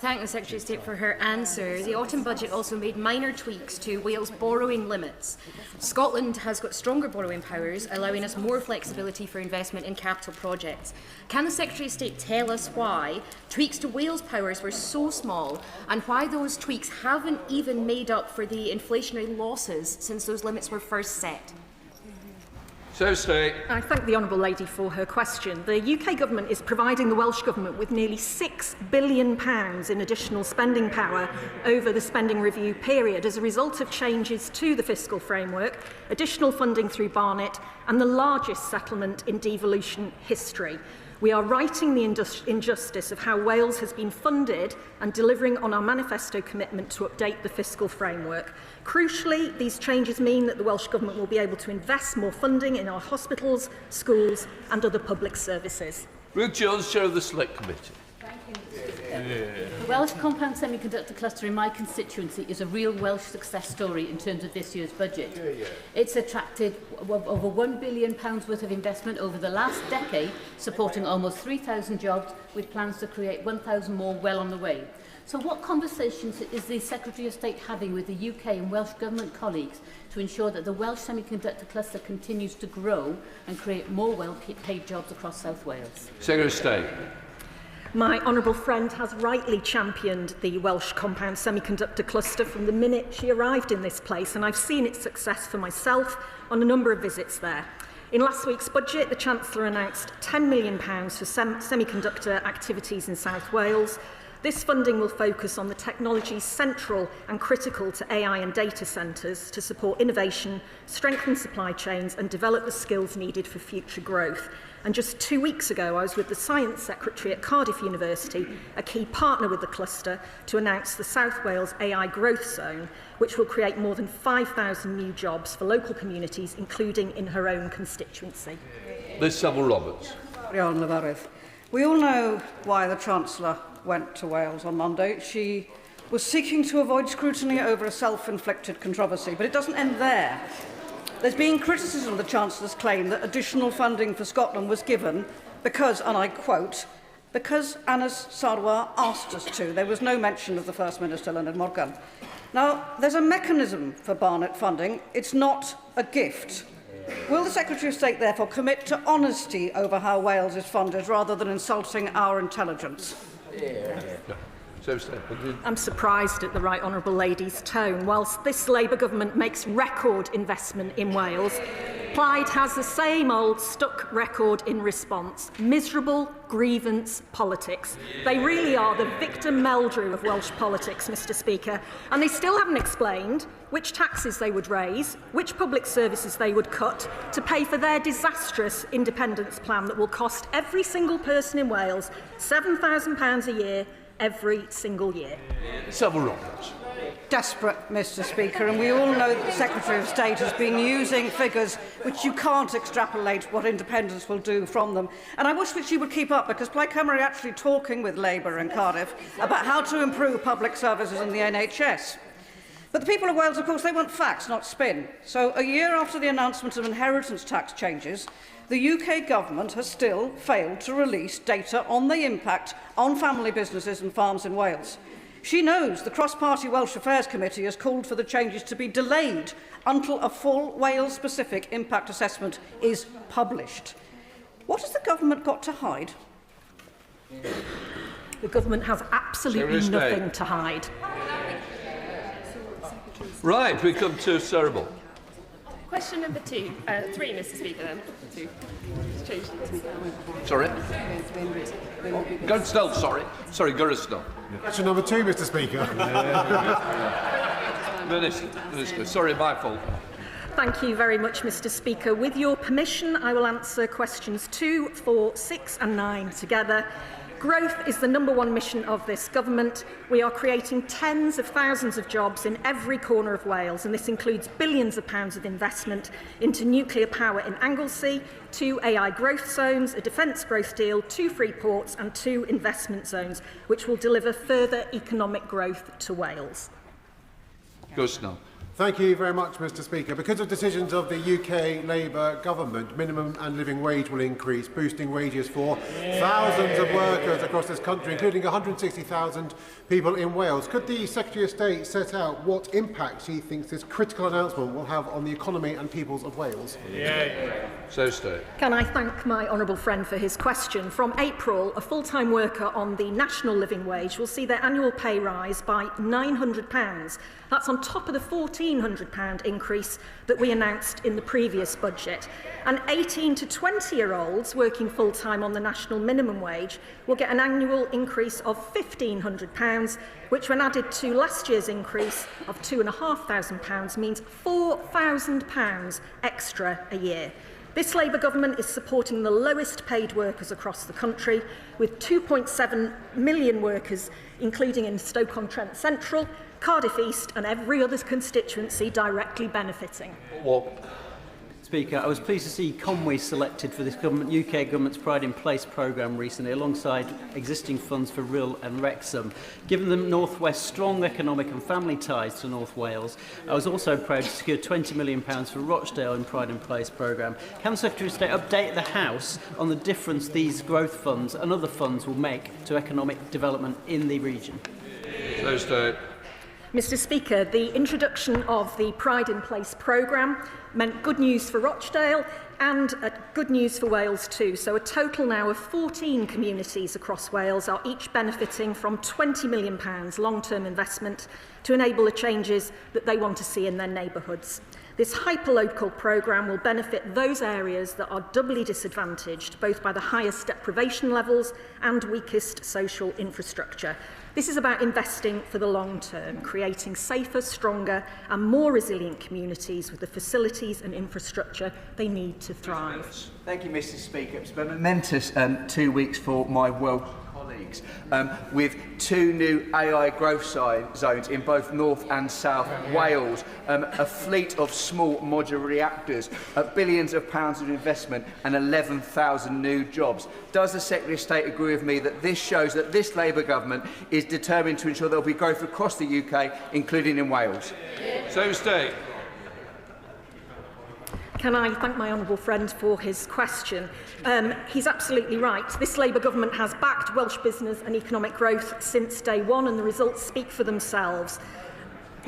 thank the Secretary of State for her answer. The autumn budget also made minor tweaks to Wales' borrowing limits. Scotland has got stronger borrowing powers, allowing us more flexibility for investment in capital projects. Can the Secretary of State tell us why tweaks to Wales' powers were so small and why those tweaks haven't even made up for the inflationary losses since those limits were first set? I thank the Honourable Lady for her question. The UK Government is providing the Welsh Government with nearly £6 billion in additional spending power over the spending review period as a result of changes to the fiscal framework, additional funding through Barnett and the largest settlement in devolution history. We are righting the injustice of how Wales has been funded and delivering on our manifesto commitment to update the fiscal framework. Crucially, these changes mean that the Welsh Government will be able to invest more funding in our hospitals, schools and other public services. Ruth Jones, Chair of the Select Committee. The Welsh compound semiconductor cluster in my constituency is a real Welsh success story in terms of this year's budget. It's attracted over £1 billion worth of investment over the last decade, supporting almost 3,000 jobs, with plans to create 1,000 more well on the way. So what conversations is the Secretary of State having with the UK and Welsh Government colleagues to ensure that the Welsh semiconductor cluster continues to grow and create more well-paid jobs across South Wales? Secretary of State. My honourable friend has rightly championed the Welsh compound semiconductor cluster from the minute she arrived in this place, and I've seen its success for myself on a number of visits there. In last week's budget, the Chancellor announced £10 million for semiconductor activities in South Wales. This funding will focus on the technologies central and critical to AI and data centres to support innovation, strengthen supply chains and develop the skills needed for future growth. And just 2 weeks ago, I was with the Science Secretary at Cardiff University, a key partner with the cluster, to announce the South Wales AI Growth Zone, which will create more than 5,000 new jobs for local communities, including in her own constituency. Ms Saville-Roberts. We all know why the Chancellor went to Wales on Monday. She was seeking to avoid scrutiny over a self-inflicted controversy, but it doesn't end there. There's been criticism of the Chancellor's claim that additional funding for Scotland was given because, and I quote, because Anas Sarwar asked us to. There was no mention of the First Minister, Leonard Morgan. Now, there's a mechanism for Barnett funding. It's not a gift. Will the Secretary of State therefore commit to honesty over how Wales is funded rather than insulting our intelligence? I'm surprised at the Right Honourable Lady's tone. Whilst this Labour government makes record investment in Wales, Clyde has the same old stuck record in response. Miserable grievance politics. They really are the Victor Meldrew of Welsh politics, Mr Speaker, and they still haven't explained which taxes they would raise, which public services they would cut to pay for their disastrous independence plan that will cost every single person in Wales £7,000 a year every single year. Saville-Roberts. Desperate, Mr Speaker, and we all know that the Secretary of State has been using figures which you can't extrapolate what independence will do from them. And I wish that she would keep up, because Plaid Cymru are actually talking with Labour in Cardiff about how to improve public services in the NHS. But the people of Wales, of course, they want facts, not spin. So a year after the announcement of inheritance tax changes, the UK Government has still failed to release data on the impact on family businesses and farms in Wales. She knows the cross-party Welsh Affairs Committee has called for the changes to be delayed until a full Wales-specific impact assessment is published. What has the Government got to hide? The Government has absolutely nothing to hide. Right, we come to Cerebral. Question number three, Mr Speaker, then. Two. Sorry? Gurstall, sorry. Sorry, Gurstall. Question number 2, Mr Speaker. Minister, sorry, my fault. Thank you very much, Mr Speaker. With your permission, I will answer questions 2, 4, 6 and 9 together. Growth is the #1 mission of this government. We are creating tens of thousands of jobs in every corner of Wales, and this includes billions of pounds of investment into nuclear power in Anglesey, 2 AI growth zones, a defence growth deal, 2 free ports and 2 investment zones, which will deliver further economic growth to Wales. Gusno. Thank you very much, Mr Speaker. Because of decisions of the UK Labour government, minimum and living wage will increase, boosting wages for thousands of workers across this country, including 160,000 people in Wales. Could the Secretary of State set out what impact she thinks this critical announcement will have on the economy and peoples of Wales? So State. Can I thank my honourable friend for his question? From April, a full-time worker on the national living wage will see their annual pay rise by £900. That's on top of the £1,400 increase that we announced in the previous budget. And 18 to 20-year-olds working full-time on the national minimum wage will get an annual increase of £1,500, which, when added to last year's increase of £2,500, means £4,000 extra a year. This Labour government is supporting the lowest paid workers across the country, with 2.7 million workers, including in Stoke-on-Trent Central, Cardiff East and every other constituency directly benefiting. Speaker, I was pleased to see Conway selected for this UK government's Pride in Place programme recently, alongside existing funds for Rhyl and Wrexham. Given the North West's strong economic and family ties to North Wales, I was also proud to secure £20 million for Rochdale in Pride in Place programme. Can the Secretary of State update the House on the difference these growth funds and other funds will make to economic development in the region? So State. Mr Speaker, the introduction of the Pride in Place programme meant good news for Rochdale and good news for Wales too. So a total now of 14 communities across Wales are each benefiting from £20 million long-term investment to enable the changes that they want to see in their neighbourhoods. This hyperlocal programme will benefit those areas that are doubly disadvantaged, both by the highest deprivation levels and weakest social infrastructure. This is about investing for the long term, creating safer, stronger and more resilient communities with the facilities and infrastructure they need to thrive. Thank you, Mr Speaker. It's been a momentous 2 weeks for my Welsh colleagues, with 2 new AI growth zones in both North and South Wales, a fleet of small modular reactors, billions of pounds of investment and 11,000 new jobs. Does the Secretary of State agree with me that this shows that this Labour government is determined to ensure there will be growth across the UK, including in Wales? So State. Can I thank my honourable friend for his question? He's absolutely right. This Labour government has backed Welsh business and economic growth since day one, and the results speak for themselves.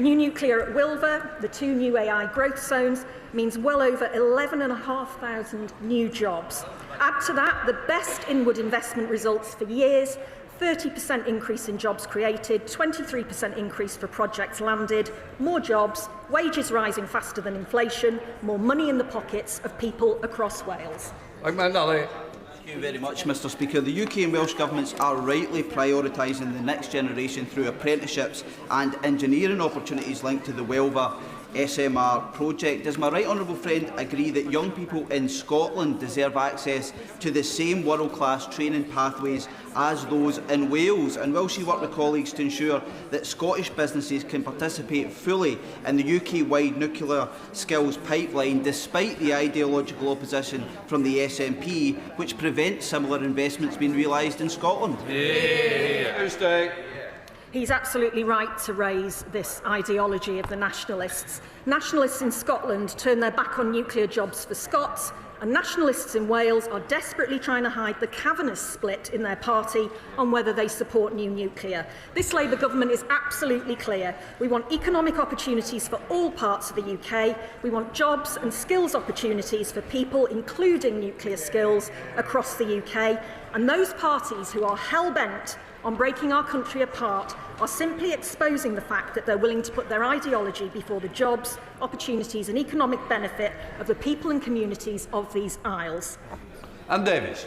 New nuclear at Wilver, the 2 new AI growth zones, means well over 11,500 new jobs. Add to that the best inward investment results for years, 30% increase in jobs created, 23% increase for projects landed, more jobs, wages rising faster than inflation, more money in the pockets of people across Wales. Thank you very much, Mr Speaker. The UK and Welsh governments are rightly prioritising the next generation through apprenticeships and engineering opportunities linked to the Welver SMR project. Does my right honourable friend agree that young people in Scotland deserve access to the same world-class training pathways as those in Wales? And will she work with colleagues to ensure that Scottish businesses can participate fully in the UK-wide nuclear skills pipeline, despite the ideological opposition from the SNP, which prevents similar investments being realised in Scotland? He's absolutely right to raise this ideology of the nationalists. Nationalists in Scotland turn their back on nuclear jobs for Scots, and nationalists in Wales are desperately trying to hide the cavernous split in their party on whether they support new nuclear. This Labour government is absolutely clear. We want economic opportunities for all parts of the UK. We want jobs and skills opportunities for people, including nuclear skills, across the UK. And those parties who are hell-bent on breaking our country apart are simply exposing the fact that they're willing to put their ideology before the jobs, opportunities and economic benefit of the people and communities of these isles. And Davies.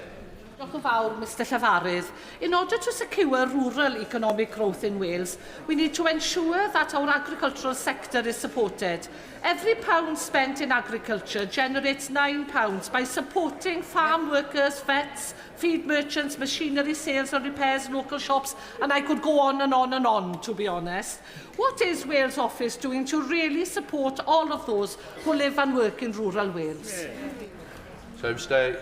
Diolch yn fawr, Mr Llafarydd. In order to secure rural economic growth in Wales, we need to ensure that our agricultural sector is supported. Every pound spent in agriculture generates £9 by supporting farm workers, vets, feed merchants, machinery sales and repairs, local shops, and I could go on and on and on, to be honest. What is Wales Office doing to really support all of those who live and work in rural Wales? So State.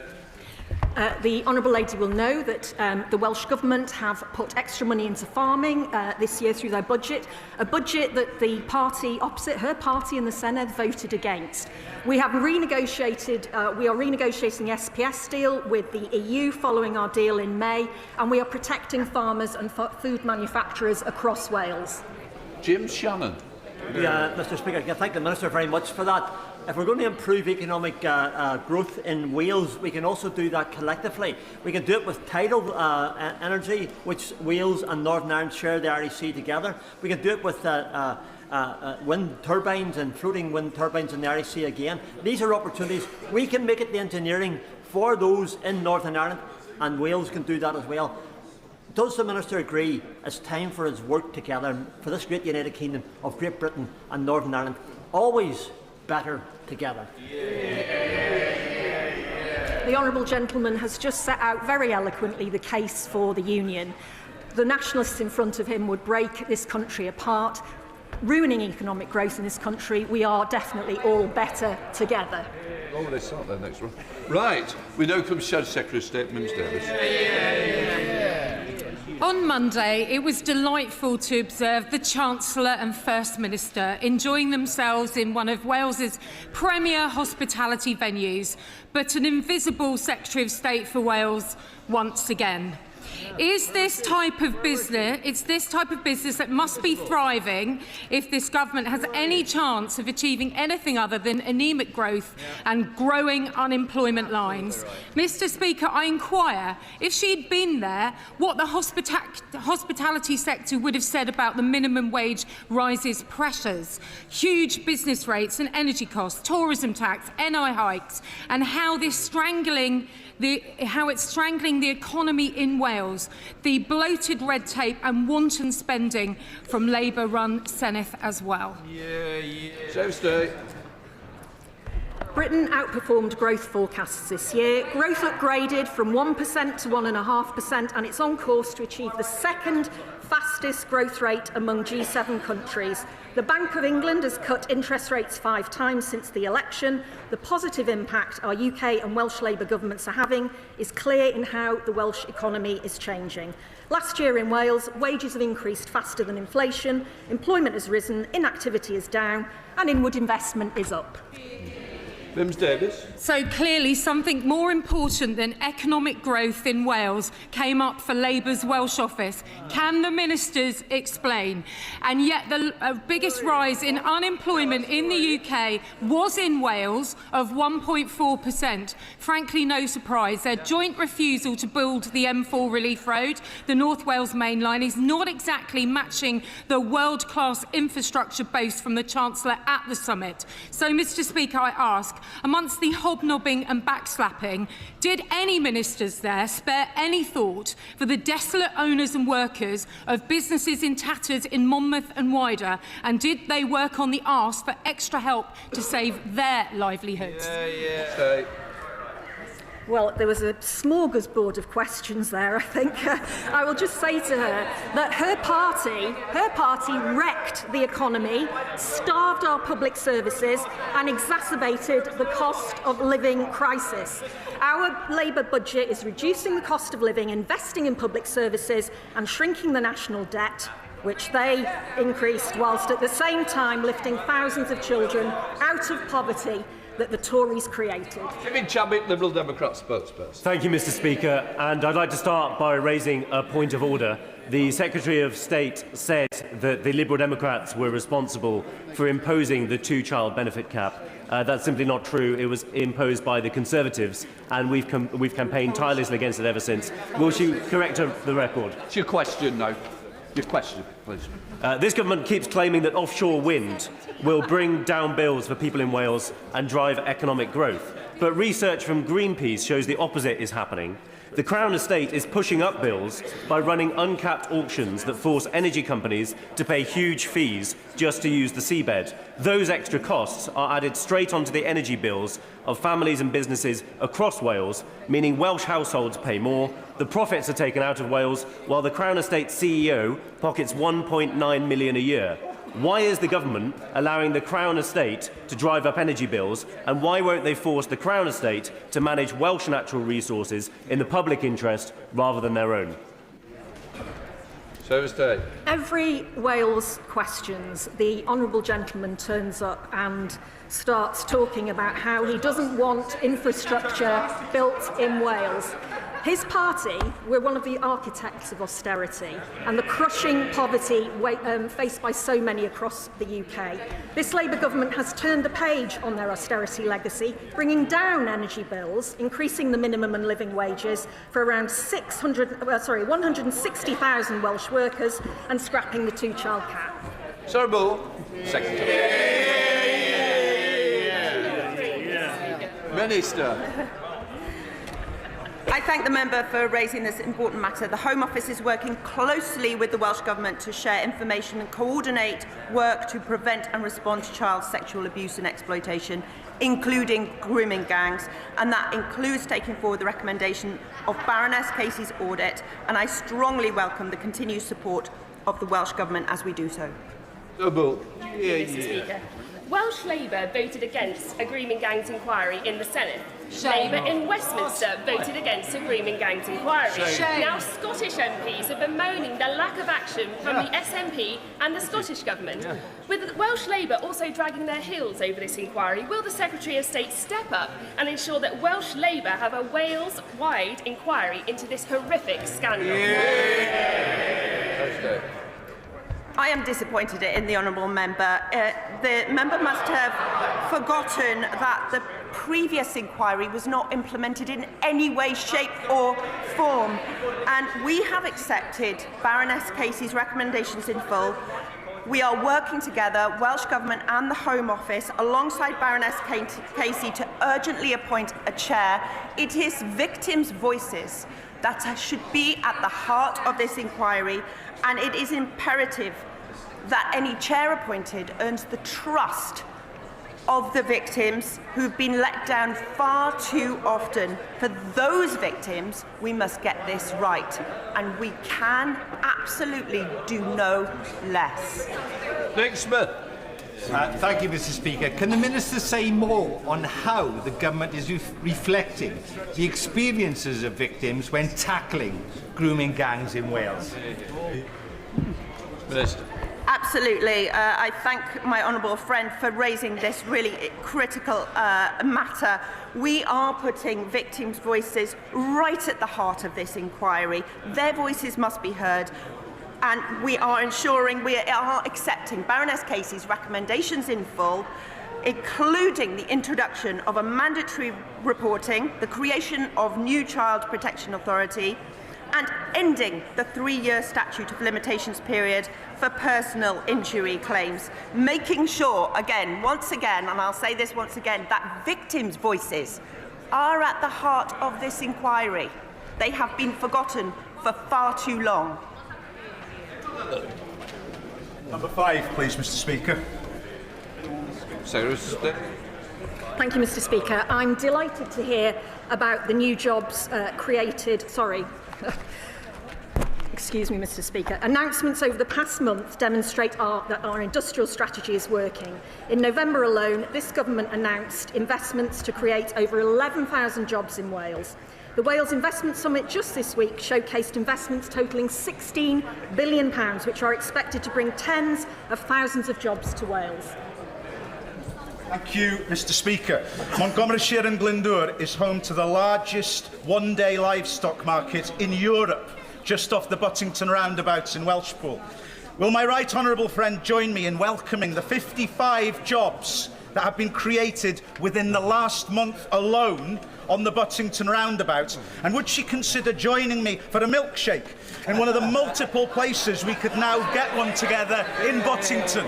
The Honourable Lady will know that the Welsh Government have put extra money into farming this year through their budget, a budget that the party opposite, her party in the Senedd, voted against. We have renegotiated, we are renegotiating the SPS deal with the EU following our deal in May, and we are protecting farmers and food manufacturers across Wales. Jim Shannon. Mr Speaker, I can thank the Minister very much for that. If we're going to improve economic growth in Wales, we can also do that collectively. We can do it with tidal energy, which Wales and Northern Ireland share the REC together. We can do it with wind turbines and floating wind turbines in the REC again. These are opportunities. We can make it the engineering for those in Northern Ireland, and Wales can do that as well. Does the Minister agree it's time for us to work together for this great United Kingdom of Great Britain and Northern Ireland? Always better together. The honourable gentleman has just set out very eloquently the case for the Union. The nationalists in front of him would break this country apart, ruining economic growth in this country. We are definitely all better together. Oh, they start there next one. Right, we now come to Shadow Secretary of State, Ms Davis. On Monday, it was delightful to observe the Chancellor and First Minister enjoying themselves in one of Wales's premier hospitality venues, but an invisible Secretary of State for Wales once again. It's this type of business that must be thriving if this government has any chance of achieving anything other than anaemic growth and growing unemployment lines. Mr Speaker, I inquire, if she'd been there, what the hospitality sector would have said about the minimum wage rises pressures, huge business rates and energy costs, tourism tax, NI hikes, and how it's strangling the economy in Wales, the bloated red tape and wanton spending from Labour-run Senedd as well. Britain outperformed growth forecasts this year. Growth upgraded from 1% to 1.5%, and it's on course to achieve the second fastest growth rate among G7 countries. The Bank of England has cut interest rates 5 times since the election. The positive impact our UK and Welsh Labour governments are having is clear in how the Welsh economy is changing. Last year in Wales, wages have increased faster than inflation, employment has risen, inactivity is down, and inward investment is up. Ms Davis. So clearly something more important than economic growth in Wales came up for Labour's Welsh office. Can the ministers explain? And yet the biggest rise in unemployment in the UK was in Wales of 1.4%. Frankly, no surprise. Their joint refusal to build the M4 Relief Road, the North Wales main line, is not exactly matching the world-class infrastructure boast from the Chancellor at the summit. So, Mr Speaker, I ask, amongst the hobnobbing and backslapping, did any ministers there spare any thought for the desolate owners and workers of businesses in tatters in Monmouth and wider, and did they work on the arse for extra help to save their livelihoods? Well, there was a smorgasbord of questions there, I think. I will just say to her that her party wrecked the economy, starved our public services and exacerbated the cost of living crisis. Our Labour budget is reducing the cost of living, investing in public services and shrinking the national debt, which they increased, whilst at the same time lifting thousands of children out of poverty that the Tories created. Kevin Chadwick, Liberal Democrat spokesperson. Thank you, Mr Speaker. And I'd like to start by raising a point of order. The Secretary of State said that the Liberal Democrats were responsible for imposing the two-child benefit cap. That's simply not true. It was imposed by the Conservatives, and we've campaigned tirelessly against it ever since. Will she correct the record? It's your question now. Your question, please. This government keeps claiming that offshore wind will bring down bills for people in Wales and drive economic growth. But research from Greenpeace shows the opposite is happening. The Crown Estate is pushing up bills by running uncapped auctions that force energy companies to pay huge fees just to use the seabed. Those extra costs are added straight onto the energy bills of families and businesses across Wales, meaning Welsh households pay more, the profits are taken out of Wales, while the Crown Estate CEO pockets £1.9 million a year. Why is the government allowing the Crown Estate to drive up energy bills, and why won't they force the Crown Estate to manage Welsh natural resources in the public interest rather than their own? Every Wales questions, the honourable gentleman turns up and starts talking about how he doesn't want infrastructure built in Wales. His party were one of the architects of austerity and the crushing poverty faced by so many across the UK. This Labour government has turned the page on their austerity legacy, bringing down energy bills, increasing the minimum and living wages for around 160,000 Welsh workers and scrapping the two-child cap. Secretary. Minister. I thank the member for raising this important matter. The Home Office is working closely with the Welsh Government to share information and coordinate work to prevent and respond to child sexual abuse and exploitation, including grooming gangs, and that includes taking forward the recommendation of Baroness Casey's audit, and I strongly welcome the continued support of the Welsh Government as we do so. Mr. Speaker. Welsh Labour voted against a grooming gangs inquiry in the Senate. Labour in Westminster voted against a grooming gangs inquiry. Now Scottish MPs are bemoaning the lack of action from the SNP and the Scottish Government. With Welsh Labour also dragging their heels over this inquiry, will the Secretary of State step up and ensure that Welsh Labour have a Wales-wide inquiry into this horrific scandal? I am disappointed in the honourable member. The member must have forgotten that the previous inquiry was not implemented in any way, shape or form. And we have accepted Baroness Casey's recommendations in full. We are working together, Welsh Government and the Home Office, alongside Baroness Casey to urgently appoint a chair. It is victims' voices that should be at the heart of this inquiry, and it is imperative that any chair appointed earns the trust of the victims who've been let down far too often. For those victims, we must get this right, and we can absolutely do no less. Nick Smith. Thank you, Mr. Speaker. Can the Minister say more on how the Government is reflecting the experiences of victims when tackling grooming gangs in Wales? Minister. Absolutely. I thank my honourable friend for raising this really critical matter. We are putting victims' voices right at the heart of this inquiry. Their voices must be heard. And we are ensuring we are accepting Baroness Casey's recommendations in full, including the introduction of a mandatory reporting, the creation of new Child Protection Authority, and ending the 3-year statute of limitations period for personal injury claims, making sure, once again, and I'll say this once again, that victims' voices are at the heart of this inquiry. They have been forgotten for far too long. Number 5, please, Mr. Speaker. Thank you, Mr. Speaker. I'm delighted to hear about the new jobs created. Excuse me, Mr. Speaker. Announcements over the past month demonstrate that our industrial strategy is working. In November alone, this government announced investments to create over 11,000 jobs in Wales. The Wales Investment Summit just this week showcased investments totalling £16 billion, which are expected to bring tens of thousands of jobs to Wales. Thank you, Mr. Speaker. Montgomeryshire and Glyndŵr is home to the largest one-day livestock market in Europe, just off the Buttington roundabouts in Welshpool. Will my right honourable friend join me in welcoming the 55 jobs that have been created within the last month alone on the Buttington roundabout? And would she consider joining me for a milkshake in one of the multiple places we could now get one together in Buttington?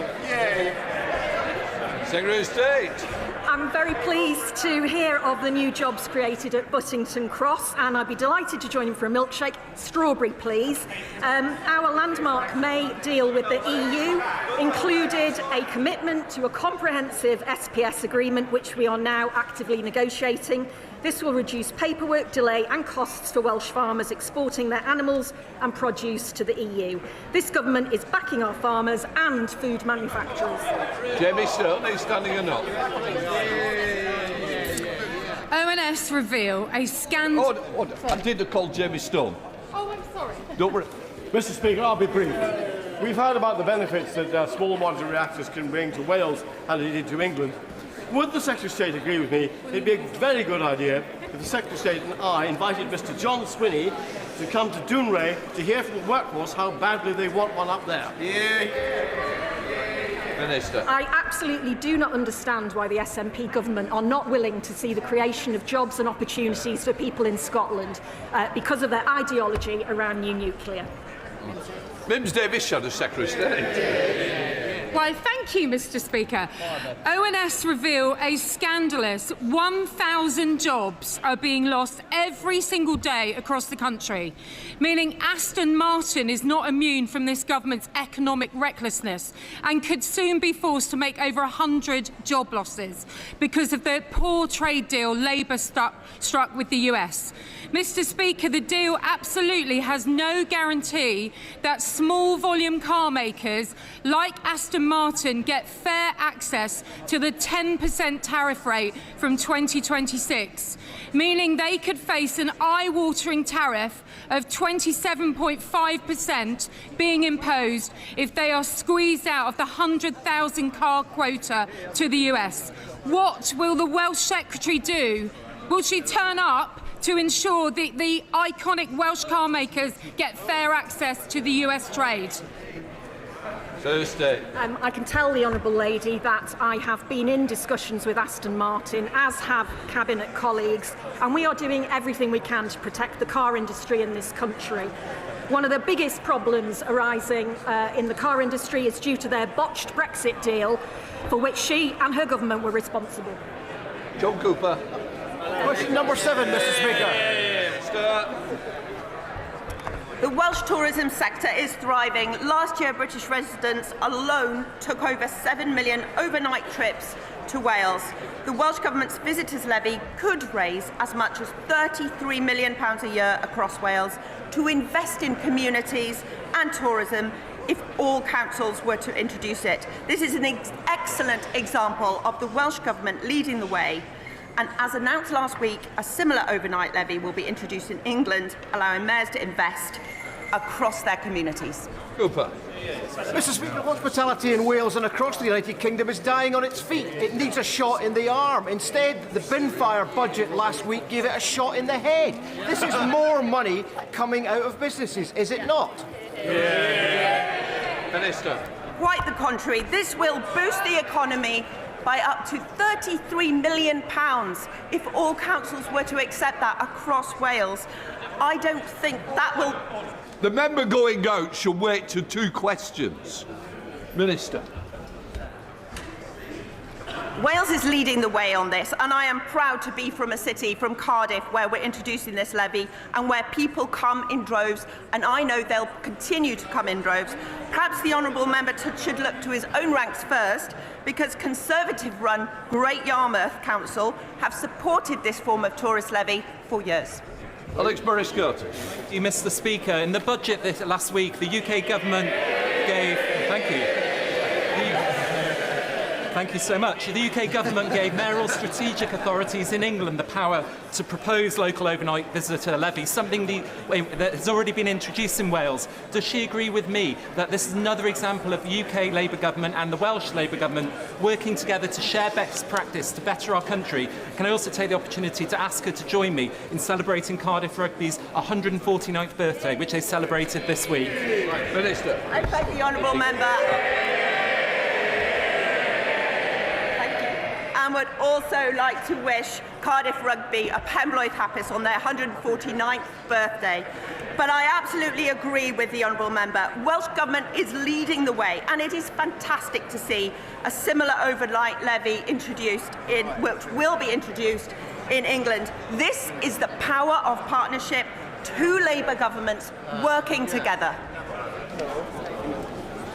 Secretary of State. I'm very pleased to hear of the new jobs created at Buttington Cross, and I'd be delighted to join him for a milkshake. Strawberry, please. Our landmark May deal with the EU included a commitment to a comprehensive SPS agreement, which we are now actively negotiating. This will reduce paperwork, delay and costs for Welsh farmers exporting their animals and produce to the EU. This government is backing our farmers and food manufacturers. Jamie Stone, are you standing or not? ONS reveal a scandal. I did call Jamie Stone. Oh, I'm sorry. Don't worry. Mr. Speaker, I'll be brief. We've heard about the benefits that small modular reactors can bring to Wales and indeed to England. Would the Secretary of State agree with me it'd be a very good idea if the Secretary of State and I invited Mr John Swinney to come to Dounreay to hear from the workforce how badly they want one up there? Minister. I absolutely do not understand why the SNP government are not willing to see the creation of jobs and opportunities for people in Scotland because of their ideology around new nuclear. Mims Davis, Shadow Secretary of State. Why, thank you, Mr Speaker. ONS reveal a scandalous 1,000 jobs are being lost every single day across the country, meaning Aston Martin is not immune from this government's economic recklessness and could soon be forced to make over 100 job losses because of the poor trade deal Labour struck with the US. Mr Speaker, the deal absolutely has no guarantee that small volume car makers like Aston Martin get fair access to the 10% tariff rate from 2026, meaning they could face an eye-watering tariff of 27.5% being imposed if they are squeezed out of the 100,000 car quota to the US. What will the Welsh Secretary do? Will she turn up to ensure that the iconic Welsh car makers get fair access to the US trade? Thursday. I can tell the Honourable Lady that I have been in discussions with Aston Martin, as have Cabinet colleagues, and we are doing everything we can to protect the car industry in this country. One of the biggest problems arising in the car industry is due to their botched Brexit deal, for which she and her government were responsible. John Cooper. Question number 7, Mr Speaker. The Welsh tourism sector is thriving. Last year, British residents alone took over 7 million overnight trips to Wales. The Welsh Government's visitors levy could raise as much as £33 million a year across Wales to invest in communities and tourism if all councils were to introduce it. This is an excellent example of the Welsh Government leading the way. And as announced last week, a similar overnight levy will be introduced in England, allowing mayors to invest across their communities. Cooper. Mr Speaker, hospitality in Wales and across the United Kingdom is dying on its feet. It needs a shot in the arm. Instead, the bin-fire budget last week gave it a shot in the head. This is more money coming out of businesses, is it not? Minister. Quite the contrary. This will boost the economy by up to £33 million if all councils were to accept that across Wales. I don't think that will... The member going out should wait to 2 questions. Minister. Wales is leading the way on this, and I am proud to be from a city, from Cardiff, where we're introducing this levy and where people come in droves, and I know they'll continue to come in droves. Perhaps the honourable member should look to his own ranks first, because Conservative-run Great Yarmouth Council have supported this form of tourist levy for years. Alex Murray-Scott. Thank you, Mr Speaker. In the budget last week, the UK government gave... Thank you. Thank you so much. The UK government gave mayoral strategic authorities in England the power to propose local overnight visitor levy, something that has already been introduced in Wales. Does she agree with me that this is another example of the UK Labour government and the Welsh Labour government working together to share best practice to better our country? Can I also take the opportunity to ask her to join me in celebrating Cardiff Rugby's 149th birthday, which they celebrated this week? Minister. I thank the honourable member. And would also like to wish Cardiff Rugby a Pembroke Happis on their 149th birthday. But I absolutely agree with the honourable member. Welsh Government is leading the way, and it is fantastic to see a similar overnight levy introduced which will be introduced in England. This is the power of partnership, 2 Labour governments working together.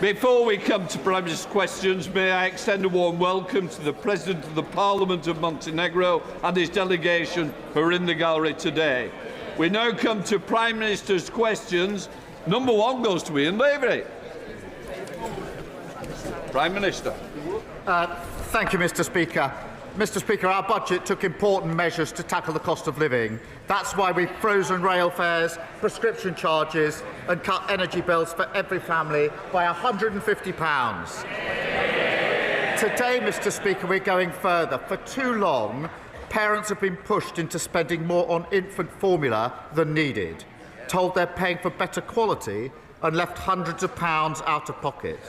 Before we come to Prime Minister's questions, may I extend a warm welcome to the President of the Parliament of Montenegro and his delegation who are in the gallery today. We now come to Prime Minister's questions. Number one goes to Ian Lavery. Prime Minister. Thank you, Mr. Speaker. Mr. Speaker, our budget took important measures to tackle the cost of living. That's why we've frozen rail fares, prescription charges and cut energy bills for every family by £150. Today, Mr. Speaker, we're going further. For too long, parents have been pushed into spending more on infant formula than needed, told they're paying for better quality and left hundreds of pounds out of pocket.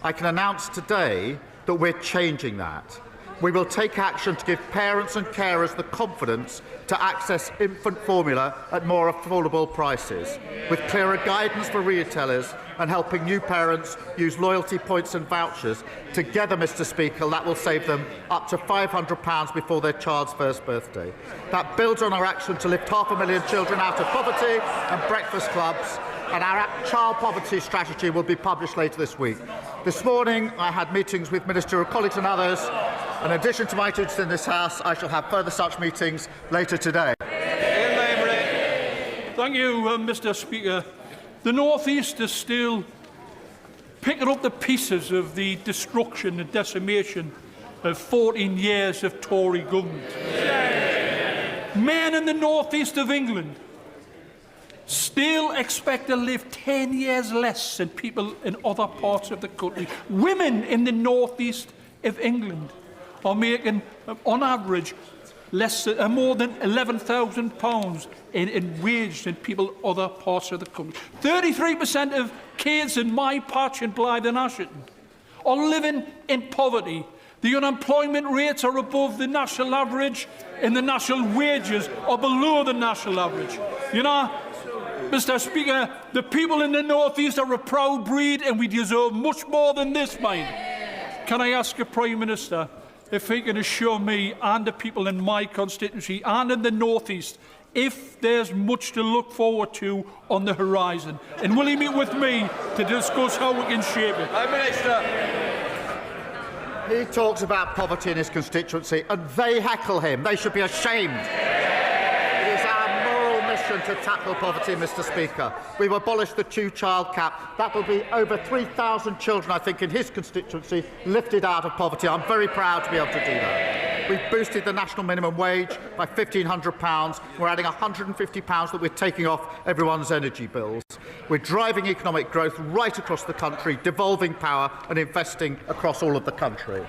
I can announce today that we're changing that. We will take action to give parents and carers the confidence to access infant formula at more affordable prices, with clearer guidance for retailers and helping new parents use loyalty points and vouchers. Together, Mr. Speaker, that will save them up to £500 before their child's first birthday. That builds on our action to lift 500,000 children out of poverty and breakfast clubs, and our child poverty strategy will be published later this week. This morning, I had meetings with ministerial colleagues and others. In addition to my duties in this House, I shall have further such meetings later today. Thank you, Mr. Speaker. The North East is still picking up the pieces of the destruction and decimation of 14 years of Tory government. Men in the North East of England still expect to live 10 years less than people in other parts of the country. Women in the North East of England are making, on average, more than £11,000 in wage than people in other parts of the country. 33% of kids in my patch in Blythe and Ashton are living in poverty. The unemployment rates are above the national average, and the national wages are below the national average. You know, Mr. Speaker, the people in the North East are a proud breed, and we deserve much more than this, mine. Can I ask the Prime Minister if he can assure me and the people in my constituency and in the North East if there's much to look forward to on the horizon? And will he meet with me to discuss how we can shape it? Prime Minister. He talks about poverty in his constituency and they heckle him. They should be ashamed. It is our moral mission to tackle poverty, Mr. Speaker. We've abolished the two-child cap. That will be over 3,000 children, I think, in his constituency lifted out of poverty. I'm very proud to be able to do that. We've boosted the national minimum wage by £1,500. We're adding £150 that we're taking off everyone's energy bills. We're driving economic growth right across the country, devolving power and investing across all of the country.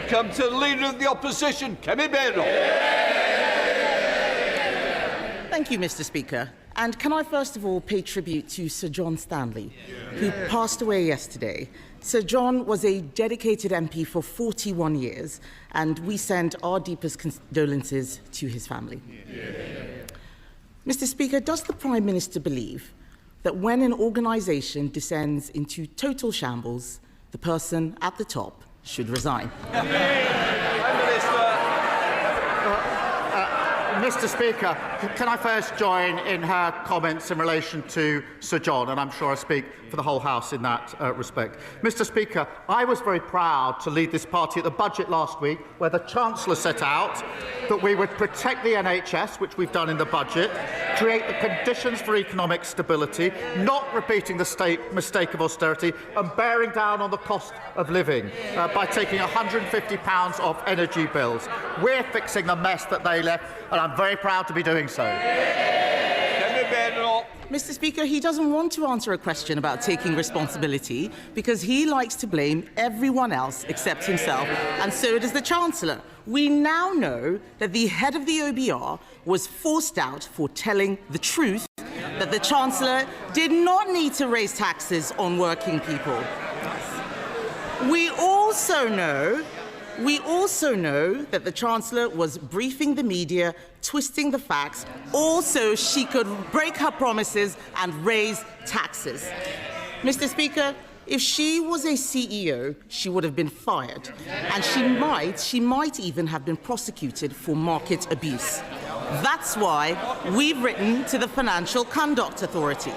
Come to the Leader of the Opposition, Kemi Badenoch. Thank you, Mr. Speaker. And can I first of all pay tribute to Sir John Stanley, who passed away yesterday. Sir John was a dedicated MP for 41 years, and we send our deepest condolences to his family. Mr. Speaker, does the Prime Minister believe that when an organisation descends into total shambles, the person at the top should resign? Mr. Speaker, can I first join in her comments in relation to Sir John, and I'm sure I speak for the whole House in that respect. Mr. Speaker, I was very proud to lead this party at the budget last week, where the Chancellor set out that we would protect the NHS, which we've done in the budget, create the conditions for economic stability, not repeating the mistake of austerity, and bearing down on the cost of living by taking £150 off energy bills. We're fixing the mess that they left, and I'm very proud to be doing so. Mr. Speaker, he doesn't want to answer a question about taking responsibility because he likes to blame everyone else except himself, and so does the Chancellor. We now know that the head of the OBR was forced out for telling the truth, that the Chancellor did not need to raise taxes on working people. We also know that the Chancellor was briefing the media, twisting the facts, all so she could break her promises and raise taxes. Mr. Speaker, if she was a CEO, she would have been fired, and she might even have been prosecuted for market abuse. That's why we've written to the Financial Conduct Authority.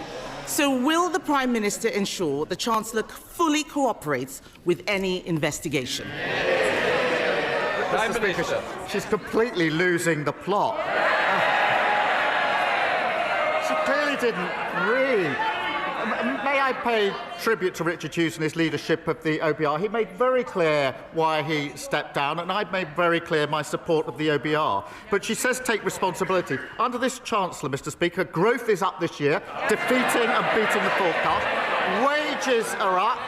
So will the Prime Minister ensure the Chancellor fully cooperates with any investigation? Mr. Speaker, she's completely losing the plot. She clearly didn't read. May I pay tribute to Richard Hughes and his leadership of the OBR? He made very clear why he stepped down, and I've made very clear my support of the OBR. But she says take responsibility. Under this Chancellor, Mr. Speaker, growth is up this year, defeating and beating the forecast. Wages are up,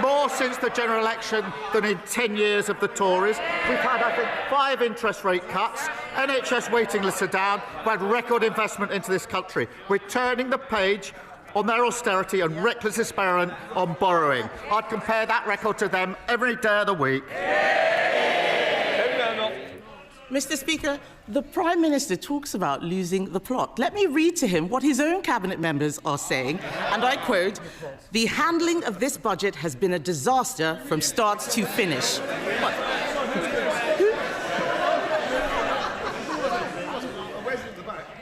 more since the general election than in 10 years of the Tories. We've had, I think, 5 interest rate cuts. NHS waiting lists are down. We've had record investment into this country. We're turning the page on their austerity and reckless experiment on borrowing. I'd compare that record to them every day of the week. Mr. Speaker, the Prime Minister talks about losing the plot. Let me read to him what his own cabinet members are saying, and I quote, "The handling of this budget has been a disaster from start to finish."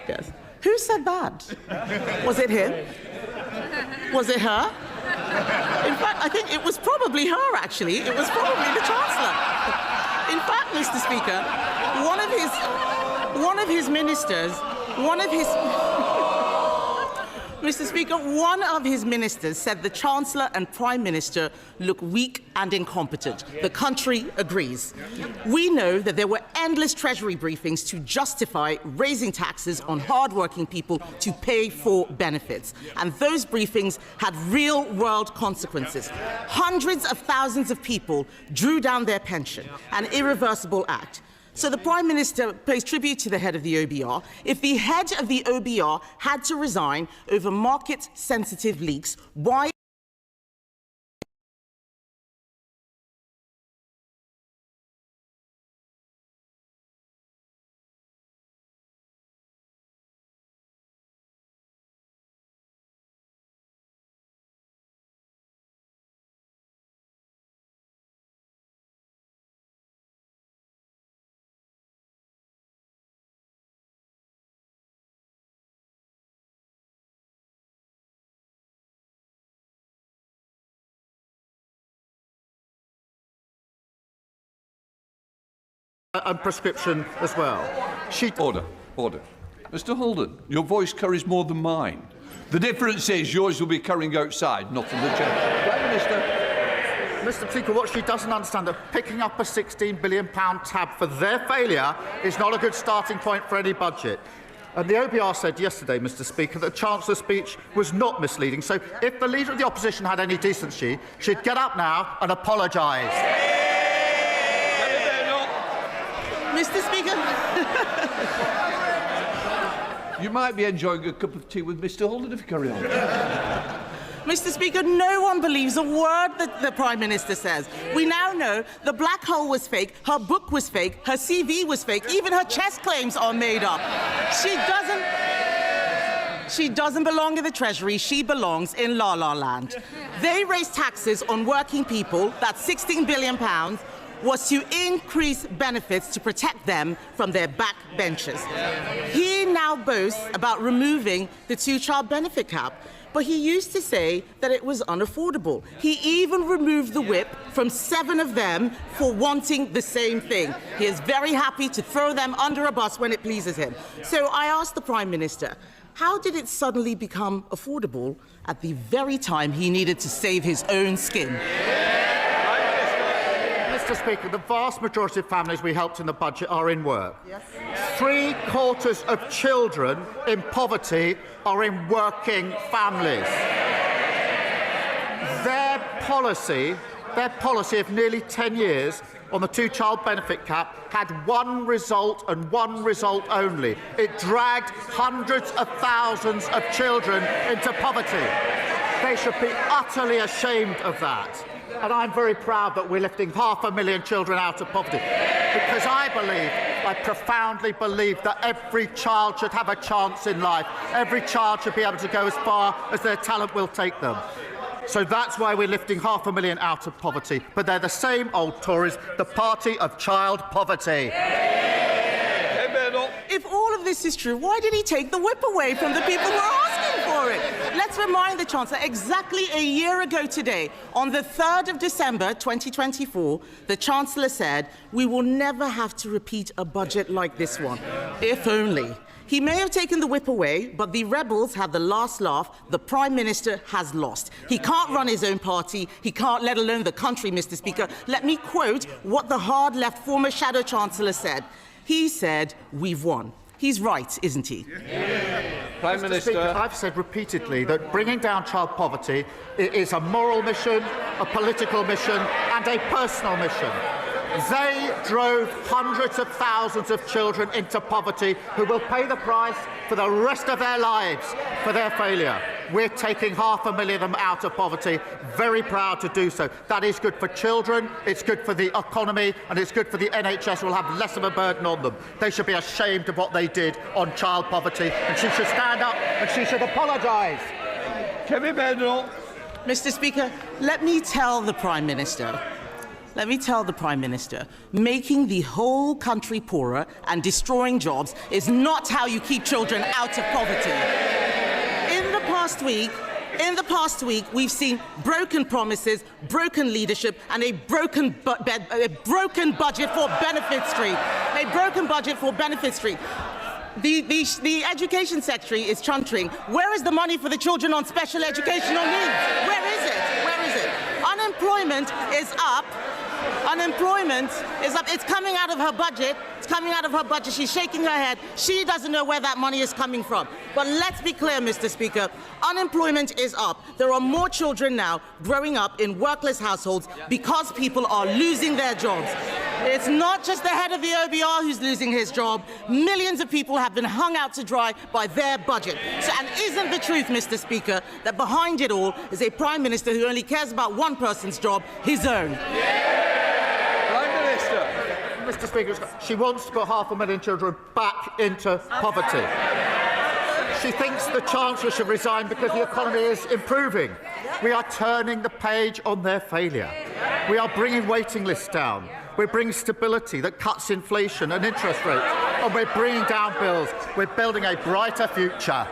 Yes. Who said that? Was it him? Was it her? In fact, I think it was probably her, actually. It was probably the Chancellor. In fact, Mr. Speaker, one of his ministers said the Chancellor and Prime Minister look weak and incompetent. The country agrees. We know that there were endless Treasury briefings to justify raising taxes on hard-working people to pay for benefits. And those briefings had real-world consequences. Hundreds of thousands of people drew down their pension, an irreversible act. So the Prime Minister pays tribute to the head of the OBR. If the head of the OBR had to resign over market-sensitive leaks, why... and prescription as well. Order. Mr Holden, your voice carries more than mine. The difference is yours will be carrying outside, not in the chamber. Prime Minister. Mr. Speaker, what she doesn't understand is that picking up a £16 billion tab for their failure is not a good starting point for any budget. And the OBR said yesterday, Mr. Speaker, that the Chancellor's speech was not misleading. So if the Leader of the Opposition had any decency, she'd get up now and apologise. Mr. Speaker. You might be enjoying a cup of tea with Mr Holden if you carry on. Mr. Speaker, no one believes a word that the Prime Minister says. We now know the black hole was fake, her book was fake, her CV was fake, even her chest claims are made up. She doesn't belong in the Treasury, she belongs in La La Land. They raised taxes on working people, that's £16 billion, was to increase benefits to protect them from their backbenchers. He now boasts about removing the 2-child benefit cap, but he used to say that it was unaffordable. He even removed the whip from 7 of them for wanting the same thing. He is very happy to throw them under a bus when it pleases him. So I asked the Prime Minister, how did it suddenly become affordable at the very time he needed to save his own skin? Mr. Speaker, the vast majority of families we helped in the budget are in work. Yes. 3/4 of children in poverty are in working families. Their policy of nearly 10 years on the 2-child benefit cap had one result and one result only. It dragged hundreds of thousands of children into poverty. They should be utterly ashamed of that. And I'm very proud that we're lifting 500,000 children out of poverty, because I profoundly believe that every child should have a chance in life. Every child should be able to go as far as their talent will take them. So that's why we're lifting 500,000 out of poverty. But they're the same old Tories, the party of child poverty. If all of this is true, why did he take the whip away from the people who are asking for it. Let's remind the Chancellor, exactly a year ago today, on the 3rd of December 2024, the Chancellor said, we will never have to repeat a budget like this one. If only. He may have taken the whip away, but the rebels had the last laugh. The Prime Minister has lost. He can't run his own party. He can't, let alone the country, Mr. Speaker. Let me quote what the hard-left former Shadow Chancellor said. He said, we've won. He's right, isn't he? Prime Minister. Speaker, I've said repeatedly that bringing down child poverty is a moral mission, a political mission, and a personal mission. They drove hundreds of thousands of children into poverty who will pay the price for the rest of their lives for their failure. We're taking 500,000 of them out of poverty. Very proud to do so. That is good for children, it's good for the economy, and it's good for the NHS, who will have less of a burden on them. They should be ashamed of what they did on child poverty, and she should stand up and she should apologise. Kemi Badenoch. Mr. Speaker, let me tell the Prime Minister, making the whole country poorer and destroying jobs is not how you keep children out of poverty. In the past week, we've seen broken promises, broken leadership, and a broken budget for Benefit Street. The Education Secretary is chuntering. Where is the money for the children on special educational needs? Where is it? Unemployment is up. It's coming out of her budget. She's shaking her head. She doesn't know where that money is coming from. But let's be clear, Mr. Speaker. Unemployment is up. There are more children now growing up in workless households because people are losing their jobs. It's not just the head of the OBR who's losing his job. Millions of people have been hung out to dry by their budget. And isn't the truth, Mr. Speaker, that behind it all is a Prime Minister who only cares about one person's job, his own? Mr. Speaker, she wants to put 500,000 children back into poverty. She thinks the Chancellor should resign because the economy is improving. We are turning the page on their failure. We are bringing waiting lists down. We're bringing stability that cuts inflation and interest rates. And we're bringing down bills. We're building a brighter future.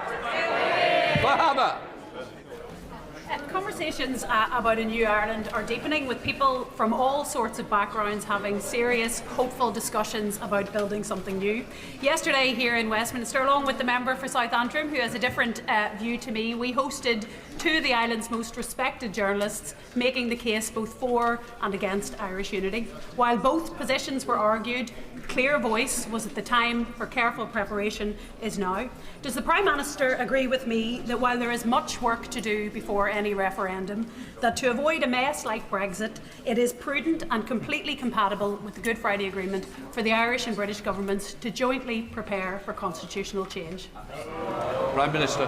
Conversations about a new Ireland are deepening, with people from all sorts of backgrounds having serious, hopeful discussions about building something new. Yesterday here in Westminster, along with the member for South Antrim, who has a different view to me, we hosted two of the island's most respected journalists, making the case both for and against Irish unity. While both positions were argued, clear voice was at the time for careful preparation is now. Does the Prime Minister agree with me that while there is much work to do before any referendum, that to avoid a mess like Brexit, it is prudent and completely compatible with the Good Friday Agreement for the Irish and British governments to jointly prepare for constitutional change? Prime Minister.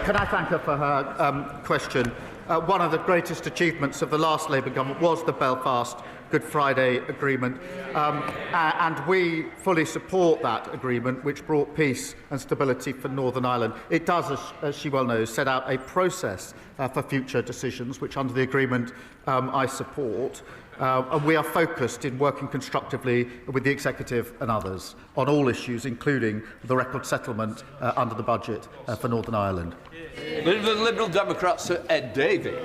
Can I thank her for her question? One of the greatest achievements of the last Labour government was the Belfast Good Friday Agreement, and we fully support that agreement, which brought peace and stability for Northern Ireland. It does, as she well knows, set out a process for future decisions, which under the agreement I support. And we are focused in working constructively with the Executive and others on all issues, including the record settlement under the budget for Northern Ireland. The Liberal Democrats, Sir Ed Davey.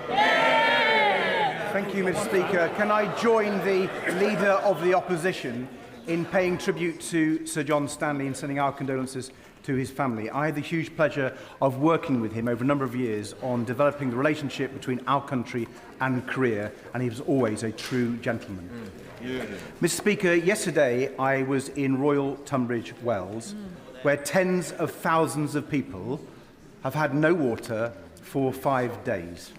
Thank you, Mr. Speaker. Can I join the Leader of the Opposition in paying tribute to Sir John Stanley and sending our condolences to his family? I had the huge pleasure of working with him over a number of years on developing the relationship between our country and Korea, and he was always a true gentleman. Mr. Speaker, yesterday I was in Royal Tunbridge Wells, where tens of thousands of people have had no water for 5 days.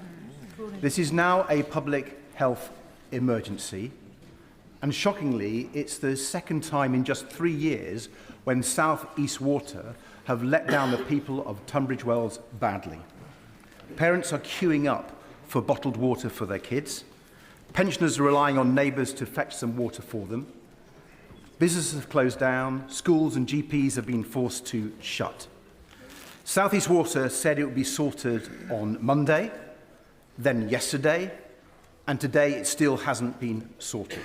This is now a public health emergency, and shockingly, it's the second time in just 3 years when South East Water have let down the people of Tunbridge Wells badly. Parents are queuing up for bottled water for their kids. Pensioners are relying on neighbours to fetch some water for them. Businesses have closed down. Schools and GPs have been forced to shut. South East Water said it would be sorted on Monday, then yesterday, and today it still hasn't been sorted.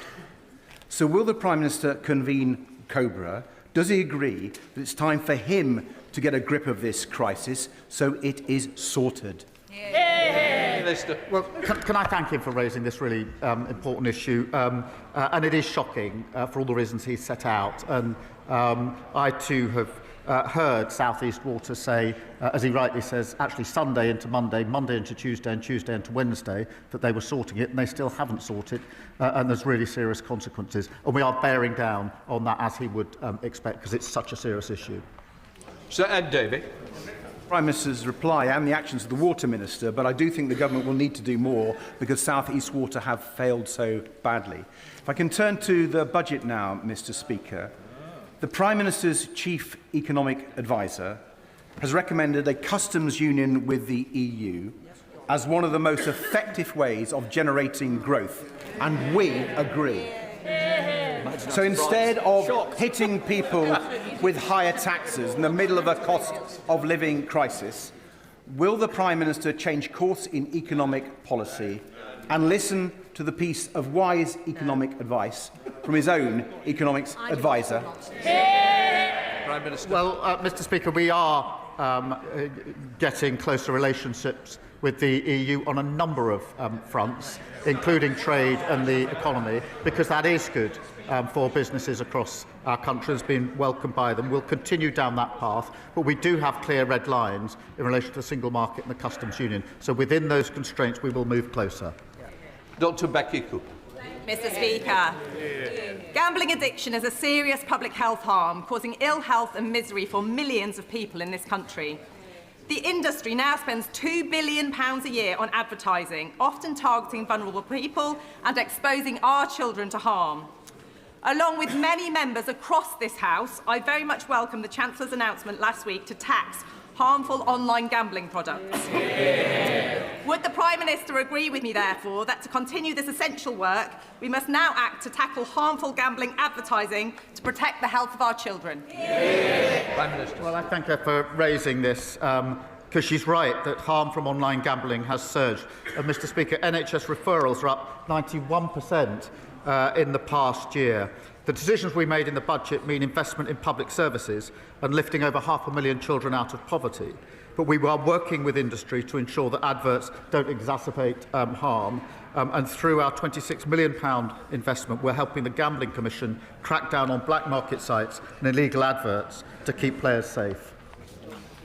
So will the Prime Minister convene COBRA Does he agree that it's time for him to get a grip of this crisis so it is sorted? Well, can I thank him for raising this really important issue? And it is shocking for all the reasons he set out. And I too have heard South East Water say, as he rightly says, actually Sunday into Monday, Monday into Tuesday, and Tuesday into Wednesday, that they were sorting it, and they still haven't sorted, and there's really serious consequences. And we are bearing down on that, as he would expect, because it's such a serious issue. Sir Ed Davey. Prime Minister's reply and the actions of the Water Minister, but I do think the government will need to do more because South East Water have failed so badly. If I can turn to the budget now, Mr. Speaker. The Prime Minister's chief economic advisor has recommended a customs union with the EU as one of the most effective ways of generating growth, and we agree. So instead of hitting people with higher taxes in the middle of a cost of living crisis, will the Prime Minister change course in economic policy and listen to the piece of wise economic advice from his own economics advisor? Prime Minister. Well, Mr. Speaker, we are getting closer relationships with the EU on a number of fronts, including trade and the economy, because that is good for businesses across our country, has been welcomed by them. We'll continue down that path, but we do have clear red lines in relation to the single market and the customs union. So within those constraints, we will move closer. Dr. Becky Cooper. Mr. Speaker, gambling addiction is a serious public health harm, causing ill health and misery for millions of people in this country. The industry now spends £2 billion a year on advertising, often targeting vulnerable people and exposing our children to harm. Along with many members across this House, I very much welcome the Chancellor's announcement last week to tax harmful online gambling products. Would the Prime Minister agree with me, therefore, that to continue this essential work, we must now act to tackle harmful gambling advertising to protect the health of our children? Prime Minister. Well, I thank her for raising this, because she's right that harm from online gambling has surged. And, Mr. Speaker, NHS referrals are up 91% in the past year. The decisions we made in the budget mean investment in public services and lifting over 500,000 children out of poverty. But we are working with industry to ensure that adverts don't exacerbate harm. And through our £26 million investment, we're helping the Gambling Commission crack down on black market sites and illegal adverts to keep players safe.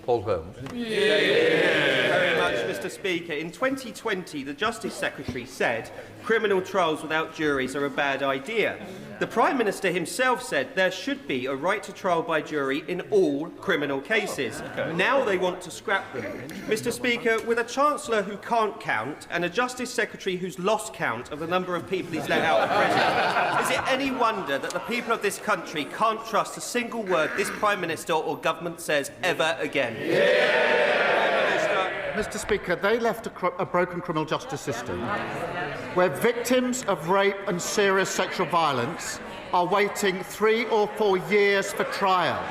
Paul Holmes. Thank you very much, Mr. Speaker. In 2020, the Justice Secretary said criminal trials without juries are a bad idea. The Prime Minister himself said there should be a right to trial by jury in all criminal cases. Now they want to scrap them. Mr. Speaker, with a Chancellor who can't count and a Justice Secretary who's lost count of the number of people he's let out of prison, is it any wonder that the people of this country can't trust a single word this Prime Minister or government says ever again? Mr. Speaker, they left a broken criminal justice system where victims of rape and serious sexual violence are waiting 3 or 4 years for trial.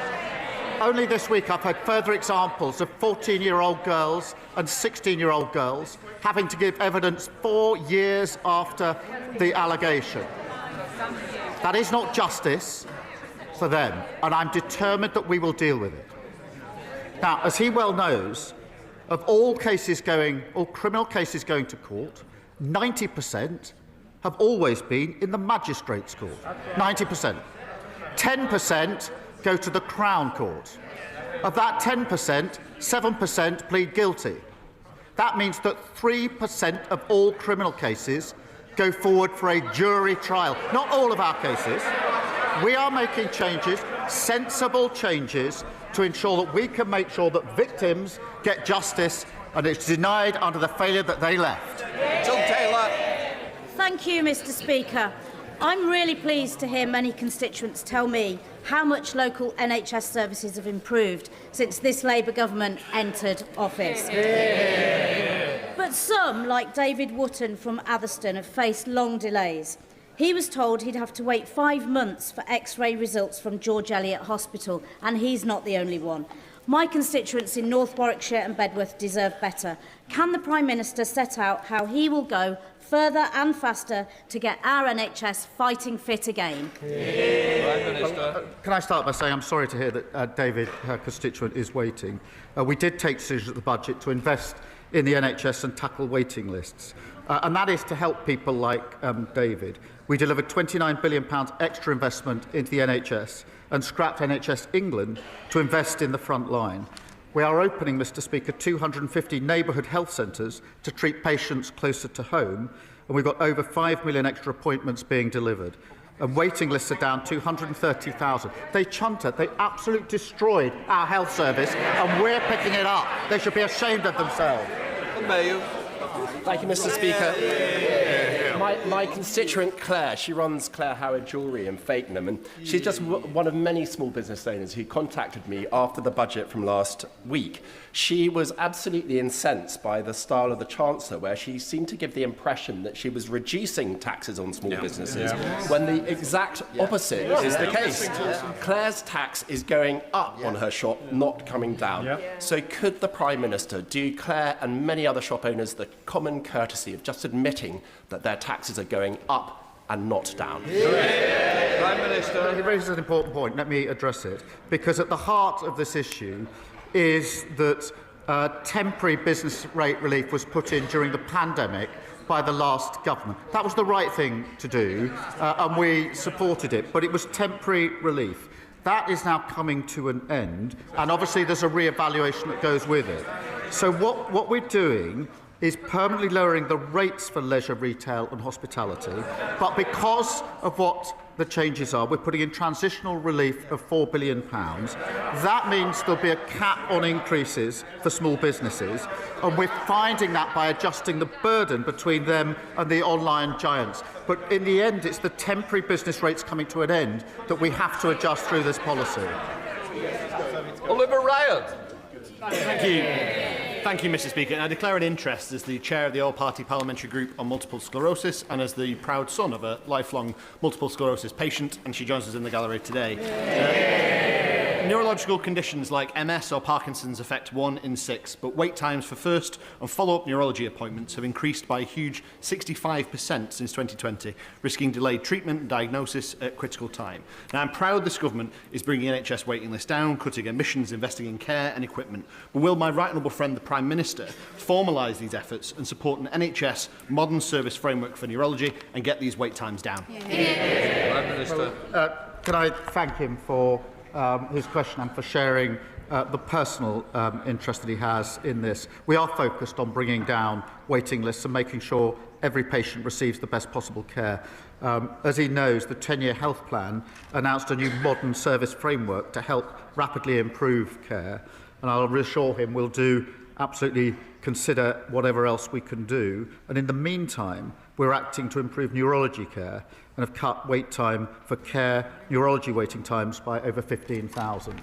Only this week I've had further examples of 14-year-old girls and 16-year-old girls having to give evidence 4 years after the allegation. That is not justice for them, and I'm determined that we will deal with it. Now, as he well knows, of all criminal cases going to court, 90% have always been in the magistrates' court. 90%. 10% go to the Crown Court. Of that 10%, 7% plead guilty. That means that 3% of all criminal cases go forward for a jury trial. Not all of our cases. We are making changes, sensible changes, to ensure that we can make sure that victims get justice and it's denied under the failure that they left. Tom Taylor. Thank you, Mr. Speaker. I'm really pleased to hear many constituents tell me how much local NHS services have improved since this Labour government entered office. But some, like David Wotton from Atherstone, have faced long delays. He was told he'd have to wait 5 months for X-ray results from George Eliot Hospital, and he's not the only one. My constituents in North Warwickshire and Bedworth deserve better. Can the Prime Minister set out how he will go further and faster to get our NHS fighting fit again? Can I start by saying I'm sorry to hear that David, her constituent, is waiting. We did take decisions at the budget to invest in the NHS and tackle waiting lists. And that is to help people like David. We delivered £29 billion extra investment into the NHS and scrapped NHS England to invest in the front line. We are opening, Mr Speaker, 250 neighbourhood health centres to treat patients closer to home, and we've got over 5 million extra appointments being delivered. And waiting lists are down 230,000. They chunted, they absolutely destroyed our health service, and we're picking it up. They should be ashamed of themselves. Thank you, Mr Speaker. My constituent Claire, she runs Claire Howard Jewellery in Fakenham, and she's just one of many small business owners who contacted me after the budget from last week. She was absolutely incensed by the style of the Chancellor, where she seemed to give the impression that she was reducing taxes on small businesses, when the exact opposite is the case. Claire's tax is going up on her shop, not coming down. So could the Prime Minister do Claire and many other shop owners the common courtesy of just admitting that their taxes are going up and not down? Prime Minister. He raises an important point. Let me address it. Because at the heart of this issue is that temporary business rate relief was put in during the pandemic by the last government. That was the right thing to do, and we supported it, but it was temporary relief. That is now coming to an end, and obviously there's a re-evaluation that goes with it. So what we're doing is permanently lowering the rates for leisure, retail and hospitality, but because of what the changes are, we're putting in transitional relief of £4 billion. That means there'll be a cap on increases for small businesses, and we're finding that by adjusting the burden between them and the online giants. But in the end, it's the temporary business rates coming to an end that we have to adjust through this policy. Oliver Ryan. Thank you. Thank you, Mr Speaker. I declare an interest as the chair of the All-Party Parliamentary Group on Multiple Sclerosis and as the proud son of a lifelong multiple sclerosis patient, and she joins us in the gallery today. Neurological conditions like MS or Parkinson's affect 1 in 6, but wait times for first and follow-up neurology appointments have increased by a huge 65% since 2020, risking delayed treatment and diagnosis at critical time. Now, I'm proud this government is bringing NHS waiting lists down, cutting emissions, investing in care and equipment. But will my right honourable friend, the Prime Minister, formalise these efforts and support an NHS modern service framework for neurology and get these wait times down? Prime Minister. Can I thank him for his question and for sharing the personal interest that he has in this. We are focused on bringing down waiting lists and making sure every patient receives the best possible care. As he knows, the 10-year health plan announced a new modern service framework to help rapidly improve care, and I'll reassure him we'll do absolutely consider whatever else we can do. And in the meantime, we're acting to improve neurology care and have cut wait time for care, neurology waiting times by over 15,000.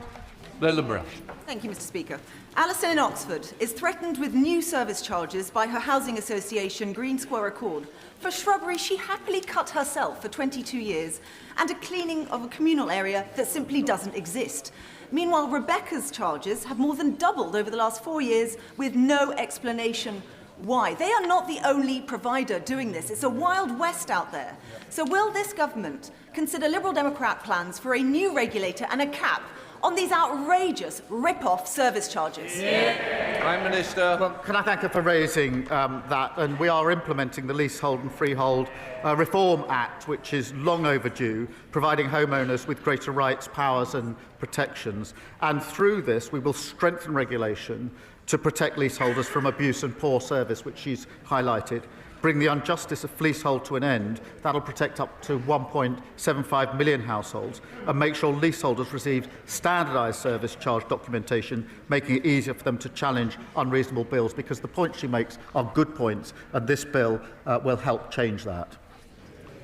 Thank you, Mr Speaker. Alison in Oxford is threatened with new service charges by her housing association Green Square Accord for shrubbery she happily cut herself for 22 years and a cleaning of a communal area that simply doesn't exist. Meanwhile, Rebecca's charges have more than doubled over the last 4 years with no explanation why. They are not the only provider doing this. It's a wild west out there. So will this government consider Liberal Democrat plans for a new regulator and a cap on these outrageous rip-off service charges? Prime Minister. Well, can I thank her for raising that? And we are implementing the Leasehold and Freehold Reform Act, which is long overdue, providing homeowners with greater rights, powers and protections. And through this, we will strengthen regulation to protect leaseholders from abuse and poor service, which she's highlighted, bring the injustice of leasehold to an end. That'll protect up to 1.75 million households and make sure leaseholders receive standardised service charge documentation, making it easier for them to challenge unreasonable bills, because the points she makes are good points, and this bill will help change that.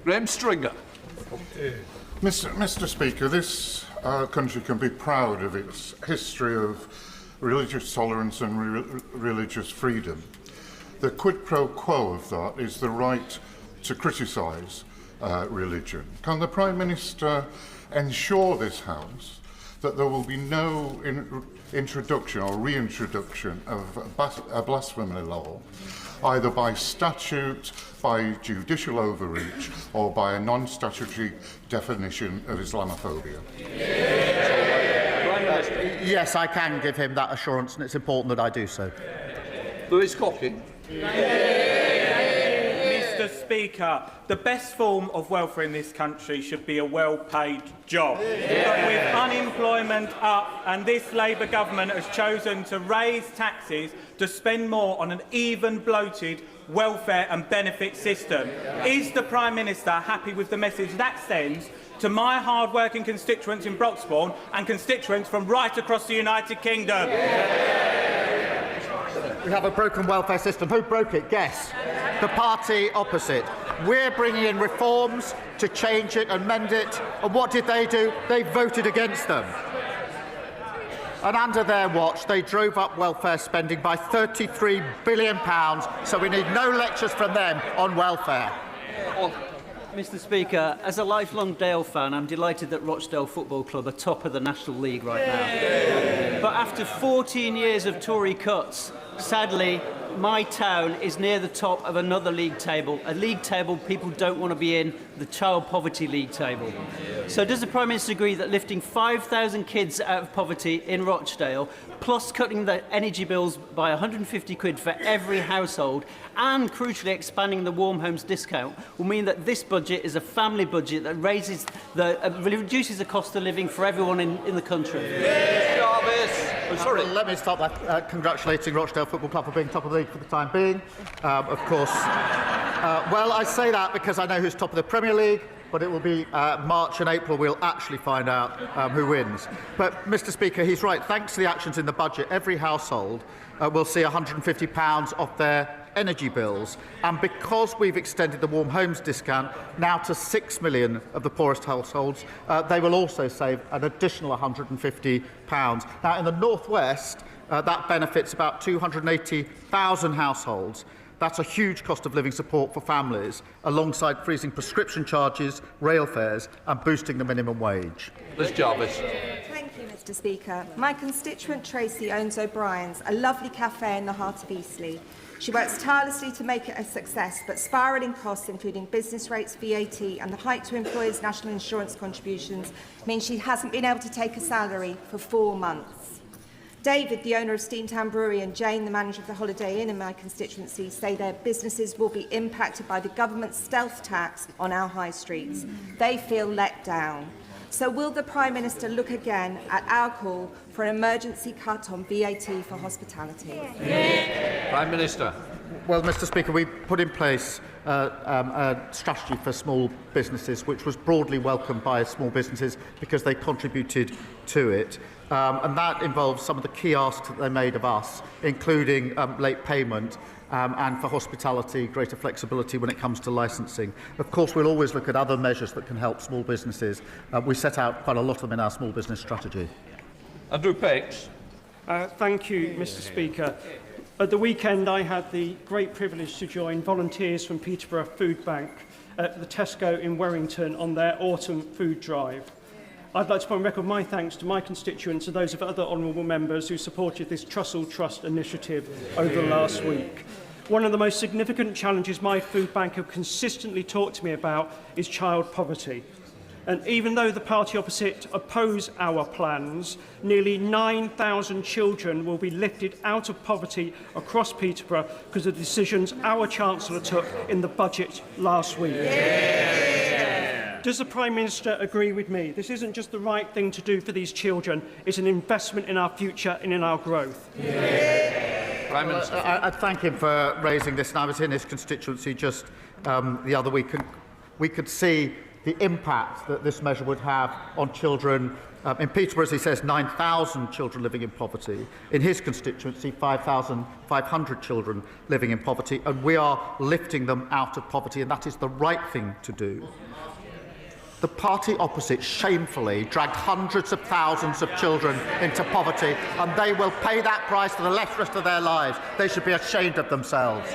Graham Stringer. Mr Speaker, this country can be proud of its history of religious tolerance and religious freedom. The quid pro quo of that is the right to criticise religion. Can the Prime Minister ensure this House that there will be no introduction or reintroduction of a blasphemy law, either by statute, by judicial overreach, or by a non-statutory definition of Islamophobia? Yes, I can give him that assurance, and it's important that I do so. Lewis Cocking. Mr. Speaker, the best form of welfare in this country should be a well-paid job. But with unemployment up and this Labour government has chosen to raise taxes to spend more on an even bloated welfare and benefit system, is the Prime Minister happy with the message that sends to my hard-working constituents in Broxbourne and constituents from right across the United Kingdom? We have a broken welfare system. Who broke it? Guess. The party opposite. We're bringing in reforms to change it and mend it. And what did they do? They voted against them. And under their watch, they drove up welfare spending by £33 billion. So we need no lectures from them on welfare. Mr. Speaker, as a lifelong Dale fan, I'm delighted that Rochdale Football Club are top of the National League right now. But after 14 years of Tory cuts, sadly, my town is near the top of another league table, a league table people don't want to be in, the child poverty league table. So does the Prime Minister agree that lifting 5,000 kids out of poverty in Rochdale, plus cutting the energy bills by 150 quid for every household, and crucially expanding the warm homes discount, will mean that this budget is a family budget that reduces the cost of living for everyone in the country? Let me start by congratulating Rochdale Football Club for being top of the league for the time being. Of course, well, I say that because I know who's top of the Premier League, but it will be March and April we'll actually find out who wins. But, Mr. Speaker, he's right. Thanks to the actions in the budget, every household will see £150 off their energy bills, and because we've extended the warm homes discount now to 6 million of the poorest households, they will also save an additional £150. Now, in the North West, that benefits about 280,000 households. That's a huge cost of living support for families, alongside freezing prescription charges, rail fares and boosting the minimum wage. Liz Jarvis. Thank you, Mr. Speaker. My constituent Tracy owns O'Brien's, a lovely cafe in the heart of Eastleigh. She works tirelessly to make it a success, but spiralling costs, including business rates, VAT and the hike to employers' national insurance contributions, mean she hasn't been able to take a salary for 4 months. David, the owner of Steamtown Brewery, and Jane, the manager of the Holiday Inn in my constituency, say their businesses will be impacted by the government's stealth tax on our high streets. They feel let down. So will the Prime Minister look again at our call for an emergency cut on VAT for hospitality? Prime Minister. Well, Mr. Speaker, we put in place a strategy for small businesses, which was broadly welcomed by small businesses because they contributed to it. And that involves some of the key asks that they made of us, including late payment, and for hospitality, greater flexibility when it comes to licensing. Of course, we'll always look at other measures that can help small businesses. We set out quite a lot of them in our small business strategy. Andrew Pex. Thank you, Mr. Speaker. At the weekend, I had the great privilege to join volunteers from Peterborough Food Bank at the Tesco in Warrington on their autumn food drive. I'd like to put on record my thanks to my constituents and those of other honourable members who supported this Trussell Trust initiative over the last week. One of the most significant challenges my food bank have consistently talked to me about is child poverty. And even though the party opposite oppose our plans, nearly 9,000 children will be lifted out of poverty across Peterborough because of the decisions our Chancellor took in the budget last week. Does the Prime Minister agree with me? This isn't just the right thing to do for these children, it's an investment in our future and in our growth. Prime Minister. I thank him for raising this, and I was in his constituency just the other week, and we could see the impact that this measure would have on children. In Peterborough, as he says, 9,000 children living in poverty. In his constituency, 5,500 children living in poverty, and we are lifting them out of poverty, and that is the right thing to do. The party opposite shamefully dragged hundreds of thousands of children into poverty, and they will pay that price for the rest of their lives. They should be ashamed of themselves.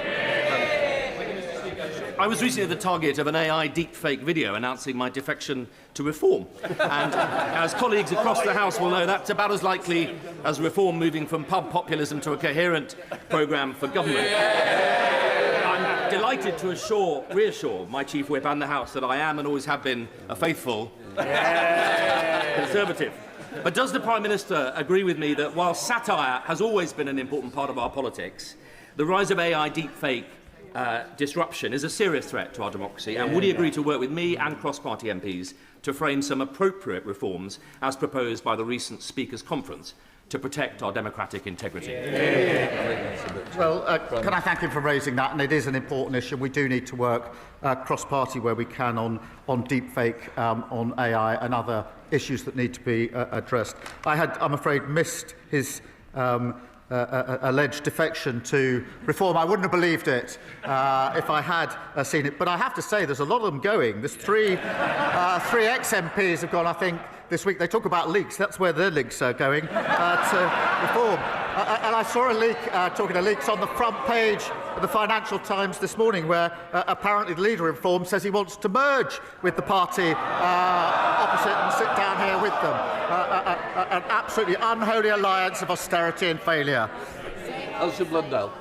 I was recently the target of an AI deepfake video announcing my defection to reform. And as colleagues across the House will know, that's about as likely as reform moving from pub populism to a coherent programme for government. I'm delighted to reassure my Chief Whip and the House that I am and always have been a faithful Conservative. But does the Prime Minister agree with me that while satire has always been an important part of our politics, the rise of AI deepfake disruption is a serious threat to our democracy, and would he agree to work with me and cross-party MPs to frame some appropriate reforms as proposed by the recent Speakers' Conference to protect our democratic integrity? Well, can I thank him for raising that? And it is an important issue. We do need to work cross-party where we can on deepfake, on AI and other issues that need to be addressed. I had, I'm afraid, missed his alleged defection to reform. I wouldn't have believed it if I had seen it. But I have to say, there's a lot of them going. There's three ex-MPs have gone, I think, this week. They talk about leaks. That's where their leaks are going to reform. And I saw a leak, talking of leaks, on the front page of the Financial Times this morning, where apparently the leader of Reform says he wants to merge with the party opposite and sit down here with them. An absolutely unholy alliance of austerity and failure. Alison Blundell.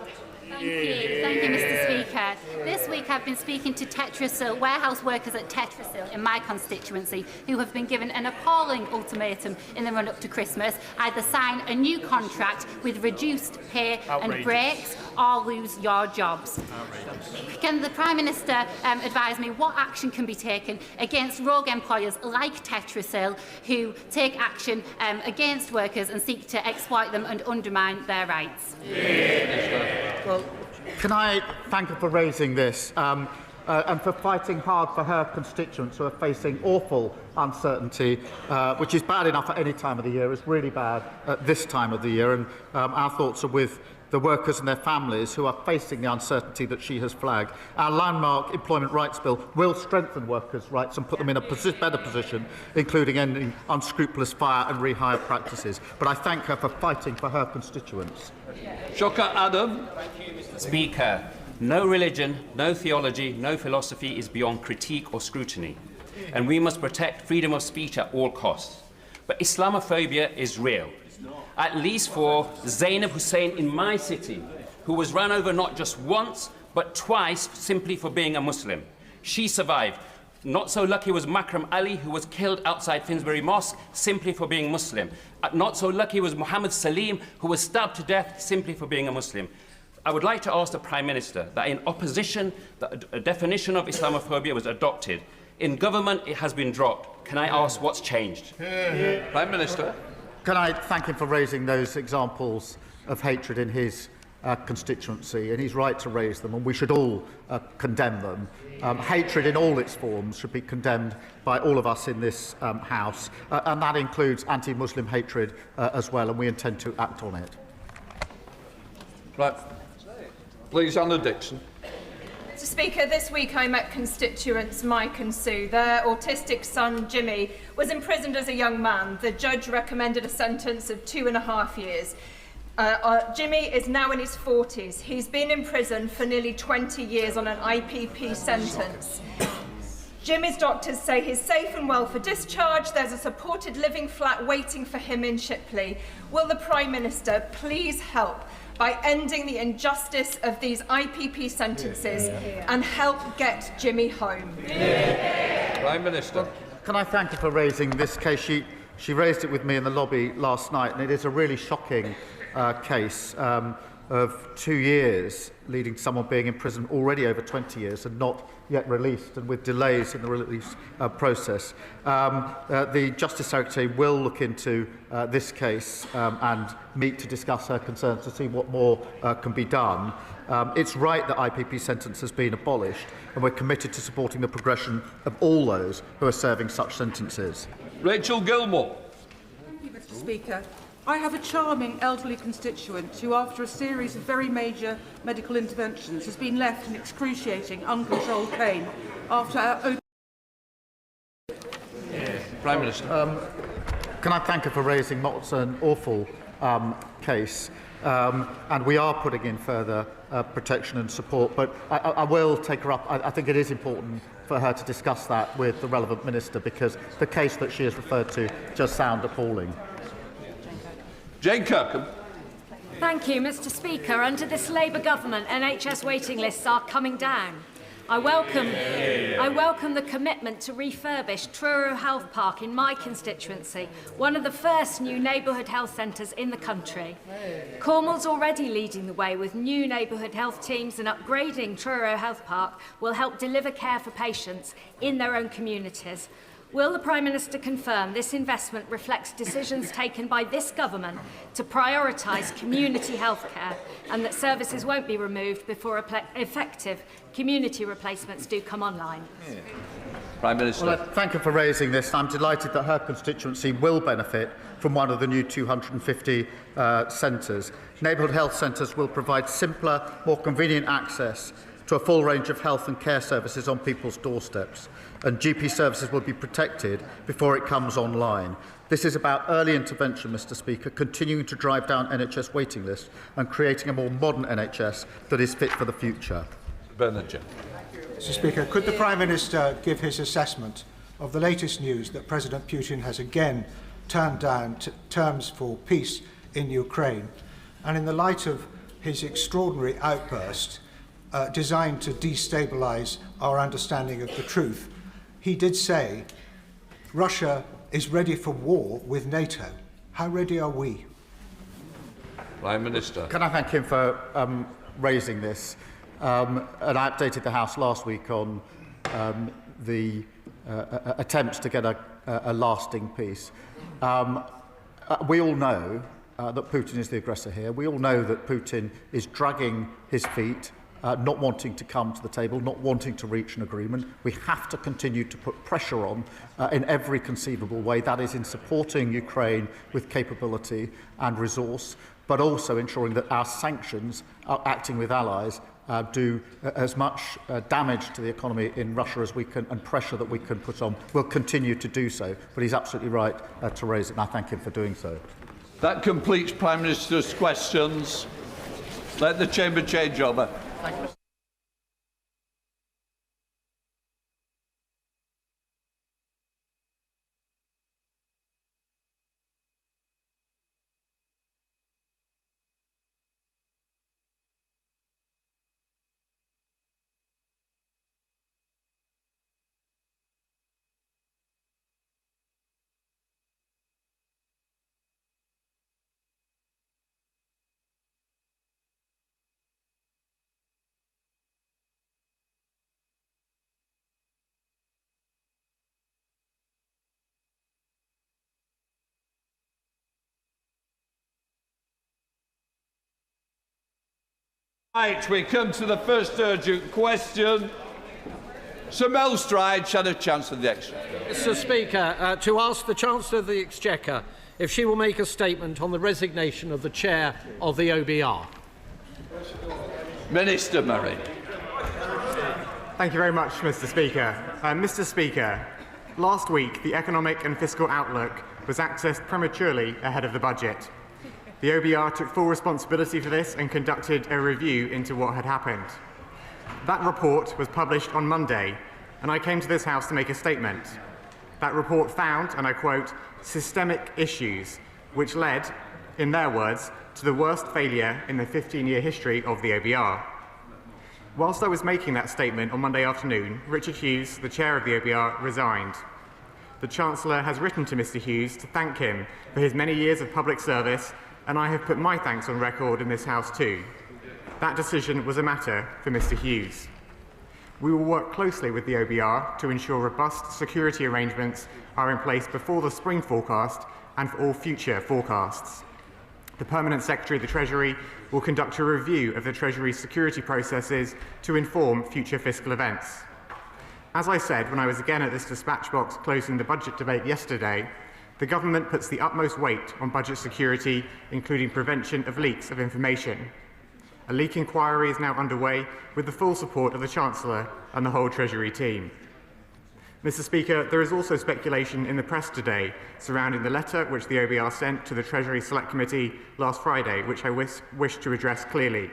Thank you, Mr. Speaker. This week I've been speaking to Tetrasil, warehouse workers at Tetrasil in my constituency, who have been given an appalling ultimatum in the run-up to Christmas: either sign a new contract with reduced pay and breaks, or lose your jobs. Can the Prime Minister advise me what action can be taken against rogue employers like Tetrasil, who take action against workers and seek to exploit them and undermine their rights? Well, can I thank her for raising this and for fighting hard for her constituents who are facing awful uncertainty, which is bad enough at any time of the year. It's really bad at this time of the year, and our thoughts are with the workers and their families who are facing the uncertainty that she has flagged. Our landmark Employment Rights Bill will strengthen workers' rights and put them in a better position, including ending unscrupulous fire and rehire practices. But I thank her for fighting for her constituents. Shocker Adam. Speaker, no religion, no theology, no philosophy is beyond critique or scrutiny, and we must protect freedom of speech at all costs. But Islamophobia is real. At least for Zainab Hussein in my city, who was run over not just once, but twice simply for being a Muslim. She survived. Not so lucky was Makram Ali, who was killed outside Finsbury Mosque simply for being Muslim. Not so lucky was Muhammad Salim, who was stabbed to death simply for being a Muslim. I would like to ask the Prime Minister that in opposition, a definition of Islamophobia was adopted. In government, it has been dropped. Can I ask what's changed? Prime Minister. Can I thank him for raising those examples of hatred in his constituency, and he's right to raise them, and we should all condemn them. Hatred in all its forms should be condemned by all of us in this House, and that includes anti-Muslim hatred as well, and we intend to act on it. Right. Please, Anna Dixon. Mr. Speaker, this week I met constituents Mike and Sue. Their autistic son, Jimmy, was imprisoned as a young man. The judge recommended a sentence of 2.5 years. Jimmy is now in his 40s. He's been in prison for nearly 20 years on an IPP sentence. Jimmy's doctors say he's safe and well for discharge. There's a supported living flat waiting for him in Shipley. Will the Prime Minister please help by ending the injustice of these IPP sentences and help get Jimmy home? Prime Minister. Can I thank her for raising this case? She raised it with me in the lobby last night, and it is a really shocking case of 2 years, leading to someone being in prison already over 20 years and not yet released, and with delays in the release process. The Justice Secretary will look into this case and meet to discuss her concerns to see what more can be done. It's right that IPP sentence has been abolished, and we're committed to supporting the progression of all those who are serving such sentences. Rachel Gilmore. Thank you, Mr. Speaker. I have a charming elderly constituent who, after a series of very major medical interventions, has been left in excruciating, uncontrolled pain after our Prime Minister. Can I thank her for raising what's an awful case, and we are putting in further protection and support. But I will take her up. I think it is important for her to discuss that with the relevant minister, because the case that she has referred to just sounds appalling. Jane Kirkham. Thank you, Mr. Speaker. Under this Labour government, NHS waiting lists are coming down. I welcome the commitment to refurbish Truro Health Park in my constituency, one of the first new neighbourhood health centres in the country. Cornwall's already leading the way with new neighbourhood health teams, and upgrading Truro Health Park will help deliver care for patients in their own communities. Will the Prime Minister confirm this investment reflects decisions taken by this government to prioritise community healthcare, and that services won't be removed before effective community replacements do come online? Prime Minister. Well, thank you for raising this. I'm delighted that her constituency will benefit from one of the new 250 centres. Neighbourhood health centres will provide simpler, more convenient access to a full range of health and care services on people's doorsteps, and GP services will be protected before it comes online. This is about early intervention, Mr. Speaker, continuing to drive down NHS waiting lists and creating a more modern NHS that is fit for the future. Bernard. Mr. Speaker, could the Prime Minister give his assessment of the latest news that President Putin has again turned down terms for peace in Ukraine, and in the light of his extraordinary outburst designed to destabilise our understanding of the truth? He did say Russia is ready for war with NATO. How ready are we? Prime Minister. Can I thank him for raising this? And I updated the House last week on the attempts to get a lasting peace. We all know that Putin is the aggressor here. We all know that Putin is dragging his feet, not wanting to come to the table, not wanting to reach an agreement. We have to continue to put pressure on in every conceivable way. That is in supporting Ukraine with capability and resource, but also ensuring that our sanctions, acting with allies, do as much damage to the economy in Russia as we can, and pressure that we can put on. We'll continue to do so. But he's absolutely right to raise it, and I thank him for doing so. That completes Prime Minister's questions. Let the Chamber change over. Thank you. Right, we come to the first urgent question. Sir Mel Stride, Shadow Chancellor of the Exchequer. Mr. Speaker, to ask the Chancellor of the Exchequer if she will make a statement on the resignation of the Chair of the OBR. Minister Murray. Thank you very much, Mr. Speaker. Mr. Speaker, last week the economic and fiscal outlook was accessed prematurely ahead of the budget. The OBR took full responsibility for this and conducted a review into what had happened. That report was published on Monday, and I came to this House to make a statement. That report found, and I quote, systemic issues, which led, in their words, to the worst failure in the 15-year history of the OBR. Whilst I was making that statement on Monday afternoon, Richard Hughes, the chair of the OBR, resigned. The Chancellor has written to Mr. Hughes to thank him for his many years of public service, and I have put my thanks on record in this House too. That decision was a matter for Mr. Hughes. We will work closely with the OBR to ensure robust security arrangements are in place before the spring forecast and for all future forecasts. The Permanent Secretary of the Treasury will conduct a review of the Treasury's security processes to inform future fiscal events. As I said when I was again at this dispatch box closing the budget debate yesterday, the government puts the utmost weight on budget security, including prevention of leaks of information. A leak inquiry is now underway with the full support of the Chancellor and the whole Treasury team. Mr. Speaker, there is also speculation in the press today surrounding the letter which the OBR sent to the Treasury Select Committee last Friday, which I wish to address clearly.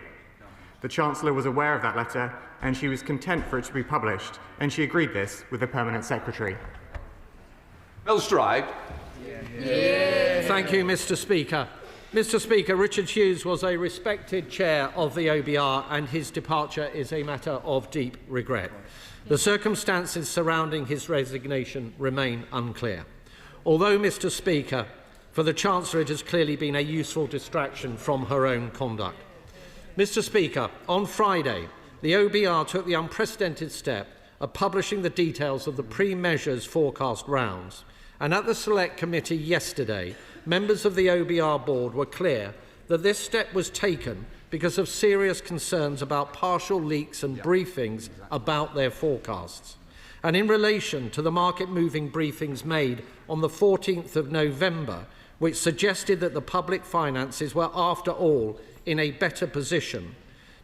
The Chancellor was aware of that letter and she was content for it to be published, and she agreed this with the Permanent Secretary. Bill Stride. Thank you, Mr. Speaker. Mr. Speaker, Richard Hughes was a respected chair of the OBR, and his departure is a matter of deep regret. The circumstances surrounding his resignation remain unclear. Although, Mr. Speaker, for the Chancellor it has clearly been a useful distraction from her own conduct. Mr. Speaker, on Friday, the OBR took the unprecedented step of publishing the details of the pre-measures forecast rounds, and at the Select Committee yesterday, members of the OBR board were clear that this step was taken because of serious concerns about partial leaks and briefings about their forecasts. And in relation to the market-moving briefings made on the 14th of November, which suggested that the public finances were, after all, in a better position,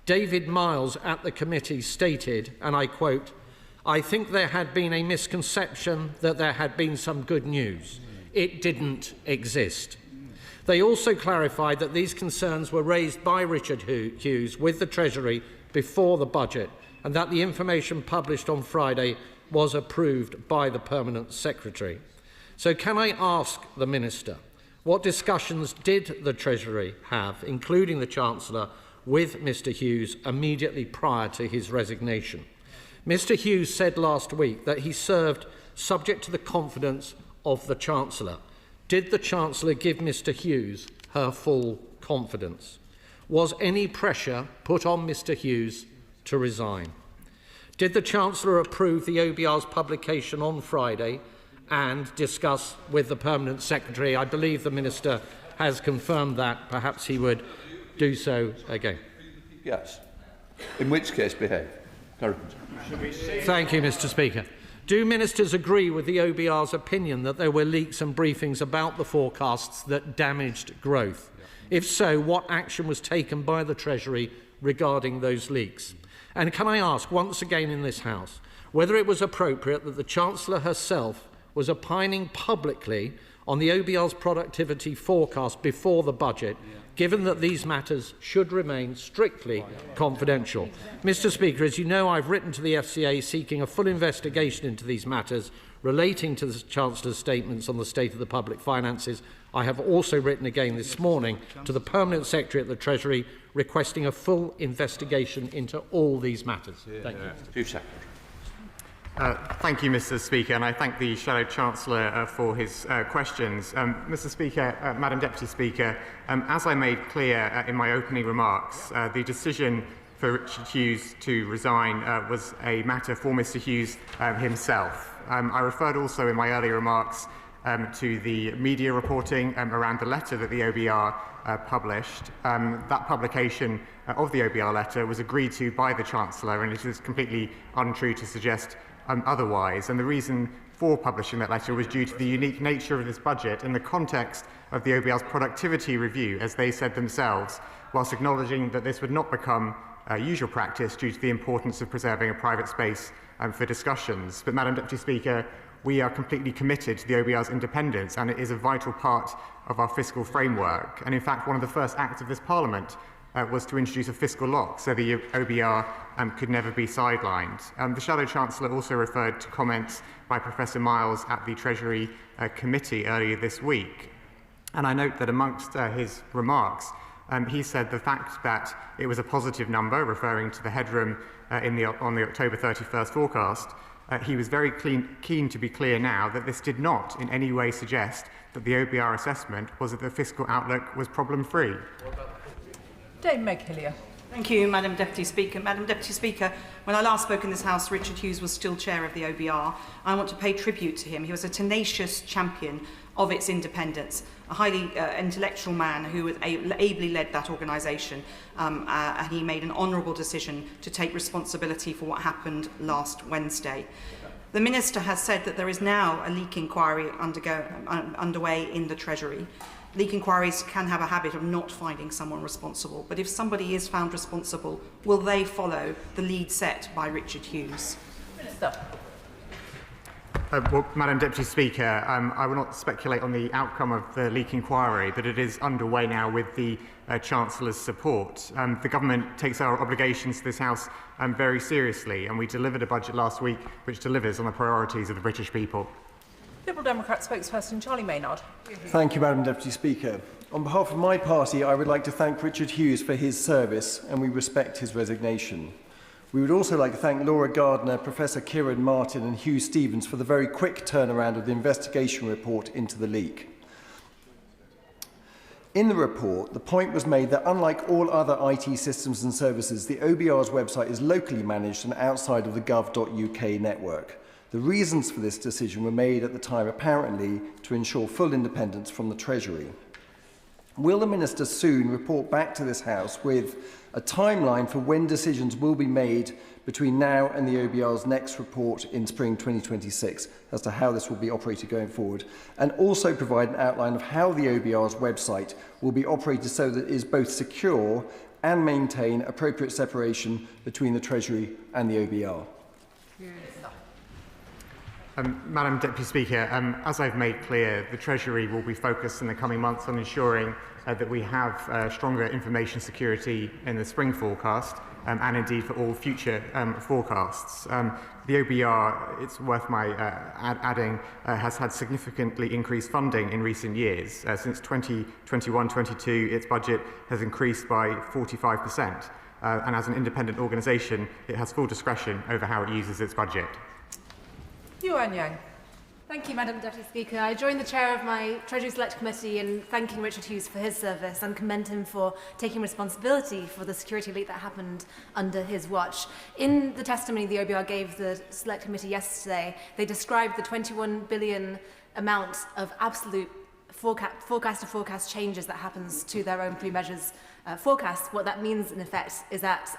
David Miles at the committee stated, and I quote, "I think there had been a misconception that there had been some good news. It didn't exist." They also clarified that these concerns were raised by Richard Hughes with the Treasury before the budget, and that the information published on Friday was approved by the Permanent Secretary. So can I ask the Minister, what discussions did the Treasury have, including the Chancellor, with Mr Hughes immediately prior to his resignation? Mr Hughes said last week that he served subject to the confidence of the Chancellor. Did the Chancellor give Mr Hughes her full confidence? Was any pressure put on Mr Hughes to resign? Did the Chancellor approve the OBR's publication on Friday and discuss with the Permanent Secretary? I believe the Minister has confirmed that. Perhaps he would do so again. Yes. In which case, behave. Thank you, Mr Speaker. Do ministers agree with the OBR's opinion that there were leaks and briefings about the forecasts that damaged growth? If so, what action was taken by the Treasury regarding those leaks? And can I ask once again in this House whether it was appropriate that the Chancellor herself was opining publicly on the OBR's productivity forecast before the budget, given that these matters should remain strictly confidential? Mr Speaker, as you know, I've written to the FCA seeking a full investigation into these matters relating to the Chancellor's statements on the state of the public finances. I have also written again this morning to the Permanent Secretary at the Treasury requesting a full investigation into all these matters. Thank you. Thank you, Mr Speaker, and I thank the Shadow Chancellor for his questions. Mr Speaker, Madam Deputy Speaker, as I made clear in my opening remarks, the decision for Richard Hughes to resign was a matter for Mr Hughes himself. I referred also in my earlier remarks to the media reporting around the letter that the OBR published. That publication of the OBR letter was agreed to by the Chancellor, and it is completely untrue to suggest otherwise. And the reason for publishing that letter was due to the unique nature of this budget in the context of the OBR's productivity review, as they said themselves, whilst acknowledging that this would not become usual practice due to the importance of preserving a private space for discussions. But, Madam Deputy Speaker, we are completely committed to the OBR's independence, and it is a vital part of our fiscal framework. And in fact, one of the first acts of this Parliament was to introduce a fiscal lock so the OBR could never be sidelined. The Shadow Chancellor also referred to comments by Professor Miles at the Treasury Committee earlier this week. And I note that amongst his remarks, he said the fact that it was a positive number, referring to the headroom on the October 31st forecast, he was very keen to be clear now that this did not in any way suggest that the OBR assessment was that the fiscal outlook was problem-free. Dame Meg Hillier. Thank you, Madam Deputy Speaker. Madam Deputy Speaker, when I last spoke in this House, Richard Hughes was still chair of the OBR. I want to pay tribute to him. He was a tenacious champion of its independence, a highly intellectual man who ably led that organisation, and he made an honourable decision to take responsibility for what happened last Wednesday. The Minister has said that there is now a leak inquiry underway in the Treasury. Leak inquiries can have a habit of not finding someone responsible, but if somebody is found responsible, will they follow the lead set by Richard Hughes? Minister. Well, Madam Deputy Speaker, I will not speculate on the outcome of the leak inquiry, but it is underway now with the Chancellor's support. The government takes our obligations to this House very seriously, and we delivered a budget last week which delivers on the priorities of the British people. Liberal Democrat spokesperson Charlie Maynard. Thank you, Madam Deputy Speaker. On behalf of my party, I would like to thank Richard Hughes for his service, and we respect his resignation. We would also like to thank Laura Gardner, Professor Kieran Martin and Hugh Stevens for the very quick turnaround of the investigation report into the leak. In the report, the point was made that unlike all other IT systems and services, the OBR's website is locally managed and outside of the gov.uk network. The reasons for this decision were made at the time apparently to ensure full independence from the Treasury. Will the Minister soon report back to this House with a timeline for when decisions will be made between now and the OBR's next report in spring 2026 as to how this will be operated going forward, and also provide an outline of how the OBR's website will be operated so that it is both secure and maintain appropriate separation between the Treasury and the OBR? Madam Deputy Speaker, as I've made clear, the Treasury will be focused in the coming months on ensuring that we have stronger information security in the spring forecast and indeed for all future forecasts. The OBR, it's worth my adding, has had significantly increased funding in recent years. Since 2021-22, its budget has increased by 45%. And as an independent organisation, it has full discretion over how it uses its budget. Yuan Yang. Thank you, Madam Deputy Speaker. I join the chair of my Treasury Select Committee in thanking Richard Hughes for his service and commend him for taking responsibility for the security leak that happened under his watch. In the testimony the OBR gave the Select Committee yesterday, they described the 21 billion amount of absolute forecast-to-forecast changes that happens to their own pre-measures forecast. What that means, in effect, is that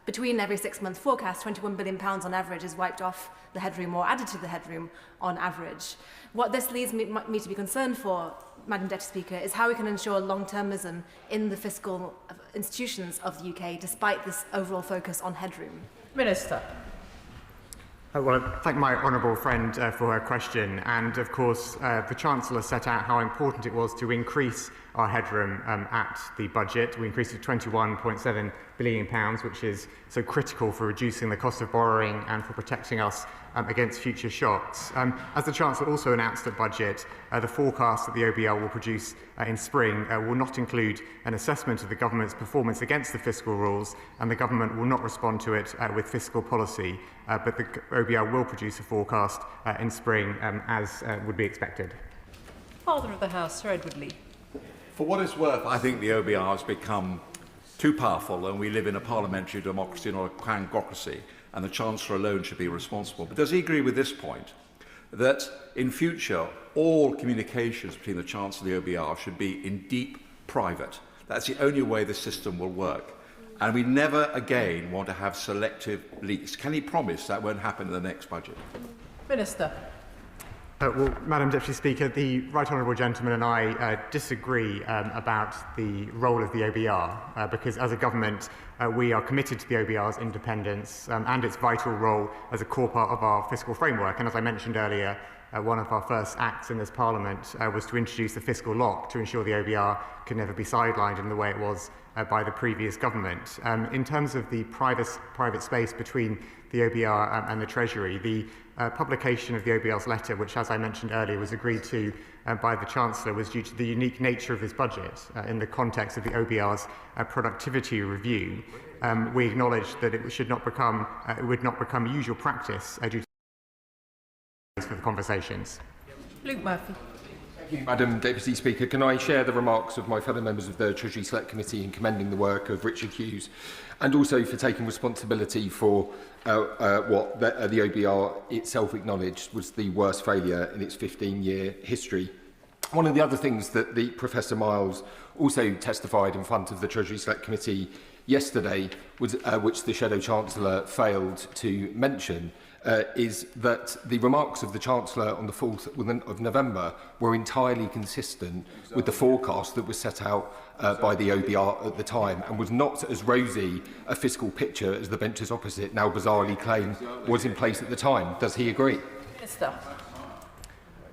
between every 6-month forecast, £21 billion on average is wiped off the headroom or added to the headroom on average. What this leads me to be concerned for, Madam Deputy Speaker, is how we can ensure long-termism in the fiscal institutions of the UK despite this overall focus on headroom. Minister. Well, I thank my honourable friend for her question, and of course the Chancellor set out how important it was to increase our headroom at the budget. We increased it to £21.7 billion, which is so critical for reducing the cost of borrowing and for protecting us against future shocks. As the Chancellor also announced at budget, the forecast that the OBR will produce in spring will not include an assessment of the government's performance against the fiscal rules, and the government will not respond to it with fiscal policy, but the OBR will produce a forecast in spring as would be expected. Father of the House, Sir Edward Lee. For what it's worth, I think the OBR has become too powerful, and we live in a parliamentary democracy, not a quangocracy, and the Chancellor alone should be responsible. But does he agree with this point, that in future all communications between the Chancellor and the OBR should be in deep private? That's the only way the system will work. And we never again want to have selective leaks. Can he promise that won't happen in the next budget? Minister. Well, Madam Deputy Speaker, the Right Honourable Gentleman and I disagree about the role of the OBR, because as a government we are committed to the OBR's independence and its vital role as a core part of our fiscal framework. And as I mentioned earlier, one of our first acts in this Parliament was to introduce the fiscal lock to ensure the OBR could never be sidelined in the way it was by the previous government. In terms of the private space between the OBR and the Treasury, the publication of the OBR's letter, which, as I mentioned earlier, was agreed to by the Chancellor, was due to the unique nature of his budget in the context of the OBR's productivity review. We acknowledge that it would not become usual practice due to for the conversations. Luke Murphy. Thank you, Madam Deputy Speaker. Can I share the remarks of my fellow members of the Treasury Select Committee in commending the work of Richard Hughes, and also for taking responsibility for what the OBR itself acknowledged was the worst failure in its 15-year history. One of the other things that the Professor Miles also testified in front of the Treasury Select Committee yesterday, was, which the Shadow Chancellor failed to mention, is that the remarks of the Chancellor on the 4th of November were entirely consistent with the forecast that was set out by the OBR at the time, and was not as rosy a fiscal picture as the benches opposite now bizarrely claim was in place at the time. Does he agree? Minister.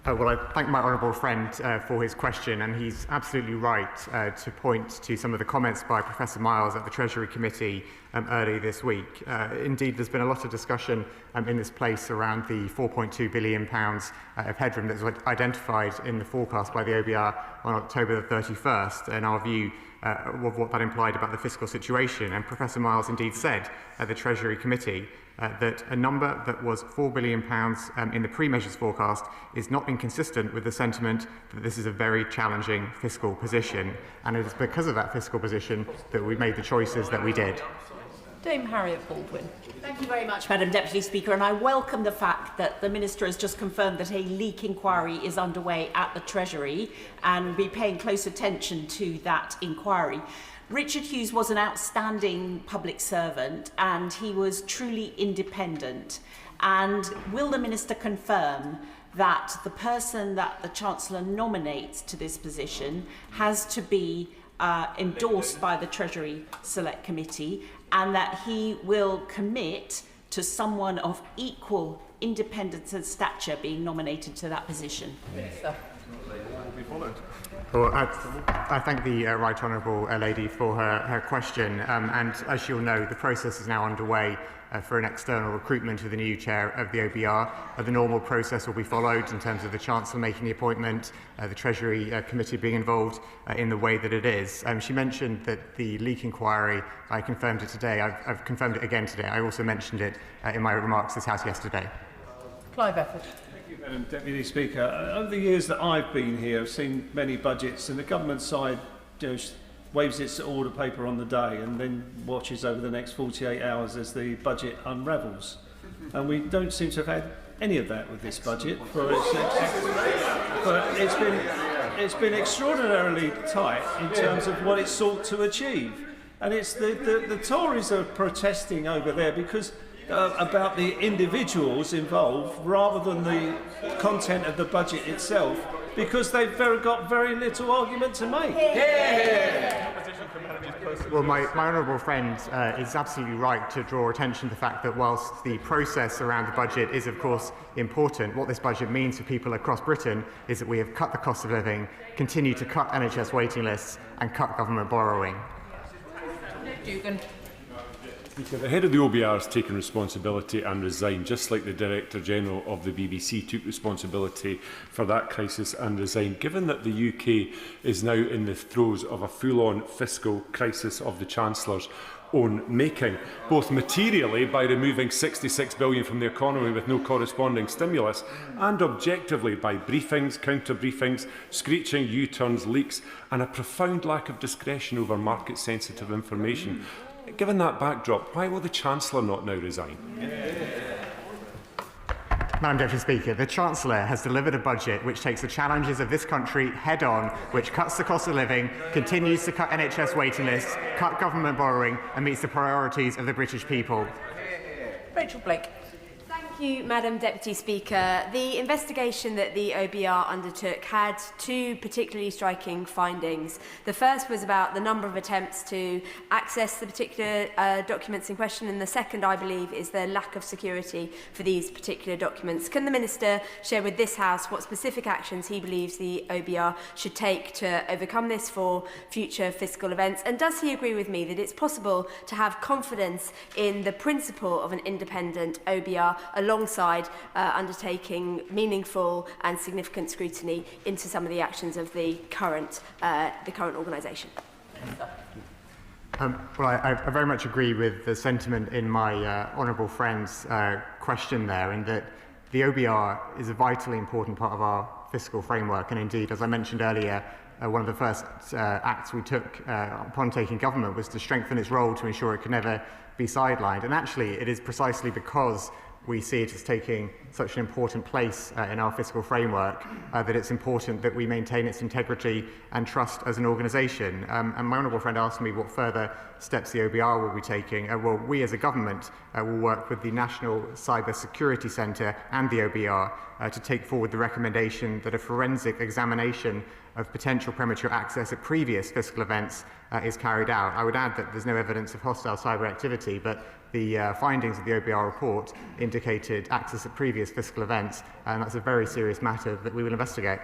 Well, I thank my honourable friend for his question, and he's absolutely right to point to some of the comments by Professor Miles at the Treasury Committee earlier this week. Indeed, there's been a lot of discussion in this place around the £4.2 billion of headroom that was identified in the forecast by the OBR on October the 31st, and our view of what that implied about the fiscal situation. And Professor Miles indeed said at the Treasury Committee that a number that was £4 billion in the pre-measures forecast is not inconsistent with the sentiment that this is a very challenging fiscal position. And it is because of that fiscal position that we made the choices that we did. Dame Harriet Baldwin. Thank you very much, Madam Deputy Speaker, and I welcome the fact that the Minister has just confirmed that a leak inquiry is underway at the Treasury and will be paying close attention to that inquiry. Richard Hughes was an outstanding public servant and he was truly independent. And will the Minister confirm that the person that the Chancellor nominates to this position has to be endorsed by the Treasury Select Committee, and that he will commit to someone of equal independence and stature being nominated to that position? Minister. Well, I thank the Right Honourable lady for her question, and as you'll know, the process is now underway for an external recruitment of the new chair of the OBR. The normal process will be followed in terms of the Chancellor making the appointment, the Treasury Committee being involved in the way that it is. She mentioned that the leak inquiry, I confirmed it today. I've confirmed it again today. I also mentioned it in my remarks to this House yesterday. Clive Efford. Madam Deputy Speaker, over the years that I've been here, I've seen many budgets, and the government side waves its order paper on the day and then watches over the next 48 hours as the budget unravels. And we don't seem to have had any of that with this budget. But it's been extraordinarily tight in terms of what it sought to achieve. And it's the Tories are protesting over there because about the individuals involved rather than the content of the budget itself, because they've got very little argument to make. Well, my honourable friend is absolutely right to draw attention to the fact that whilst the process around the budget is of course important, what this budget means for people across Britain is that we have cut the cost of living, continue to cut NHS waiting lists and cut government borrowing. Dugan. The head of the OBR has taken responsibility and resigned, just like the Director General of the BBC took responsibility for that crisis and resigned. Given that the UK is now in the throes of a full-on fiscal crisis of the Chancellor's own making, both materially by removing £66 billion from the economy with no corresponding stimulus, and objectively by briefings, counter-briefings, screeching U-turns, leaks, and a profound lack of discretion over market-sensitive information. Given that backdrop, why will the Chancellor not now resign? Madam Deputy Speaker, the Chancellor has delivered a budget which takes the challenges of this country head-on, which cuts the cost of living, continues to cut NHS waiting lists, cut government borrowing and meets the priorities of the British people. Rachel Blake. Thank you, Madam Deputy Speaker. The investigation that the OBR undertook had two particularly striking findings. The first was about the number of attempts to access the particular documents in question, and the second, I believe, is the lack of security for these particular documents. Can the Minister share with this House what specific actions he believes the OBR should take to overcome this for future fiscal events? And does he agree with me that it's possible to have confidence in the principle of an independent OBR alongside undertaking meaningful and significant scrutiny into some of the actions of the current organisation? Well, I very much agree with the sentiment in my honourable friend's question there, in that the OBR is a vitally important part of our fiscal framework, and indeed, as I mentioned earlier, one of the first acts we took upon taking government was to strengthen its role to ensure it could never be sidelined. And actually, it is precisely because we see it as taking such an important place in our fiscal framework that it's important that we maintain its integrity and trust as an organisation. And my honourable friend asked me what further steps the OBR will be taking. Well, we as a government will work with the National Cybersecurity Centre and the OBR to take forward the recommendation that a forensic examination of potential premature access at previous fiscal events is carried out. I would add that there's no evidence of hostile cyber activity, but the findings of the OBR report indicated access at previous fiscal events, and that's a very serious matter that we will investigate.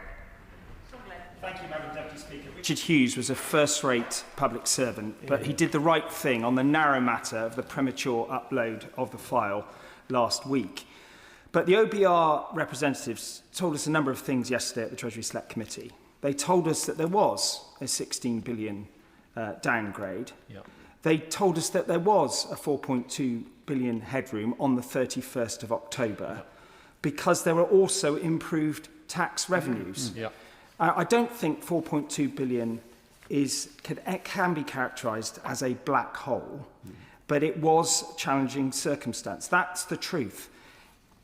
Thank you, Madam Deputy Speaker. Richard Hughes was a first-rate public servant, but he did the right thing on the narrow matter of the premature upload of the file last week. But the OBR representatives told us a number of things yesterday at the Treasury Select Committee. They told us that there was a 16 billion downgrade. Yep. They told us that there was a 4.2 billion headroom on the 31st of October because there were also improved tax revenues. Yep. I don't think 4.2 billion can be characterised as a black hole, but it was a challenging circumstance. That's the truth.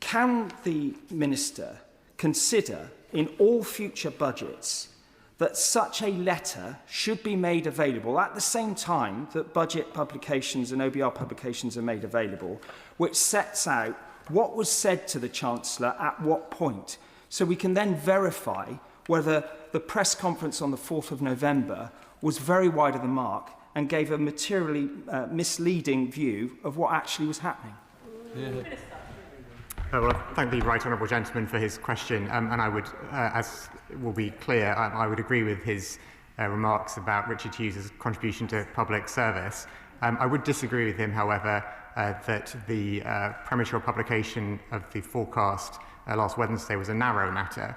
Can the Minister consider in all future budgets that such a letter should be made available at the same time that budget publications and OBR publications are made available, which sets out what was said to the Chancellor at what point, so we can then verify whether the press conference on the 4th of November was very wide of the mark and gave a materially misleading view of what actually was happening. Yeah. Well, I thank the right honourable gentleman for his question, and I would, as will be clear, I would agree with his remarks about Richard Hughes' contribution to public service. I would disagree with him, however, that the premature publication of the forecast last Wednesday was a narrow matter,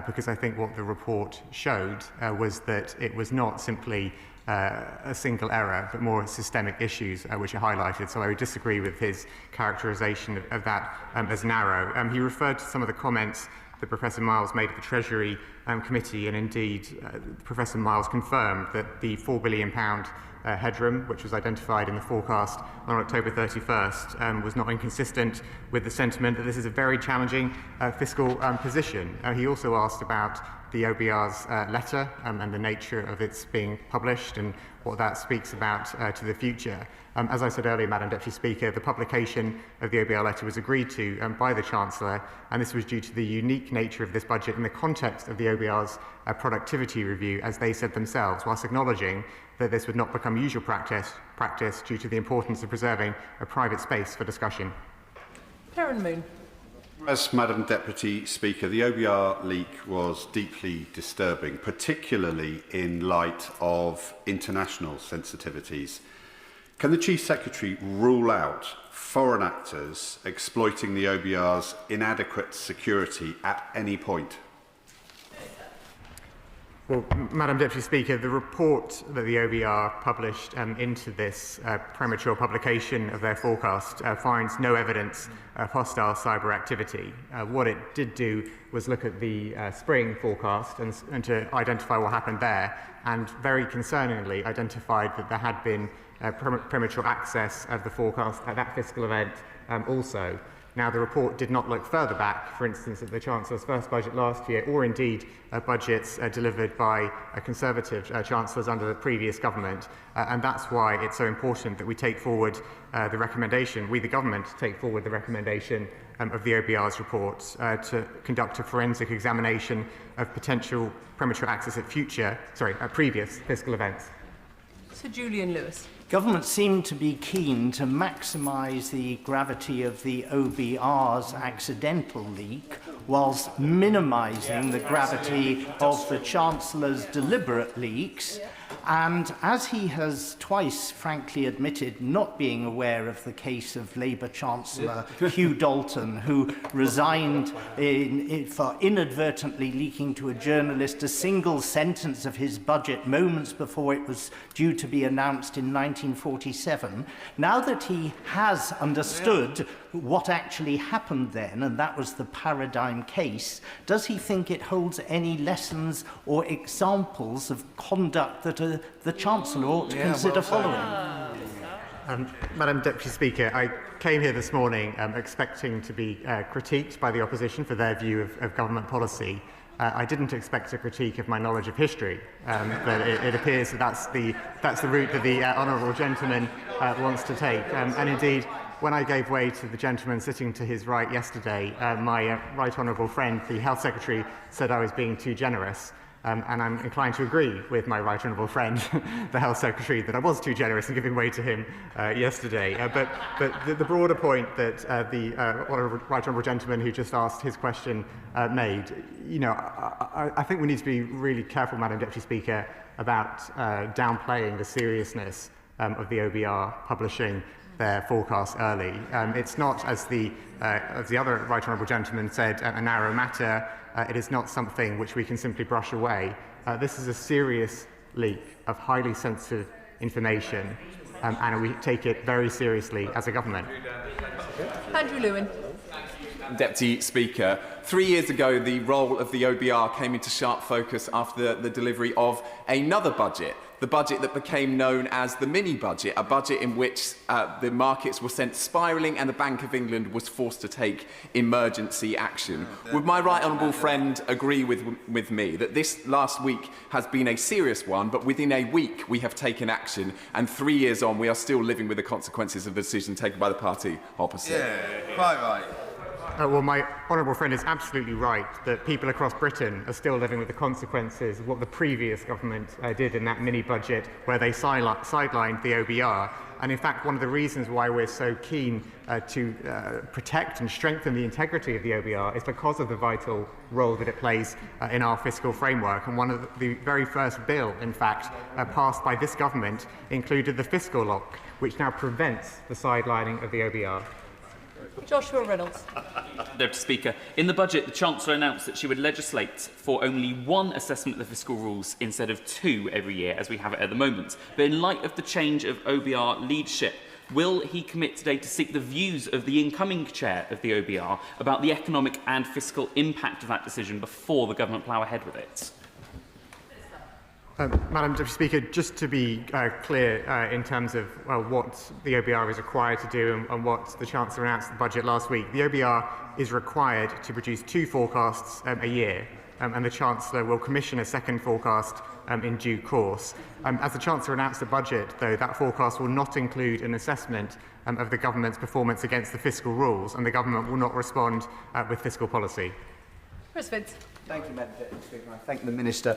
because I think what the report showed was that it was not simply a single error, but more systemic issues which are highlighted. So I would disagree with his characterisation of that as narrow. He referred to some of the comments that Professor Miles made at the Treasury Committee, and indeed Professor Miles confirmed that the £4 billion headroom, which was identified in the forecast on October 31st, was not inconsistent with the sentiment that this is a very challenging fiscal position. He also asked about the OBR's letter and the nature of its being published and what that speaks about to the future. As I said earlier, Madam Deputy Speaker, the publication of the OBR letter was agreed to by the Chancellor, and this was due to the unique nature of this budget in the context of the OBR's productivity review, as they said themselves, whilst acknowledging that this would not become usual practice due to the importance of preserving a private space for discussion. Karen Moon. As Madam Deputy Speaker, the OBR leak was deeply disturbing, particularly in light of international sensitivities. Can the Chief Secretary rule out foreign actors exploiting the OBR's inadequate security at any point? Well, Madam Deputy Speaker, the report that the OBR published into this premature publication of their forecast finds no evidence of hostile cyber activity. What it did do was look at the spring forecast and to identify what happened there, and very concerningly identified that there had been premature access of the forecast at that fiscal event also. Now, the report did not look further back, for instance, at the Chancellor's first budget last year, or indeed budgets delivered by Conservative Chancellors under the previous government. And that's why it's so important that we take forward the recommendation, we the government take forward the recommendation of the OBR's report to conduct a forensic examination of potential premature access at previous fiscal events. Sir Julian Lewis. Government seemed to be keen to maximise the gravity of the OBR's accidental leak whilst minimising the gravity of the Chancellor's deliberate leaks. And as he has twice frankly admitted not being aware of the case of Labour Chancellor Hugh Dalton, who resigned for inadvertently leaking to a journalist a single sentence of his budget moments before it was due to be announced in 1947, now that he has understood what actually happened then, and that was the paradigm case, does he think it holds any lessons or examples of conduct that the Chancellor ought to consider following? Madam Deputy Speaker, I came here this morning expecting to be critiqued by the opposition for their view of government policy. I didn't expect a critique of my knowledge of history, but it appears that that's the route that the honourable gentleman wants to take. And indeed, when I gave way to the gentleman sitting to his right yesterday, my right honourable friend, the Health Secretary, said I was being too generous. And I'm inclined to agree with my right honourable friend, the Health Secretary, that I was too generous in giving way to him yesterday. But the broader point that the right honourable gentleman who just asked his question made, I think we need to be really careful, Madam Deputy Speaker, about downplaying the seriousness of the OBR publishing their forecast early. It's not, as the other right honourable gentleman said, a narrow matter. It is not something which we can simply brush away. This is a serious leak of highly sensitive information, and we take it very seriously as a government. Andrew Lewin. Deputy Speaker, 3 years ago the role of the OBR came into sharp focus after the delivery of another budget, the budget that became known as the mini-budget, a budget in which the markets were sent spiralling and the Bank of England was forced to take emergency action. Would my right honourable friend agree with me that this last week has been a serious one, but within a week we have taken action, and 3 years on we are still living with the consequences of the decision taken by the party opposite? Yeah, quite right. Well, my honourable friend is absolutely right that people across Britain are still living with the consequences of what the previous government did in that mini-budget, where they sidelined the OBR. And in fact, one of the reasons why we're so keen to protect and strengthen the integrity of the OBR is because of the vital role that it plays in our fiscal framework. And one of the very first bill, in fact, passed by this government included the fiscal lock, which now prevents the sidelining of the OBR. Joshua Reynolds. Deputy Speaker, in the budget, the Chancellor announced that she would legislate for only one assessment of the fiscal rules instead of two every year, as we have it at the moment. But in light of the change of OBR leadership, will he commit today to seek the views of the incoming chair of the OBR about the economic and fiscal impact of that decision before the government plough ahead with it? Madam Deputy Speaker, just to be clear in terms of what the OBR is required to do and what the Chancellor announced in the budget last week, the OBR is required to produce two forecasts a year, and the Chancellor will commission a second forecast in due course. As the Chancellor announced the budget, though, that forecast will not include an assessment of the government's performance against the fiscal rules, and the government will not respond with fiscal policy. Chris Vince. Thank you, Madam Deputy Speaker. I thank the Minister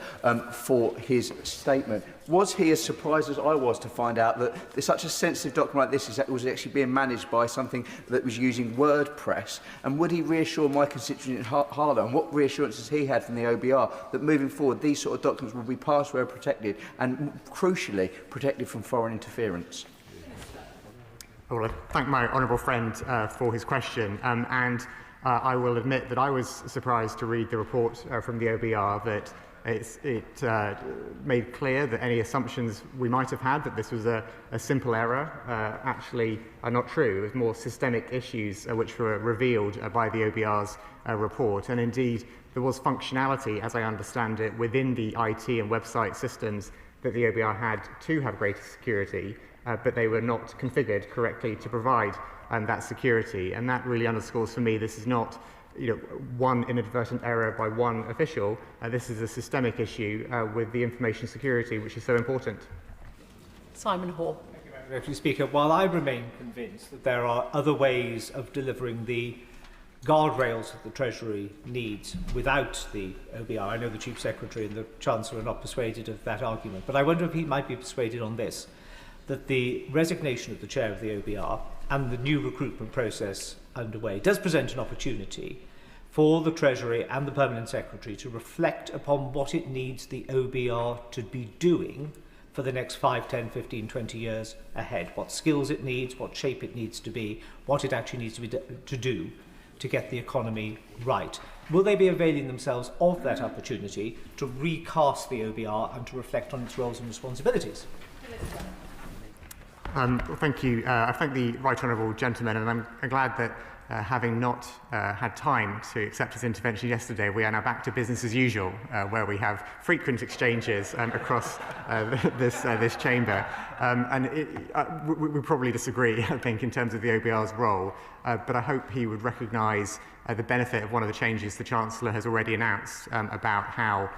for his statement. Was he as surprised as I was to find out that such a sensitive document like this was actually being managed by something that was using WordPress? And would he reassure my constituent in Harlow, and what reassurances he had from the OBR, that moving forward these sort of documents will be password protected and, crucially, protected from foreign interference? Well, I thank my honourable friend for his question, I will admit that I was surprised to read the report from the OBR that it made clear that any assumptions we might have had that this was a simple error actually are not true. It was more systemic issues which were revealed by the OBR's report. And indeed, there was functionality, as I understand it, within the IT and website systems that the OBR had to have greater security, but they were not configured correctly to provide that security. And that really underscores for me this is not one inadvertent error by one official. This is a systemic issue with the information security, which is so important. Simon Hoare. Thank you, Madam Deputy Speaker. While I remain convinced that there are other ways of delivering the guardrails that the Treasury needs without the OBR, I know the Chief Secretary and the Chancellor are not persuaded of that argument, but I wonder if he might be persuaded on this, that the resignation of the chair of the OBR and the new recruitment process underway does present an opportunity for the Treasury and the Permanent Secretary to reflect upon what it needs the OBR to be doing for the next 5, 10, 15, 20 years ahead. What skills it needs, what shape it needs to be, what it actually needs to do to get the economy right. Will they be availing themselves of that opportunity to recast the OBR and to reflect on its roles and responsibilities? Thank you. I thank the right honourable gentleman, and I'm glad that having not had time to accept his intervention yesterday, we are now back to business as usual, where we have frequent exchanges across this chamber. We probably disagree, I think, in terms of the OBR's role, but I hope he would recognise the benefit of one of the changes the Chancellor has already announced about how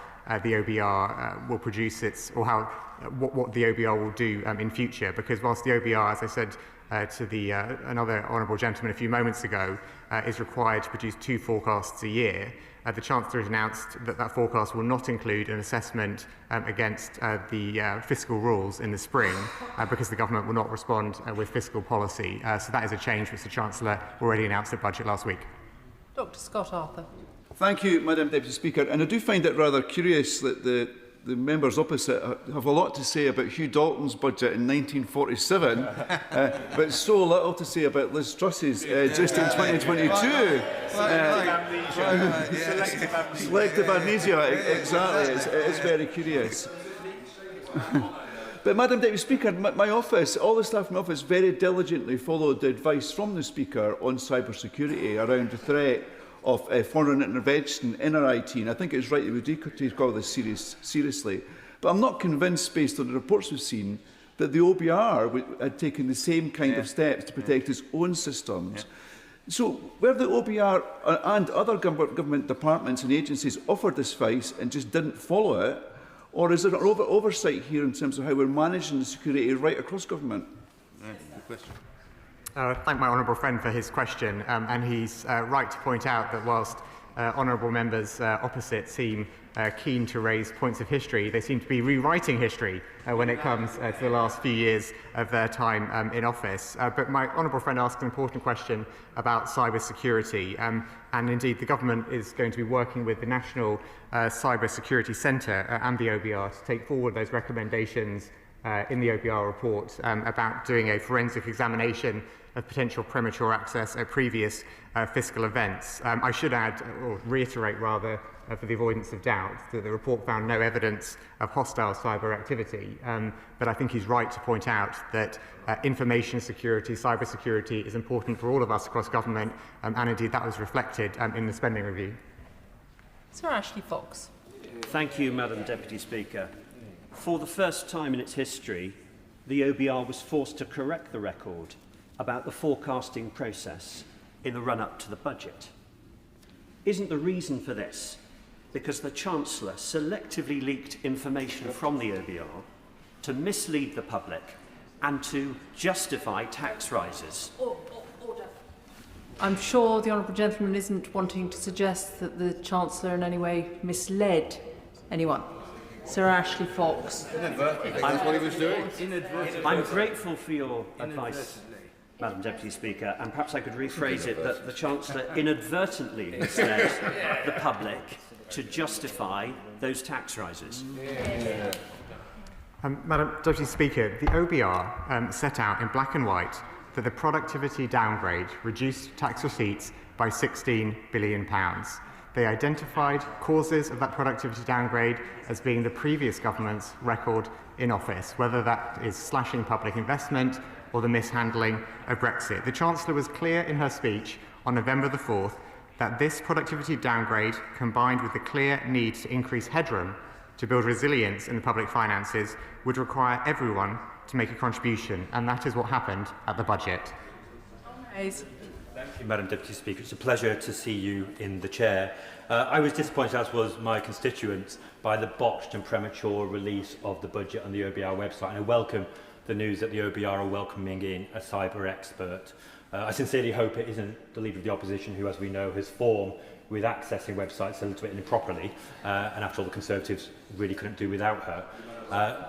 the OBR will produce its, or how what the OBR will do in future, because whilst the OBR, as I said to the another honourable gentleman a few moments ago, is required to produce 2 forecasts a year. The Chancellor has announced that that forecast will not include an assessment against the fiscal rules in the spring because the government will not respond with fiscal policy. So that is a change which the Chancellor already announced at budget last week. Dr Scott Arthur. Thank you, Madam Deputy Speaker. And I do find it rather curious that the members opposite have a lot to say about Hugh Dalton's budget in 1947, but so little to say about Liz Truss's just in 2022. Selective amnesia, exactly. It's very curious. But, Madam Deputy Speaker, my office, all the staff in my office very diligently followed the advice from the Speaker on cybersecurity around the threat of foreign intervention in our IT, and I think it's right that we do take all this seriously. But I'm not convinced, based on the reports we've seen, that the OBR had taken the same kind of steps to protect its own systems. So, where the OBR and other government departments and agencies offered this advice and just didn't follow it, or is there an oversight here in terms of how we're managing the security right across government? Good question. I thank my honourable friend for his question, and he's right to point out that whilst honourable members opposite seem keen to raise points of history, they seem to be rewriting history when it comes to the last few years of their time in office. But my honourable friend asked an important question about cybersecurity, and indeed the government is going to be working with the National Cybersecurity Centre and the OBR to take forward those recommendations in the OBR report about doing a forensic examination of potential premature access at previous fiscal events. I should add, or reiterate rather, for the avoidance of doubt, that the report found no evidence of hostile cyber activity. But I think he's right to point out that information security, cyber security is important for all of us across government, and indeed that was reflected in the spending review. Sir Ashley Fox. Thank you, Madam Deputy Speaker. For the first time in its history, the OBR was forced to correct the record about the forecasting process in the run-up to the budget. Isn't the reason for this because the Chancellor selectively leaked information from the OBR to mislead the public and to justify tax rises? Order. I'm sure the honourable gentleman isn't wanting to suggest that the Chancellor in any way misled anyone. Sir Ashley Fox. Inadvertently, that's what he was doing. I'm grateful for your advice, Madam Deputy Speaker, and perhaps I could rephrase it that the Chancellor inadvertently misled the public to justify those tax rises. Madam Deputy Speaker, the OBR set out in black and white that the productivity downgrade reduced tax receipts by £16 billion. They identified causes of that productivity downgrade as being the previous government's record in office, whether that is slashing public investment or the mishandling of Brexit. The Chancellor was clear in her speech on November the 4th that this productivity downgrade, combined with the clear need to increase headroom to build resilience in the public finances, would require everyone to make a contribution, and that is what happened at the budget. Hayes. Thank you, Madam Deputy Speaker. It's a pleasure to see you in the chair. I was disappointed, as was my constituents, by the botched and premature release of the budget on the OBR website, and I welcome the news that the OBR are welcoming in a cyber expert. I sincerely hope it isn't the Leader of the Opposition who, as we know, has formed with accessing websites a little bit improperly, and after all, the Conservatives really couldn't do without her.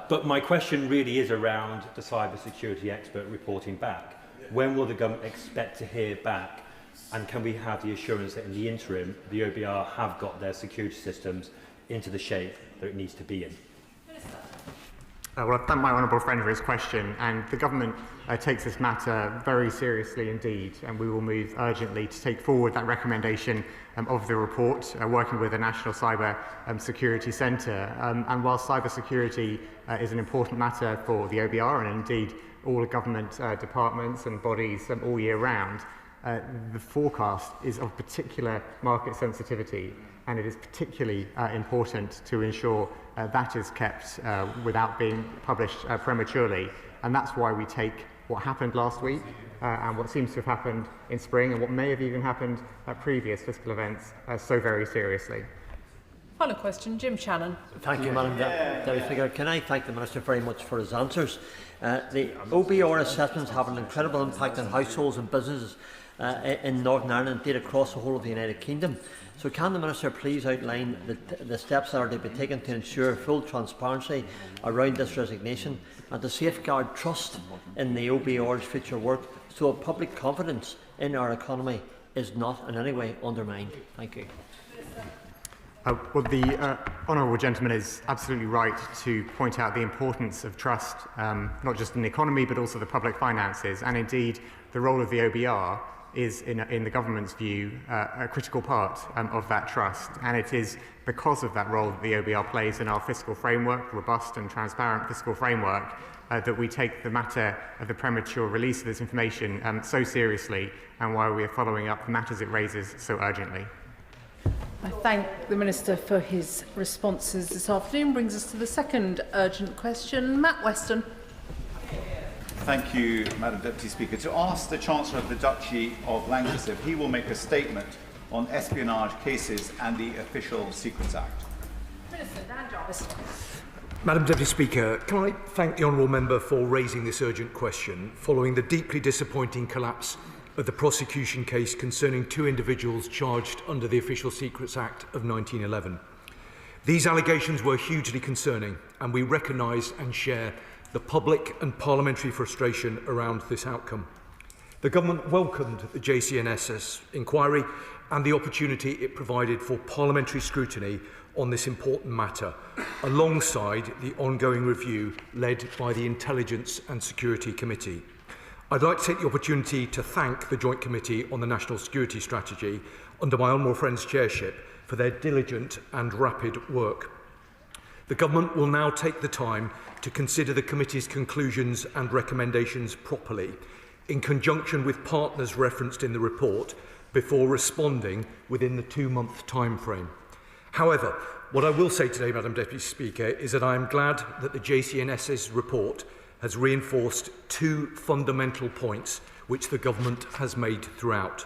But my question really is around the cybersecurity expert reporting back. When will the government expect to hear back, and can we have the assurance that in the interim the OBR have got their security systems into the shape that it needs to be in? Well, I thank my honourable friend for his question, and the government takes this matter very seriously indeed, and we will move urgently to take forward that recommendation of the report, working with the National Cyber Security Centre. And while cyber security is an important matter for the OBR and indeed all government departments and bodies all year round, the forecast is of particular market sensitivity, and it is particularly important to ensure that is kept without being published prematurely. And that's why we take what happened last week and what seems to have happened in spring and what may have even happened at previous fiscal events so very seriously. Final question, Jim Shannon. Thank you, Madam Deputy Speaker. Can I thank the Minister very much for his answers? The OBR assessments have an incredible impact on households and businesses in Northern Ireland, indeed across the whole of the United Kingdom. So can the Minister please outline the steps that are to be taken to ensure full transparency around this resignation and to safeguard trust in the OBR's future work so that public confidence in our economy is not in any way undermined? Thank you. Well, the honourable gentleman is absolutely right to point out the importance of trust, not just in the economy but also the public finances, and indeed the role of the OBR is, in the government's view, a critical part of that trust, and it is because of that role that the OBR plays in our fiscal framework, robust and transparent fiscal framework, that we take the matter of the premature release of this information so seriously, and why we are following up the matters it raises so urgently. I thank the Minister for his responses this afternoon. Brings us to the second urgent question. Matt Weston. Thank you, Madam Deputy Speaker. To ask the Chancellor of the Duchy of Lancashire if he will make a statement on espionage cases and the Official Secrets Act. Minister Dan Jarvis. Madam Deputy Speaker, can I thank the honourable member for raising this urgent question following the deeply disappointing collapse of the prosecution case concerning two individuals charged under the Official Secrets Act of 1911. These allegations were hugely concerning, and we recognise and share the public and parliamentary frustration around this outcome. The Government welcomed the JCNSS inquiry and the opportunity it provided for parliamentary scrutiny on this important matter, alongside the ongoing review led by the Intelligence and Security Committee. I'd like to take the opportunity to thank the Joint Committee on the National Security Strategy, under my honourable friend's chairship, for their diligent and rapid work. The Government will now take the time to consider the Committee's conclusions and recommendations properly, in conjunction with partners referenced in the report, before responding within the 2-month timeframe. However, what I will say today, Madam Deputy Speaker, is that I am glad that the JCNSS report has reinforced two fundamental points which the Government has made throughout.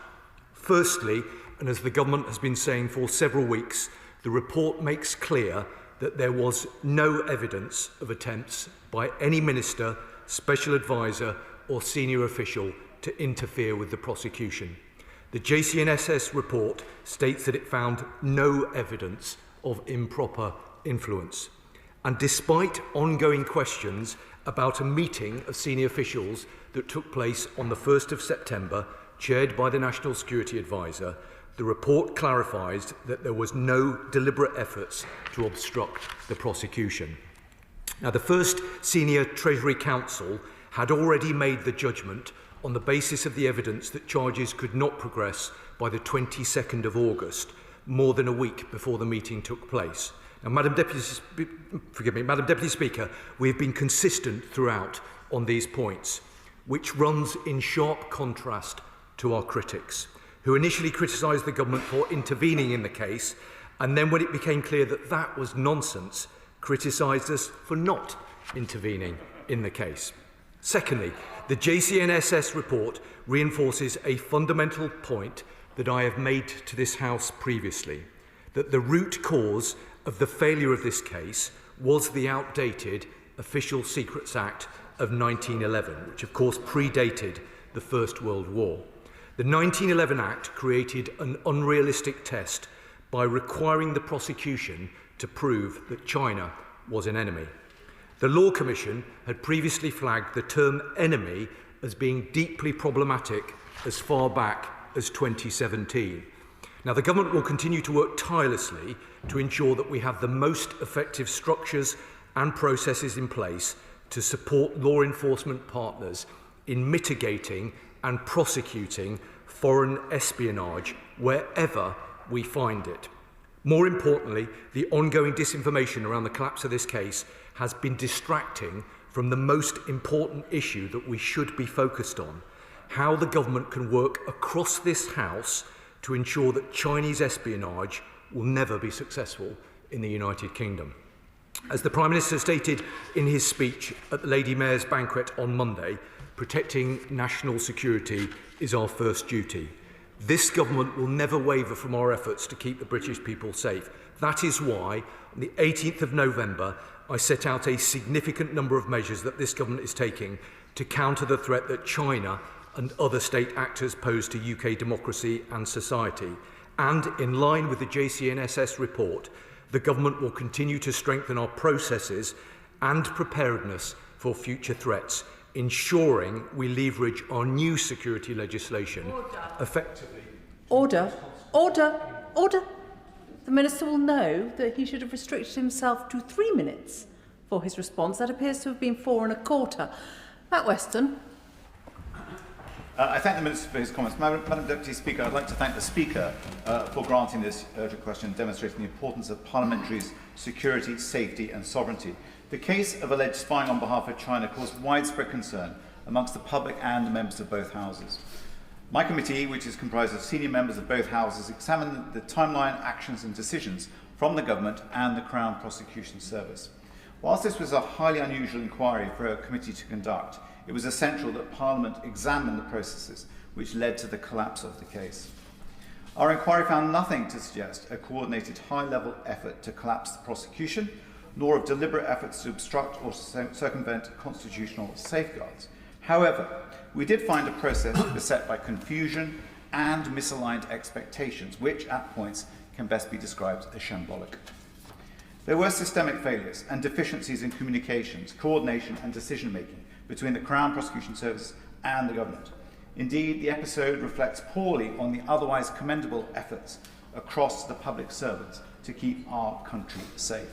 Firstly, and as the Government has been saying for several weeks, the report makes clear that there was no evidence of attempts by any minister, special advisor or senior official to interfere with the prosecution. The JCNSS report states that it found no evidence of improper influence. And despite ongoing questions about a meeting of senior officials that took place on the 1st of September, chaired by the National Security Advisor, the report clarifies that there was no deliberate efforts to obstruct the prosecution. Now, the first Senior Treasury Counsel had already made the judgment on the basis of the evidence that charges could not progress by the 22nd of August, more than a week before the meeting took place. Now, Madam Deputy Speaker, we have been consistent throughout on these points, which runs in sharp contrast to our critics, who initially criticised the Government for intervening in the case, and then when it became clear that that was nonsense, criticised us for not intervening in the case. Secondly, the JCNSS report reinforces a fundamental point that I have made to this House previously, that the root cause of the failure of this case was the outdated Official Secrets Act of 1911, which of course predated the First World War. The 1911 Act created an unrealistic test by requiring the prosecution to prove that China was an enemy. The Law Commission had previously flagged the term enemy as being deeply problematic as far back as 2017. Now, the Government will continue to work tirelessly to ensure that we have the most effective structures and processes in place to support law enforcement partners in mitigating and prosecuting foreign espionage wherever we find it. More importantly, the ongoing disinformation around the collapse of this case has been distracting from the most important issue that we should be focused on: how the Government can work across this House to ensure that Chinese espionage will never be successful in the United Kingdom. As the Prime Minister stated in his speech at the Lady Mayor's banquet on Monday, protecting national security is our first duty. This government will never waver from our efforts to keep the British people safe. That is why, on the 18th of November, I set out a significant number of measures that this government is taking to counter the threat that China and other state actors pose to UK democracy and society. And in line with the JCNSS report, the government will continue to strengthen our processes and preparedness for future threats, ensuring we leverage our new security legislation effectively. Order. The Minister will know that he should have restricted himself to 3 minutes for his response. That appears to have been 4 1/4. Matt Weston. I thank the Minister for his comments. Madam Deputy Speaker, I'd like to thank the Speaker for granting this urgent question, demonstrating the importance of parliamentary's security, safety and sovereignty. The case of alleged spying on behalf of China caused widespread concern amongst the public and the members of both houses. My committee, which is comprised of senior members of both houses, examined the timeline, actions and decisions from the government and the Crown Prosecution Service. Whilst this was a highly unusual inquiry for a committee to conduct, it was essential that Parliament examine the processes which led to the collapse of the case. Our inquiry found nothing to suggest a coordinated high-level effort to collapse the prosecution, nor of deliberate efforts to obstruct or circumvent constitutional safeguards. However, we did find a process beset by confusion and misaligned expectations, which at points can best be described as shambolic. There were systemic failures and deficiencies in communications, coordination and decision-making between the Crown Prosecution Service and the government. Indeed, the episode reflects poorly on the otherwise commendable efforts across the public servants to keep our country safe.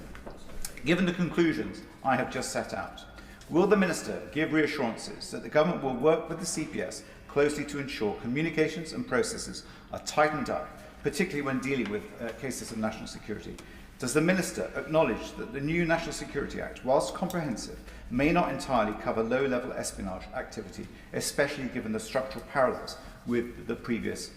Given the conclusions I have just set out, will the Minister give reassurances that the government will work with the CPS closely to ensure communications and processes are tightened up, particularly when dealing with cases of national security? Does the Minister acknowledge that the new National Security Act, whilst comprehensive, may not entirely cover low-level espionage activity, especially given the structural parallels with the previous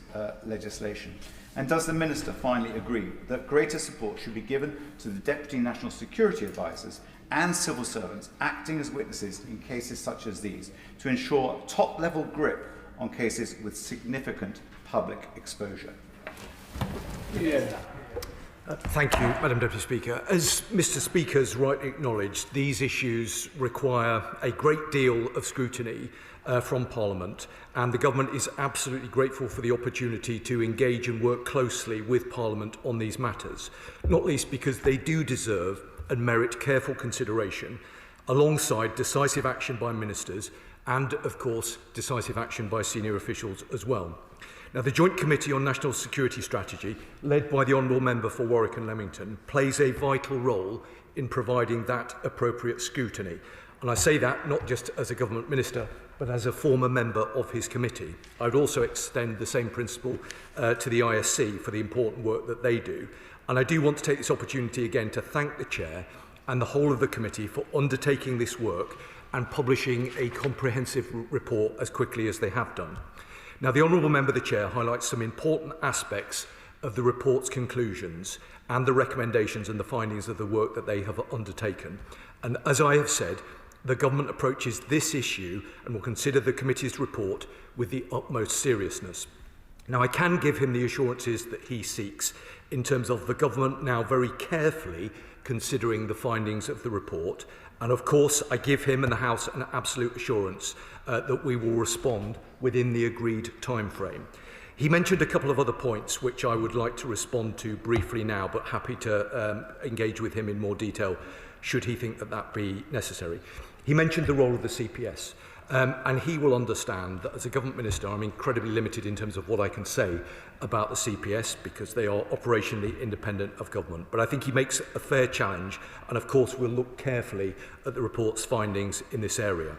legislation? And does the Minister finally agree that greater support should be given to the Deputy National Security Advisers and civil servants acting as witnesses in cases such as these to ensure top-level grip on cases with significant public exposure? Thank you, Madam Deputy Speaker. As Mr Speaker has rightly acknowledged, these issues require a great deal of scrutiny from Parliament, and the Government is absolutely grateful for the opportunity to engage and work closely with Parliament on these matters, not least because they do deserve and merit careful consideration, alongside decisive action by ministers and, of course, decisive action by senior officials as well. Now, the Joint Committee on National Security Strategy, led by the Honourable Member for Warwick and Leamington, plays a vital role in providing that appropriate scrutiny. And I say that not just as a Government Minister, but as a former member of his committee. I would also extend the same principle to the ISC for the important work that they do. And I do want to take this opportunity again to thank the Chair and the whole of the committee for undertaking this work and publishing a comprehensive report as quickly as they have done. Now, the Honourable Member, the Chair, highlights some important aspects of the report's conclusions and the recommendations and the findings of the work that they have undertaken. And as I have said, the Government approaches this issue and will consider the committee's report with the utmost seriousness. Now, I can give him the assurances that he seeks in terms of the Government now very carefully considering the findings of the report. And of course, I give him and the House an absolute assurance that we will respond within the agreed timeframe. He mentioned a couple of other points which I would like to respond to briefly now, but happy to engage with him in more detail should he think that that be necessary. He mentioned the role of the CPS. And he will understand that as a Government Minister, I'm incredibly limited in terms of what I can say about the CPS because they are operationally independent of Government. But I think he makes a fair challenge, and of course we'll look carefully at the report's findings in this area.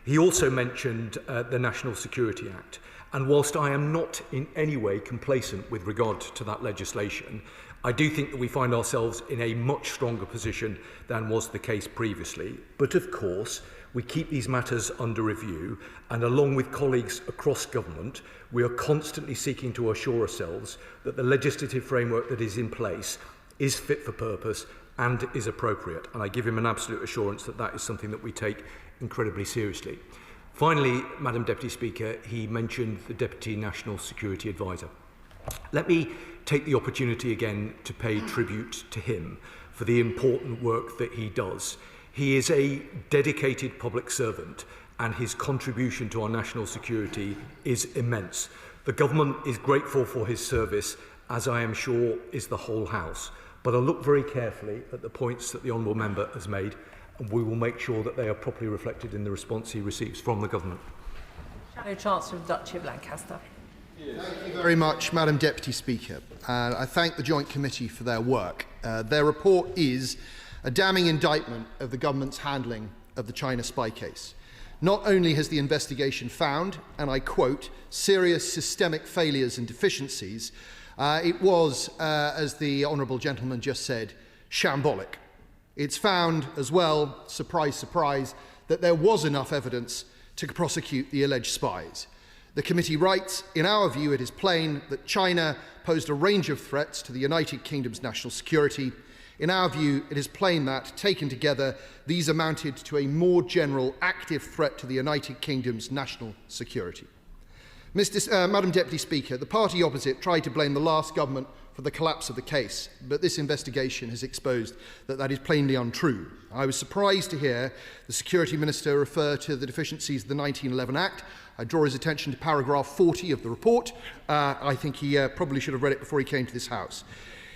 He also mentioned the National Security Act. And whilst I am not in any way complacent with regard to that legislation, I do think that we find ourselves in a much stronger position than was the case previously. But of course, we keep these matters under review, and along with colleagues across Government, we are constantly seeking to assure ourselves that the legislative framework that is in place is fit for purpose and is appropriate. And I give him an absolute assurance that that is something that we take incredibly seriously. Finally, Madam Deputy Speaker, he mentioned the Deputy National Security Advisor. Let me take the opportunity again to pay tribute to him for the important work that he does. He is a dedicated public servant and his contribution to our national security is immense. The government is grateful for his service, as I am sure is the whole House. But I'll look very carefully at the points that the Honourable Member has made, and we will make sure that they are properly reflected in the response he receives from the government. Shadow Chancellor of the Duchy of Lancaster. Thank you very much, Madam Deputy Speaker. I thank the Joint Committee for their work. Their report is a damning indictment of the government's handling of the China spy case. Not only has the investigation found, and I quote, serious systemic failures and deficiencies, it was, as the Honourable Gentleman just said, shambolic. It's found as well, surprise, surprise, that there was enough evidence to prosecute the alleged spies. The committee writes, in our view, it is plain that China posed a range of threats to the United Kingdom's national security. In our view, it is plain that, taken together, these amounted to a more general active threat to the United Kingdom's national security. Madam Deputy Speaker, the party opposite tried to blame the last government for the collapse of the case, but this investigation has exposed that that is plainly untrue. I was surprised to hear the Security Minister refer to the deficiencies of the 1911 Act. I draw his attention to paragraph 40 of the report. I think he probably should have read it before he came to this House.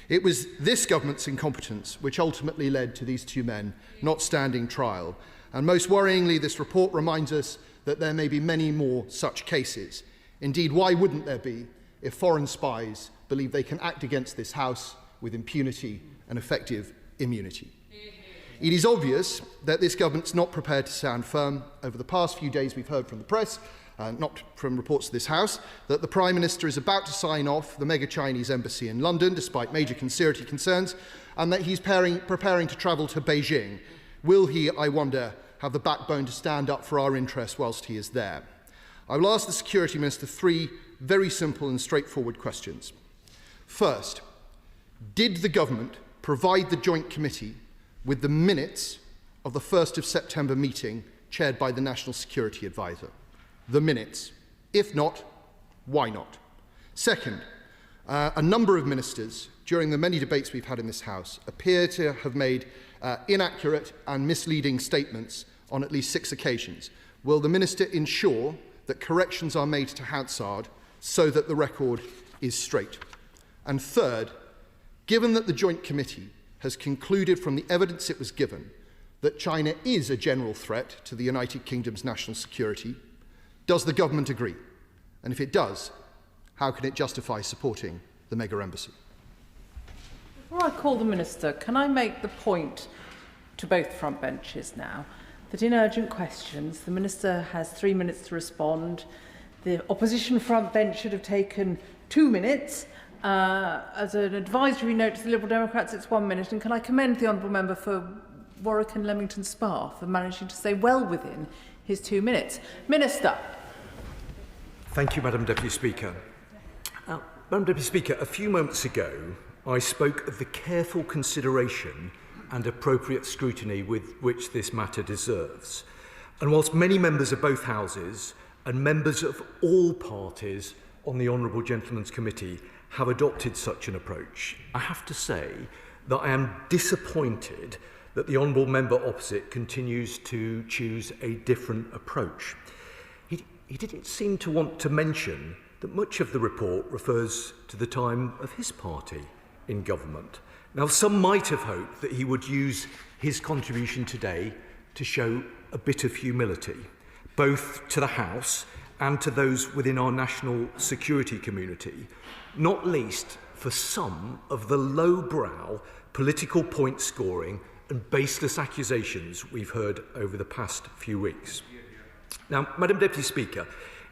It was this government's incompetence which ultimately led to these two men not standing trial. And most worryingly, this report reminds us that there may be many more such cases. Indeed, why wouldn't there be if foreign spies believe they can act against this House with impunity and effective immunity? It is obvious that this government's not prepared to stand firm. Over the past few days we've heard from the press, not from reports to this House, that the Prime Minister is about to sign off the mega-Chinese embassy in London, despite major security concerns, and that he's preparing to travel to Beijing. Will he, I wonder, have the backbone to stand up for our interests whilst he is there? I will ask the Security Minister three very simple and straightforward questions. First, did the government provide the Joint Committee with the minutes of the 1st of September meeting chaired by the National Security Advisor? The minutes. If not, why not? Second, a number of ministers during the many debates we've had in this House appear to have made inaccurate and misleading statements on at least 6 occasions. Will the Minister ensure that corrections are made to Hansard so that the record is straight? And third, given that the Joint Committee has concluded from the evidence it was given that China is a general threat to the United Kingdom's national security, does the government agree? And if it does, how can it justify supporting the mega embassy? Before I call the Minister, can I make the point to both front benches now that in urgent questions the Minister has 3 minutes to respond. The opposition front bench should have taken 2 minutes. As an advisory note to the Liberal Democrats, it's 1 minute. And can I commend the Honourable Member for Warwick and Leamington Spa for managing to stay well within his 2 minutes. Minister. Thank you, Madam Deputy Speaker. Madam Deputy Speaker, a few moments ago, I spoke of the careful consideration and appropriate scrutiny with which this matter deserves. And whilst many members of both Houses and members of all parties on the Honourable Gentleman's Committee have adopted such an approach, I have to say that I am disappointed that the Honourable Member opposite continues to choose a different approach. He didn't seem to want to mention that much of the report refers to the time of his party in government. Now, some might have hoped that he would use his contribution today to show a bit of humility, both to the House and to those within our national security community, not least for some of the lowbrow political point scoring and baseless accusations we've heard over the past few weeks. Now, Madam Deputy Speaker,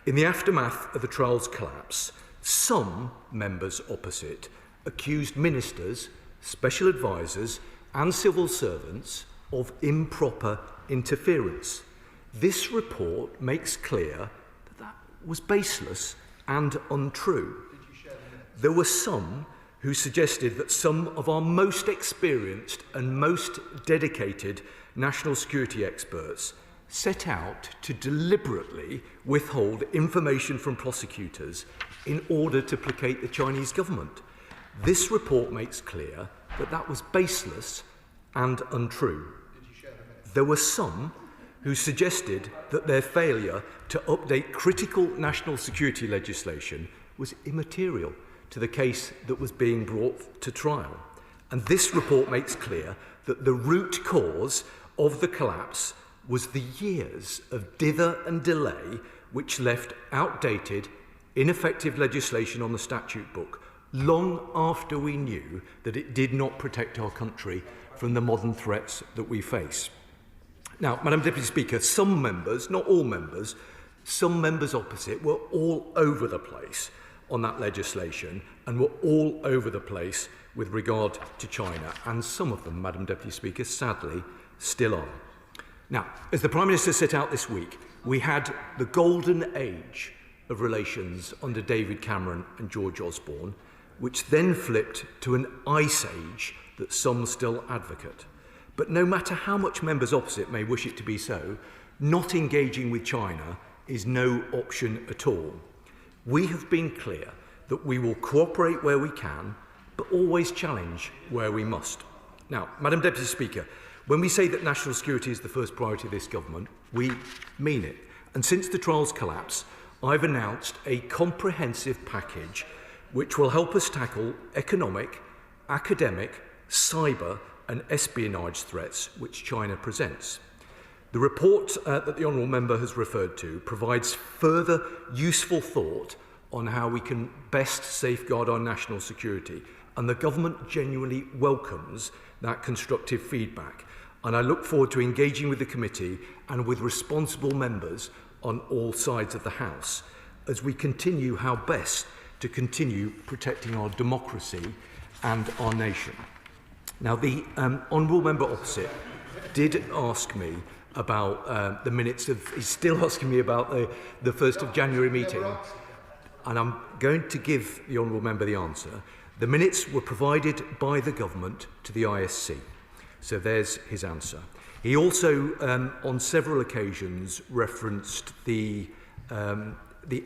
in the aftermath of the trial's collapse, some members opposite accused ministers, special advisers and civil servants of improper interference. This report makes clear that that was baseless and untrue. There were some who suggested that some of our most experienced and most dedicated national security experts set out to deliberately withhold information from prosecutors in order to placate the Chinese government. This report makes clear that that was baseless and untrue. There were some who suggested that their failure to update critical national security legislation was immaterial to the case that was being brought to trial. And this report makes clear that the root cause of the collapse was the years of dither and delay which left outdated, ineffective legislation on the statute book long after we knew that it did not protect our country from the modern threats that we face. Now, Madam Deputy Speaker, some members, not all members, some members opposite were all over the place on that legislation and were all over the place with regard to China, and some of them, Madam Deputy Speaker, sadly, still are. Now, as the Prime Minister set out this week, we had the golden age of relations under David Cameron and George Osborne, which then flipped to an ice age that some still advocate. But no matter how much members opposite may wish it to be so, not engaging with China is no option at all. We have been clear that we will cooperate where we can, but always challenge where we must. Now, Madam Deputy Speaker, when we say that national security is the first priority of this government, we mean it. And since the trial's collapse, I've announced a comprehensive package which will help us tackle economic, academic, cyber and espionage threats which China presents. The report that the Honourable Member has referred to provides further useful thought on how we can best safeguard our national security, and the Government genuinely welcomes that constructive feedback. And I look forward to engaging with the committee and with responsible members on all sides of the House as we continue how best to continue protecting our democracy and our nation. Now, the Honourable Member opposite did ask me about the minutes of, he's still asking me about the 1st of January meeting, and I'm going to give the Honourable Member the answer. The minutes were provided by the Government to the ISC, so there's his answer. He also, on several occasions, referenced the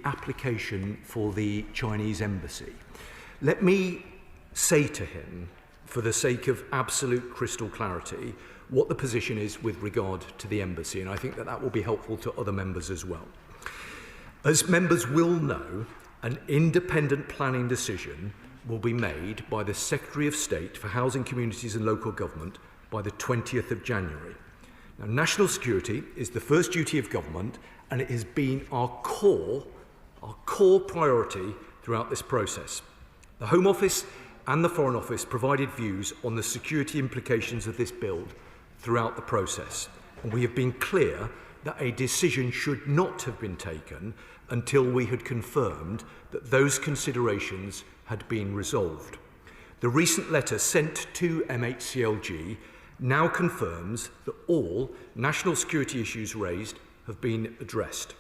application for the Chinese embassy. Let me say to him, for the sake of absolute crystal clarity, what the position is with regard to the embassy, and I think that that will be helpful to other members as well. As members will know, an independent planning decision will be made by the Secretary of State for Housing, Communities and Local Government by the 20th of January. Now, national security is the first duty of government, and it has been our core priority throughout this process. The Home Office and the Foreign Office provided views on the security implications of this bill throughout the process, and we have been clear that a decision should not have been taken until we had confirmed that those considerations had been resolved. The recent letter sent to MHCLG now confirms that all national security issues raised have been addressed.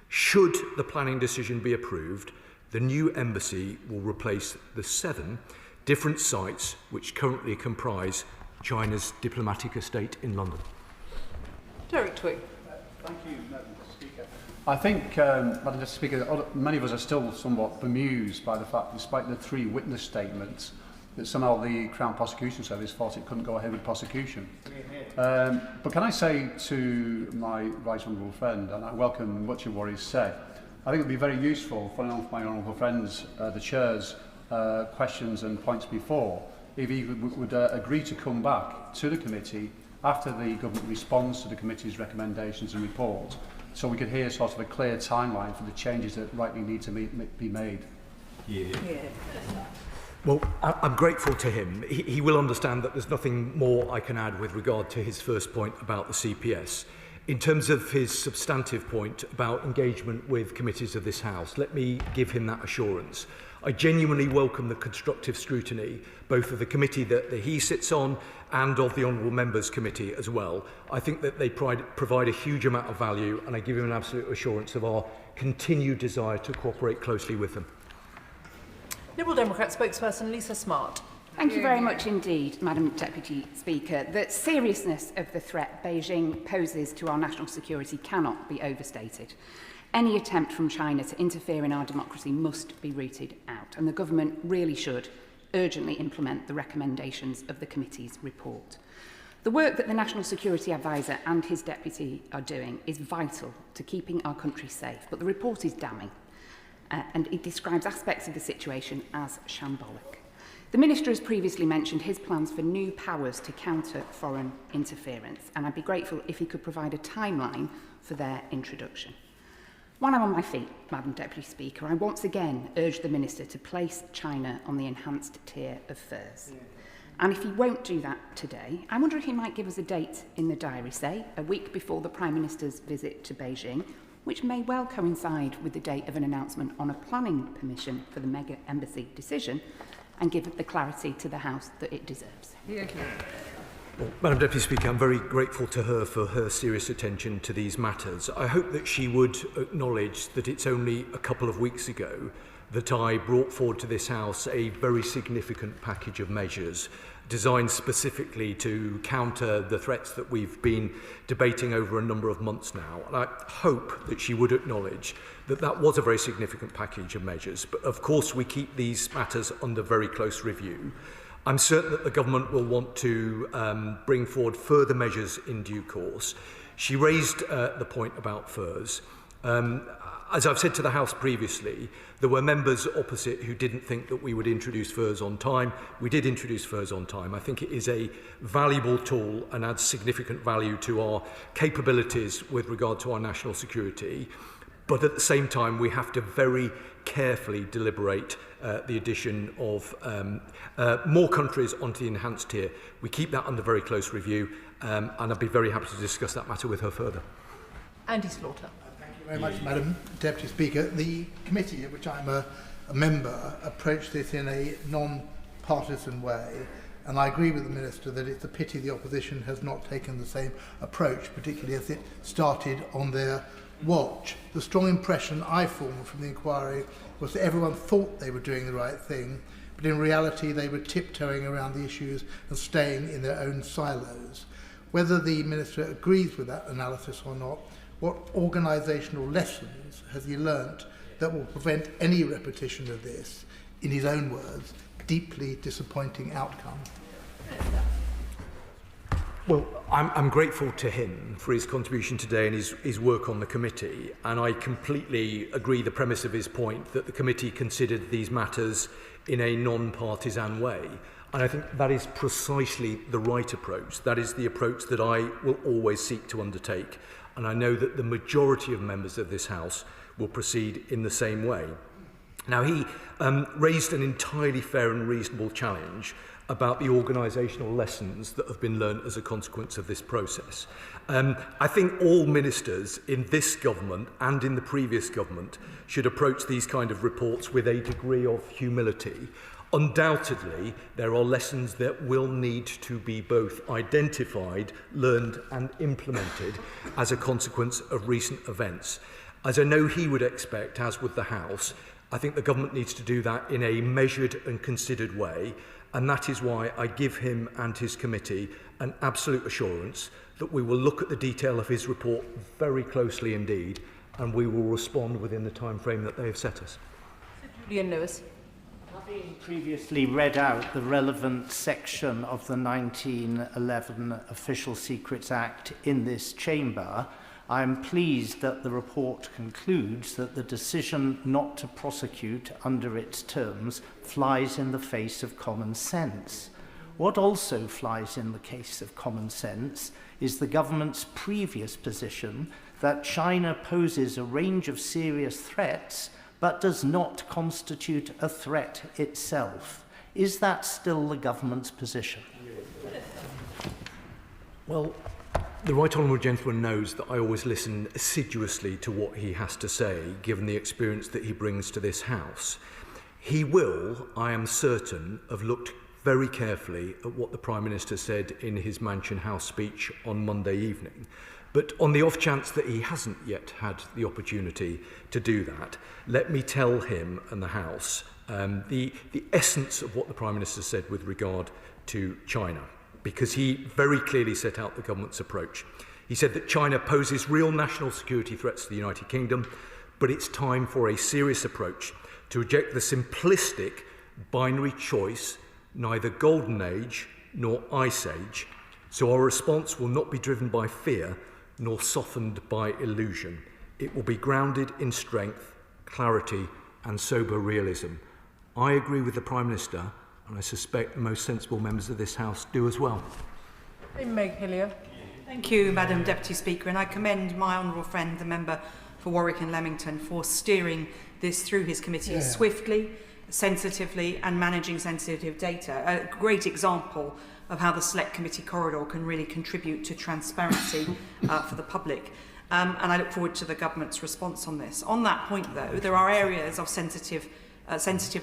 Should the planning decision be approved, the new embassy will replace the 7 different sites which currently comprise China's diplomatic estate in London. Derek Twig. Thank you, Madam Speaker. I think, Madam Speaker, many of us are still somewhat bemused by the fact, despite the 3 witness statements, that somehow the Crown Prosecution Service thought it couldn't go ahead with prosecution. But can I say to my right honourable friend, and I welcome much of what he's said, I think it would be very useful, following on from my honourable friends, the Chair's questions and points before, if he would agree to come back to the committee after the government responds to the committee's recommendations and report, so we could hear sort of a clear timeline for the changes that rightly need to be made. Well, I'm grateful to him. He will understand that there's nothing more I can add with regard to his first point about the CPS. In terms of his substantive point about engagement with committees of this House, let me give him that assurance. I genuinely welcome the constructive scrutiny, both of the committee that he sits on and of the Honourable Members Committee as well. I think that they provide a huge amount of value, and I give him an absolute assurance of our continued desire to cooperate closely with them. Liberal Democrat spokesperson Lisa Smart. Thank you very much indeed, Madam Deputy Speaker. The seriousness of the threat Beijing poses to our national security cannot be overstated. Any attempt from China to interfere in our democracy must be rooted out, and the government really should urgently implement the recommendations of the committee's report. The work that the National Security Advisor and his deputy are doing is vital to keeping our country safe, but the report is damning, and it describes aspects of the situation as shambolic. The Minister has previously mentioned his plans for new powers to counter foreign interference, and I'd be grateful if he could provide a timeline for their introduction. While I'm on my feet, Madam Deputy Speaker, I once again urge the Minister to place China on the enhanced tier of furs. And if he won't do that today, I wonder if he might give us a date in the diary, say, a week before the Prime Minister's visit to Beijing, which may well coincide with the date of an announcement on a planning permission for the mega embassy decision, and give it the clarity to the House that it deserves. Well, Madam Deputy Speaker, I'm very grateful to her for her serious attention to these matters. I hope that she would acknowledge that it's only a couple of weeks ago that I brought forward to this House a very significant package of measures designed specifically to counter the threats that we've been debating over a number of months now. And I hope that she would acknowledge that that was a very significant package of measures. But of course, we keep these matters under very close review. I'm certain that the government will want to bring forward further measures in due course. She raised the point about furs. As I've said to the House previously, there were members opposite who didn't think that we would introduce furs on time. We did introduce furs on time. I think it is a valuable tool and adds significant value to our capabilities with regard to our national security. But at the same time, we have to very carefully deliberate the addition of more countries onto the enhanced tier. We keep that under very close review, and I'd be very happy to discuss that matter with her further. Andy Slaughter. Thank you very much, Madam Deputy Speaker. The committee, of which I'm a member, approached this in a non-partisan way, and I agree with the Minister that it's a pity the opposition has not taken the same approach, particularly as it started on their watch. The strong impression I formed from the inquiry was that everyone thought they were doing the right thing, but in reality they were tiptoeing around the issues and staying in their own silos. Whether the Minister agrees with that analysis or not, what organisational lessons has he learnt that will prevent any repetition of this, in his own words, deeply disappointing outcome? Well, I'm grateful to him for his contribution today and his work on the committee, and I completely agree the premise of his point that the committee considered these matters in a non-partisan way. And I think that is precisely the right approach. That is the approach that I will always seek to undertake. And I know that the majority of members of this House will proceed in the same way. Now, he raised an entirely fair and reasonable challenge about the organisational lessons that have been learned as a consequence of this process. I think all ministers in this government and in the previous government should approach these kind of reports with a degree of humility. Undoubtedly, there are lessons that will need to be both identified, learned and implemented as a consequence of recent events. As I know he would expect, as would the House, I think the government needs to do that in a measured and considered way, and that is why I give him and his committee an absolute assurance that we will look at the detail of his report very closely indeed, and we will respond within the time frame that they have set us. Julian Lewis. Having previously read out the relevant section of the 1911 Official Secrets Act in this chamber, I am pleased that the report concludes that the decision not to prosecute under its terms flies in the face of common sense. What also flies in the case of common sense is the government's previous position that China poses a range of serious threats but does not constitute a threat itself. Is that still the government's position? Well, the Right Honourable Gentleman knows that I always listen assiduously to what he has to say, given the experience that he brings to this House. He will, I am certain, have looked very carefully at what the Prime Minister said in his Mansion House speech on Monday evening. But on the off chance that he hasn't yet had the opportunity to do that, let me tell him and the House the essence of what the Prime Minister said with regard to China, because he very clearly set out the government's approach. He said that China poses real national security threats to the United Kingdom, but it's time for a serious approach to reject the simplistic binary choice, neither golden age nor ice age. So our response will not be driven by fear nor softened by illusion. It will be grounded in strength, clarity and sober realism. I agree with the Prime Minister, and I suspect most sensible members of this House do as well. Meg Hillier. Thank you, Madam Deputy Speaker, and I commend my honourable friend, the member for Warwick and Leamington, for steering this through his committee swiftly, sensitively and managing sensitive data. A great example of how the Select Committee corridor can really contribute to transparency for the public. And I look forward to the government's response on this. On that point, though, there are areas of sensitive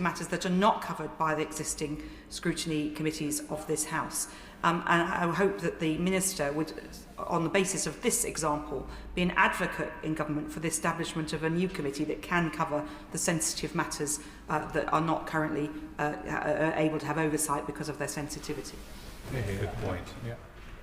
matters that are not covered by the existing scrutiny committees of this House. And I hope that the Minister would, on the basis of this example, be an advocate in government for the establishment of a new committee that can cover the sensitive matters that are not currently able to have oversight because of their sensitivity. Good point. Yeah.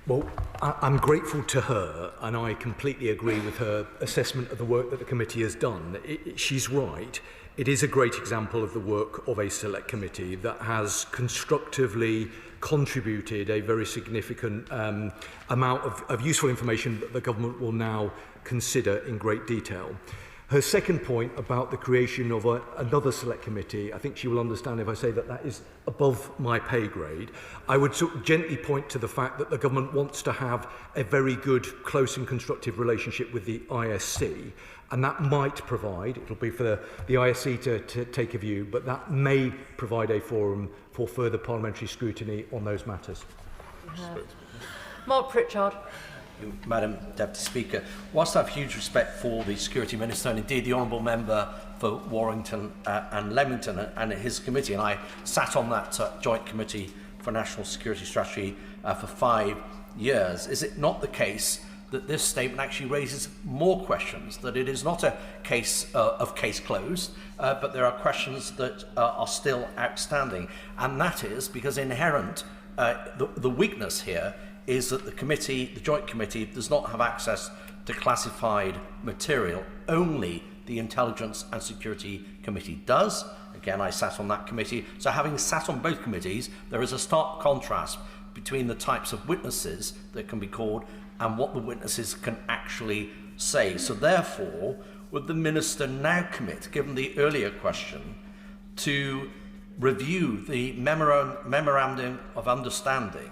Well, I'm grateful to her, and I completely agree with her assessment of the work that the committee has done. She's right. It is a great example of the work of a select committee that has constructively contributed a very significant amount of useful information that the government will now consider in great detail. Her second point about the creation of another select committee, I think she will understand if I say that that is above my pay grade. I would sort of gently point to the fact that the government wants to have a very good, close and constructive relationship with the ISC, and that might provide, it'll be for the ISC to take a view, but that may provide a forum for further parliamentary scrutiny on those matters. Mark Pritchard. Madam Deputy Speaker, whilst I have huge respect for the Security Minister and indeed the Honourable Member for Warrington and Leamington and his committee, and I sat on that joint committee for National Security Strategy for 5 years, is it not the case that this statement actually raises more questions, that it is not a case of case closed, but there are questions that are still outstanding, and that is because inherent the weakness here is that the joint committee does not have access to classified material. Only the Intelligence and Security Committee does. Again, I sat on that committee. So having sat on both committees, there is a stark contrast between the types of witnesses that can be called and what the witnesses can actually say. So therefore, would the Minister now commit, given the earlier question, to review the memorandum of understanding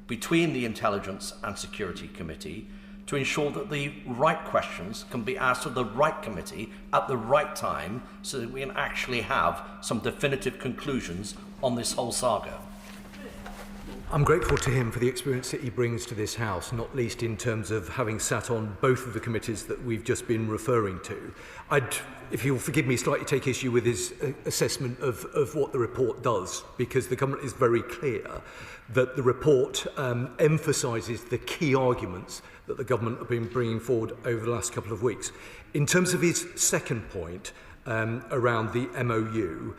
between the Intelligence and Security Committee to ensure that the right questions can be asked of the right committee at the right time so that we can actually have some definitive conclusions on this whole saga? I'm grateful to him for the experience that he brings to this House, not least in terms of having sat on both of the committees that we've just been referring to. I'd, if you'll forgive me, slightly take issue with his assessment of what the report does, because the government is very clear that the report emphasises the key arguments that the government have been bringing forward over the last couple of weeks. In terms of his second point, around the MOU.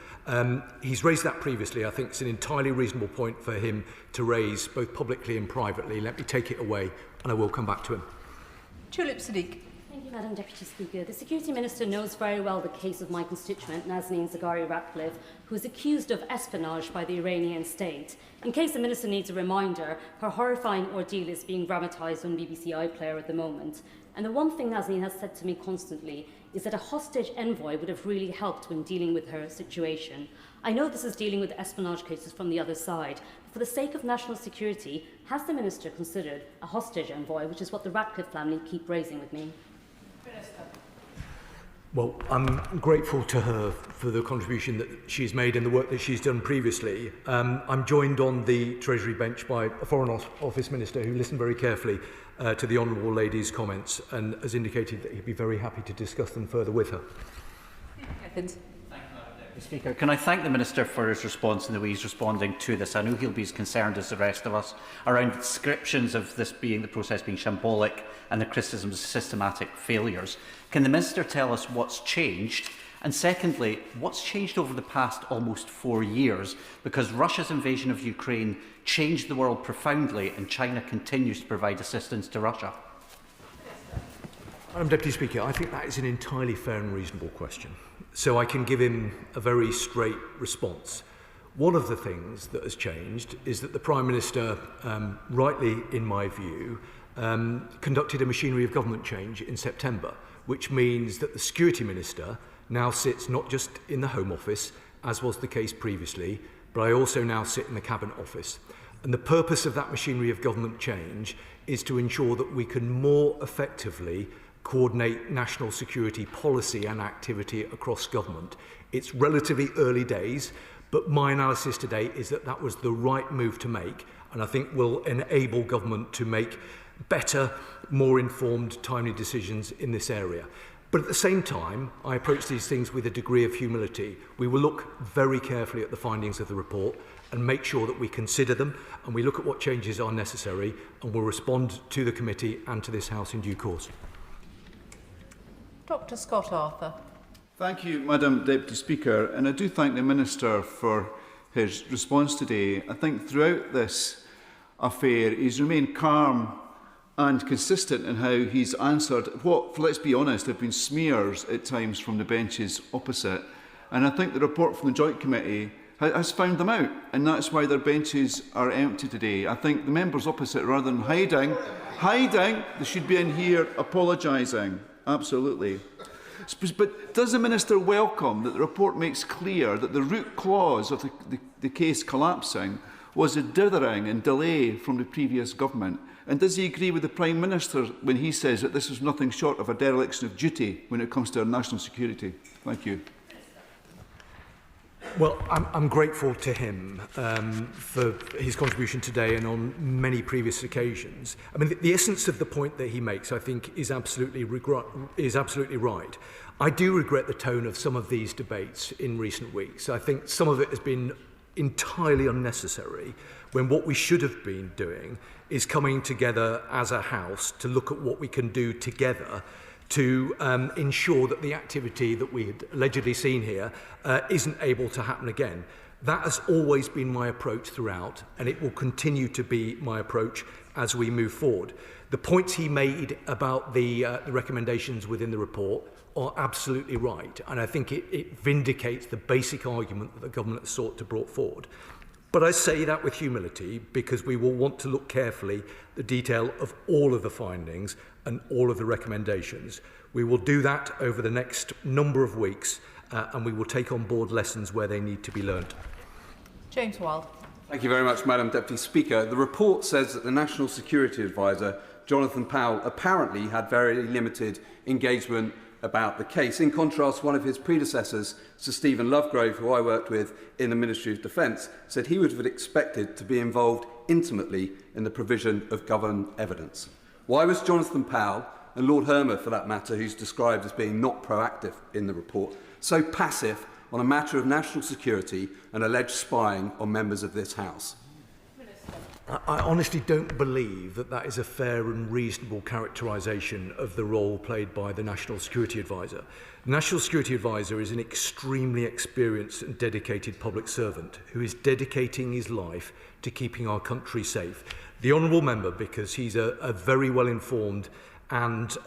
He's raised that previously. I think it's an entirely reasonable point for him to raise both publicly and privately. Let me take it away and I will come back to him. Tulip Siddiq. Thank you, Madam Deputy Speaker. The Security Minister knows very well the case of my constituent, Nazanin Zaghari-Ratcliffe, who is accused of espionage by the Iranian state. In case the Minister needs a reminder, her horrifying ordeal is being dramatised on BBC iPlayer at the moment. And the one thing Nazanin has said to me constantly is that a hostage envoy would have really helped when dealing with her situation. I know this is dealing with espionage cases from the other side, but for the sake of national security, has the Minister considered a hostage envoy, which is what the Ratcliffe family keep raising with me? Well, I'm grateful to her for the contribution that she's made and the work that she's done previously. I'm joined on the Treasury bench by a Foreign Office Minister who listened very carefully to the Honourable Lady's comments and has indicated that he'd be very happy to discuss them further with her. Evans. Speaker, can I thank the Minister for his response and the way he's responding to this? I know he'll be as concerned as the rest of us around descriptions of this being the process being shambolic and the criticisms of systematic failures. Can the Minister tell us what's changed And secondly, what's changed over the past almost 4 years? Because Russia's invasion of Ukraine changed the world profoundly, and China continues to provide assistance to Russia. Madam Deputy Speaker, I think that is an entirely fair and reasonable question. So I can give him a very straight response. One of the things that has changed is that the Prime Minister, rightly in my view, conducted a machinery of government change in September, which means that the Security Minister now sits not just in the Home Office, as was the case previously, but I also now sit in the Cabinet Office. And the purpose of that machinery of government change is to ensure that we can more effectively coordinate national security policy and activity across government. It's relatively early days, but my analysis today is that that was the right move to make, and I think will enable government to make better, more informed, timely decisions in this area. But at the same time, I approach these things with a degree of humility. We will look very carefully at the findings of the report and make sure that we consider them, and we look at what changes are necessary, and will respond to the committee and to this House in due course. Dr Scott Arthur. Thank you, Madam Deputy Speaker, and I do thank the Minister for his response today. I think throughout this affair he's remained calm and consistent in how he's answered what, let's be honest, have been smears at times from the benches opposite. And I think the report from the Joint Committee has found them out, and that's why their benches are empty today. I think the members opposite, rather than hiding, they should be in here apologising. Absolutely. But does the Minister welcome that the report makes clear that the root cause of the case collapsing was a dithering and delay from the previous government? And does he agree with the Prime Minister when he says that this is nothing short of a dereliction of duty when it comes to our national security? Thank you. Well, I'm grateful to him for his contribution today and on many previous occasions. I mean, the essence of the point that he makes, I think, is absolutely right. I do regret the tone of some of these debates in recent weeks. I think some of it has been entirely unnecessary, when what we should have been doing is coming together as a House to look at what we can do together to ensure that the activity that we had allegedly seen here isn't able to happen again. That has always been my approach throughout, and it will continue to be my approach as we move forward. The points he made about the recommendations within the report are absolutely right, and I think it vindicates the basic argument that the government has sought to brought forward. But I say that with humility because we will want to look carefully at the detail of all of the findings and all of the recommendations. We will do that over the next number of weeks and we will take on board lessons where they need to be learnt. James Wild. Thank you very much, Madam Deputy Speaker. The report says that the National Security Advisor, Jonathan Powell, apparently had very limited engagement about the case. In contrast, one of his predecessors, Sir Stephen Lovegrove, who I worked with in the Ministry of Defence, said he would have expected to be involved intimately in the provision of government evidence. Why was Jonathan Powell, and Lord Hermer for that matter, who's described as being not proactive in the report, so passive on a matter of national security and alleged spying on members of this House? I honestly don't believe that that is a fair and reasonable characterisation of the role played by the National Security Advisor. The National Security Advisor is an extremely experienced and dedicated public servant who is dedicating his life to keeping our country safe. The Honourable Member, because he's a very well-informed and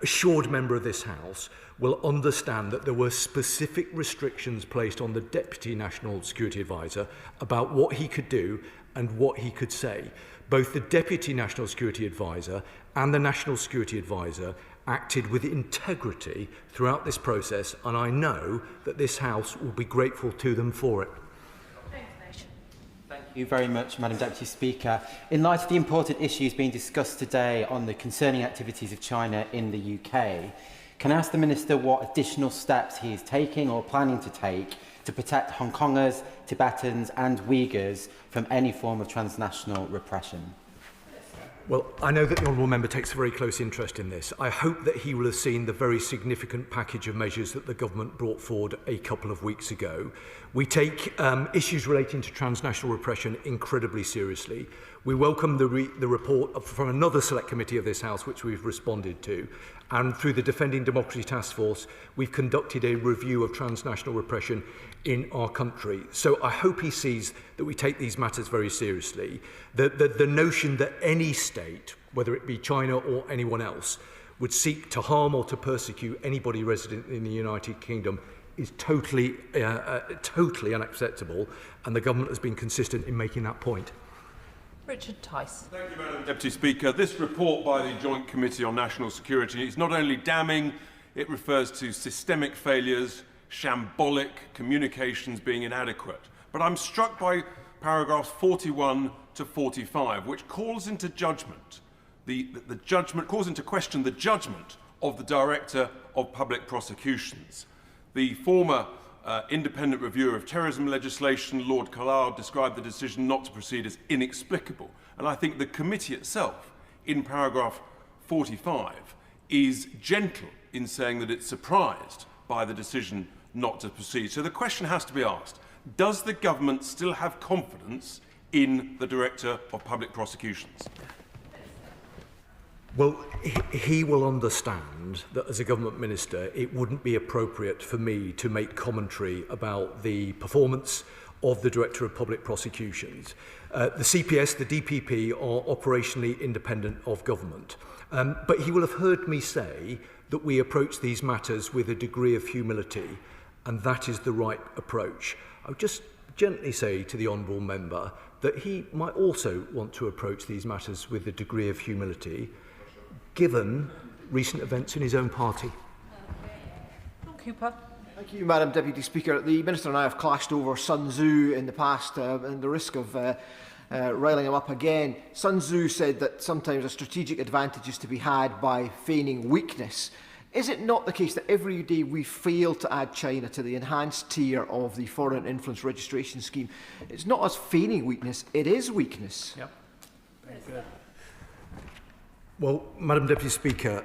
assured member of this House, will understand that there were specific restrictions placed on the Deputy National Security Advisor about what he could do and what he could say. Both the Deputy National Security Advisor and the National Security Advisor acted with integrity throughout this process, and I know that this House will be grateful to them for it. Thank you very much, Madam Deputy Speaker. In light of the important issues being discussed today on the concerning activities of China in the UK, can I ask the Minister what additional steps he is taking or planning to take to protect Hong Kongers, Tibetans and Uyghurs from any form of transnational repression? Well, I know that the Honourable Member takes a very close interest in this. I hope that he will have seen the very significant package of measures that the government brought forward a couple of weeks ago. We take issues relating to transnational repression incredibly seriously. We welcome the report from another select committee of this House, which we've responded to. And through the Defending Democracy Task Force, we've conducted a review of transnational repression in our country. So I hope he sees that we take these matters very seriously. The notion that any state, whether it be China or anyone else, would seek to harm or to persecute anybody resident in the United Kingdom is totally unacceptable, and the government has been consistent in making that point. Richard Tice. Thank you, Madam Deputy Speaker. This report by the Joint Committee on National Security is not only damning, it refers to systemic failures, shambolic communications being inadequate. But I'm struck by paragraphs 41 to 45, which calls into judgment calls into question the judgment of the Director of Public Prosecutions. The former independent reviewer of terrorism legislation, Lord Carlisle, described the decision not to proceed as inexplicable. And I think the committee itself, in paragraph 45, is gentle in saying that it's surprised by the decision not to proceed. So the question has to be asked, does the government still have confidence in the Director of Public Prosecutions? Well, he will understand that as a government minister, it wouldn't be appropriate for me to make commentary about the performance of the Director of Public Prosecutions. The CPS, the DPP, are operationally independent of government. But he will have heard me say that we approach these matters with a degree of humility, and that is the right approach. I would just gently say to the honourable member that he might also want to approach these matters with a degree of humility, given recent events in his own party. Cooper. Thank you, Madam Deputy Speaker. The Minister and I have clashed over Sun Tzu in the past and the risk of riling him up again. Sun Tzu said that sometimes a strategic advantage is to be had by feigning weakness. Is it not the case that every day we fail to add China to the enhanced tier of the Foreign Influence Registration Scheme? It's not us feigning weakness, it is weakness. Yep. Very good. Well, Madam Deputy Speaker,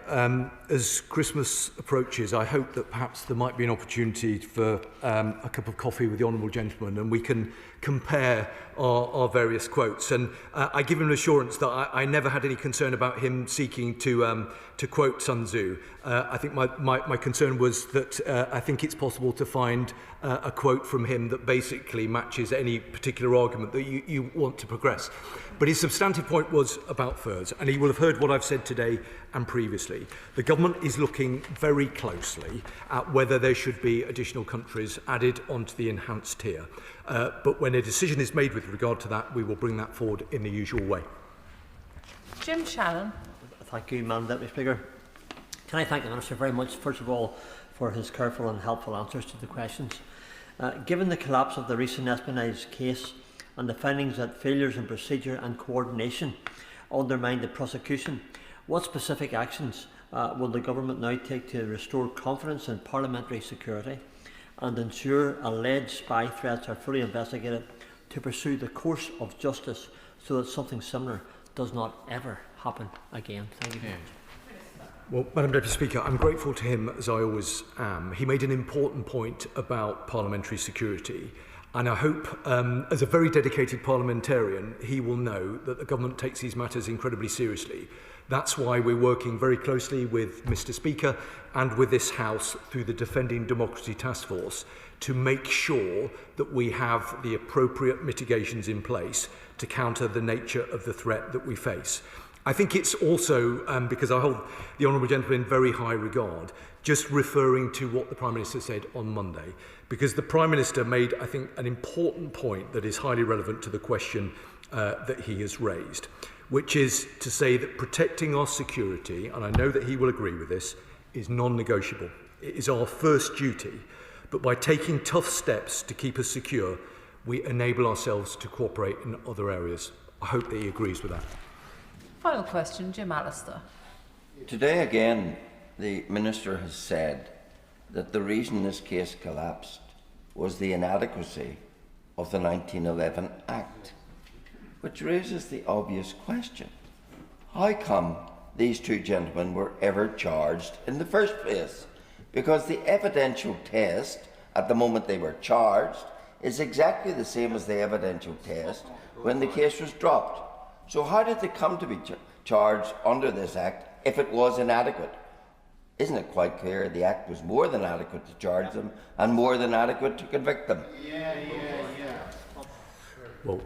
as Christmas approaches, I hope that perhaps there might be an opportunity for a cup of coffee with the honourable gentleman, and we can compare our various quotes. And I give him an assurance that I never had any concern about him seeking to quote Sun Tzu. I think my concern was that I think it's possible to find a quote from him that basically matches any particular argument that you want to progress. But his substantive point was about furs, and he will have heard what I've said today and previously. The government is looking very closely at whether there should be additional countries added onto the enhanced tier. But when a decision is made with regard to that, we will bring that forward in the usual way. Jim Shannon. Thank you, Madam Deputy Speaker. Can I thank the Minister very much, first of all, for his careful and helpful answers to the questions. Given the collapse of the recent espionage case and the findings that failures in procedure and coordination undermine the prosecution, what specific actions will the government now take to restore confidence in parliamentary security and ensure alleged spy threats are fully investigated to pursue the course of justice so that something similar does not ever happen again? Thank you very much. Well, Madam Deputy Speaker, I'm grateful to him, as I always am. He made an important point about parliamentary security. And I hope, as a very dedicated parliamentarian, he will know that the government takes these matters incredibly seriously. That's why we're working very closely with Mr. Speaker and with this House through the Defending Democracy Task Force to make sure that we have the appropriate mitigations in place to counter the nature of the threat that we face. I think it's also, because I hold the honourable gentleman in very high regard, just referring to what the Prime Minister said on Monday, because the Prime Minister made, I think, an important point that is highly relevant to the question that he has raised, which is to say that protecting our security, and I know that he will agree with this, is non-negotiable. It is our first duty, but by taking tough steps to keep us secure, we enable ourselves to cooperate in other areas. I hope that he agrees with that. Final question, Jim Allister. Today again, the Minister has said that the reason this case collapsed was the inadequacy of the 1911 Act, which raises the obvious question. How come these two gentlemen were ever charged in the first place? Because the evidential test at the moment they were charged is exactly the same as the evidential test when the case was dropped. So how did they come to be charged under this Act if it was inadequate? Isn't it quite clear the Act was more than adequate to charge them and more than adequate to convict them? Well,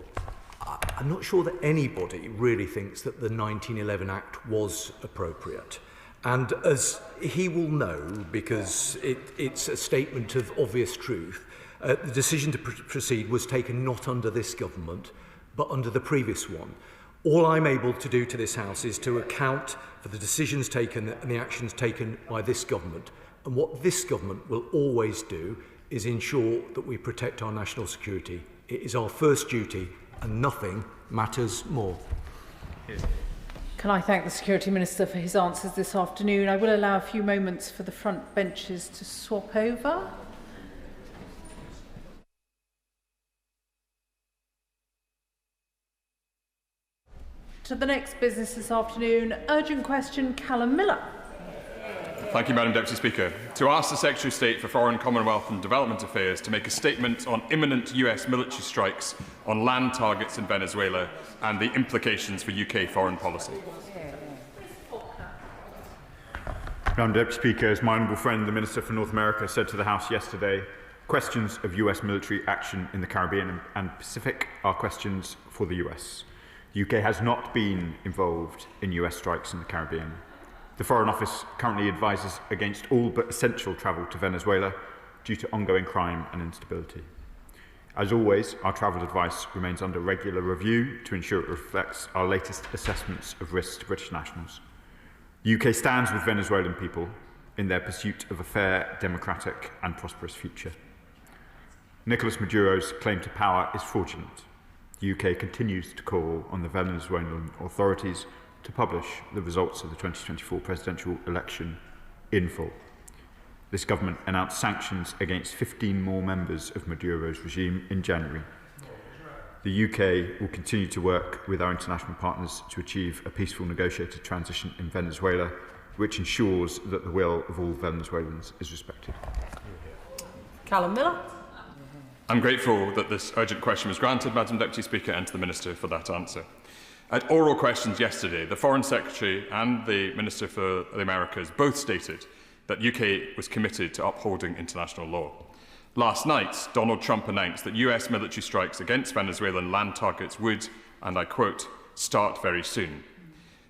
I'm not sure that anybody really thinks that the 1911 Act was appropriate. And as he will know, because it's a statement of obvious truth, the decision to proceed was taken not under this government, but under the previous one. All I'm able to do to this House is to account for the decisions taken and the actions taken by this government. And what this government will always do is ensure that we protect our national security. It is our first duty, and nothing matters more. Can I thank the Security Minister for his answers this afternoon? I will allow a few moments for the front benches to swap over. To the next business this afternoon, urgent question, Callum Miller. Thank you, Madam Deputy Speaker. To ask the Secretary of State for Foreign, Commonwealth and Development Affairs to make a statement on imminent US military strikes on land targets in Venezuela and the implications for UK foreign policy. Madam Deputy Speaker, as my honourable friend, the Minister for North America, said to the House yesterday, questions of US military action in the Caribbean and Pacific are questions for the US. The UK has not been involved in US strikes in the Caribbean. The Foreign Office currently advises against all but essential travel to Venezuela due to ongoing crime and instability. As always, our travel advice remains under regular review to ensure it reflects our latest assessments of risks to British nationals. The UK stands with Venezuelan people in their pursuit of a fair, democratic and prosperous future. Nicolas Maduro's claim to power is fraudulent. The UK continues to call on the Venezuelan authorities to publish the results of the 2024 presidential election in full. This government announced sanctions against 15 more members of Maduro's regime in January. The UK will continue to work with our international partners to achieve a peaceful negotiated transition in Venezuela, which ensures that the will of all Venezuelans is respected. Callum Miller. I'm grateful that this urgent question was granted, Madam Deputy Speaker, and to the Minister for that answer. At oral questions yesterday, the Foreign Secretary and the Minister for the Americas both stated that UK was committed to upholding international law. Last night, Donald Trump announced that US military strikes against Venezuelan land targets would, and I quote, start very soon.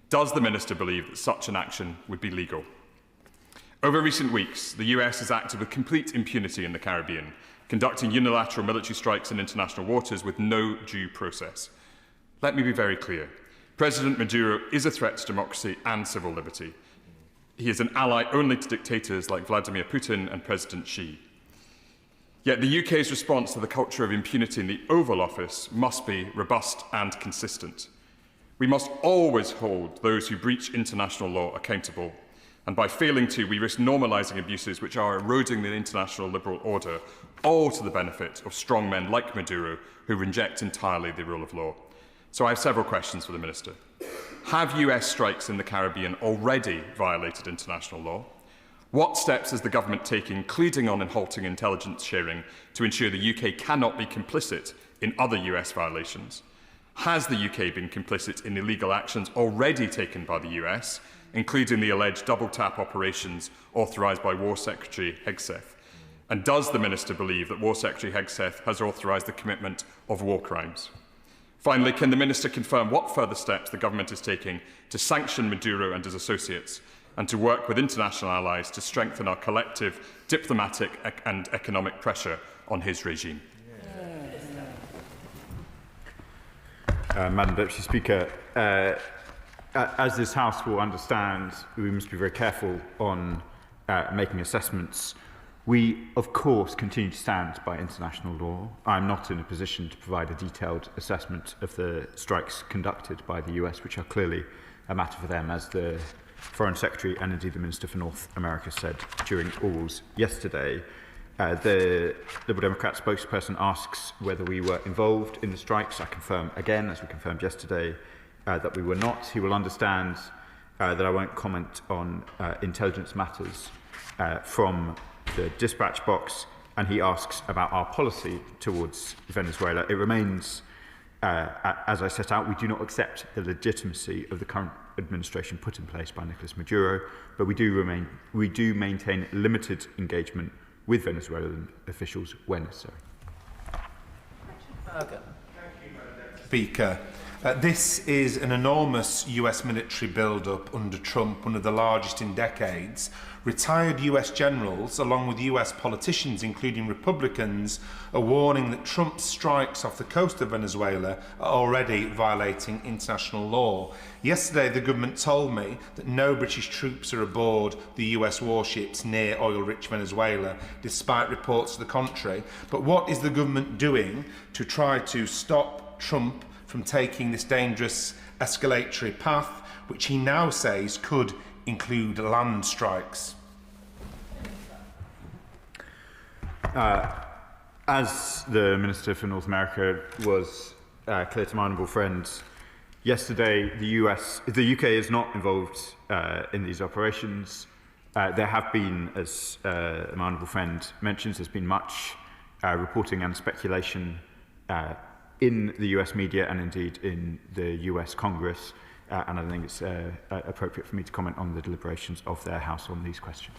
Does the Minister believe that such an action would be legal? Over recent weeks, the US has acted with complete impunity in the Caribbean, conducting unilateral military strikes in international waters with no due process. Let me be very clear. President Maduro is a threat to democracy and civil liberty. He is an ally only to dictators like Vladimir Putin and President Xi. Yet the UK's response to the culture of impunity in the Oval Office must be robust and consistent. We must always hold those who breach international law accountable, and by failing to, we risk normalising abuses which are eroding the international liberal order, all to the benefit of strong men like Maduro who reject entirely the rule of law. So I have several questions for the Minister. Have US strikes in the Caribbean already violated international law? What steps is the government taking, including on and halting intelligence sharing, to ensure the UK cannot be complicit in other US violations? Has the UK been complicit in illegal actions already taken by the US, including the alleged double-tap operations authorised by War Secretary Hegseth? And does the Minister believe that War Secretary Hegseth has authorised the commitment of war crimes? Finally, can the Minister confirm what further steps the government is taking to sanction Maduro and his associates and to work with international allies to strengthen our collective diplomatic and economic pressure on his regime? Madam Deputy Speaker, as this House will understand, we must be very careful on making assessments. We, of course, continue to stand by international law. I'm not in a position to provide a detailed assessment of the strikes conducted by the US, which are clearly a matter for them, as the Foreign Secretary and indeed the Minister for North America said during orals yesterday. The Liberal Democrat spokesperson asks whether we were involved in the strikes. I confirm again, as we confirmed yesterday, that we were not. He will understand that I won't comment on intelligence matters from the dispatch box, and he asks about our policy towards Venezuela. It remains as I set out, we do not accept the legitimacy of the current administration put in place by Nicolas Maduro, but we do maintain limited engagement with Venezuelan officials when necessary. Speaker, this is an enormous US military build-up under Trump, one of the largest in decades. Retired US generals, along with US politicians, including Republicans, are warning that Trump's strikes off the coast of Venezuela are already violating international law. Yesterday, the government told me that no British troops are aboard the US warships near oil-rich Venezuela, despite reports to the contrary. But what is the government doing to try to stop Trump from taking this dangerous escalatory path, which he now says could include land strikes? As the Minister for North America was clear to my honourable friends, yesterday the UK is not involved in these operations. There have been, as my honourable friend mentions, there's been much reporting and speculation in the US media and indeed in the US Congress, and I think it's appropriate for me to comment on the deliberations of their House on these questions.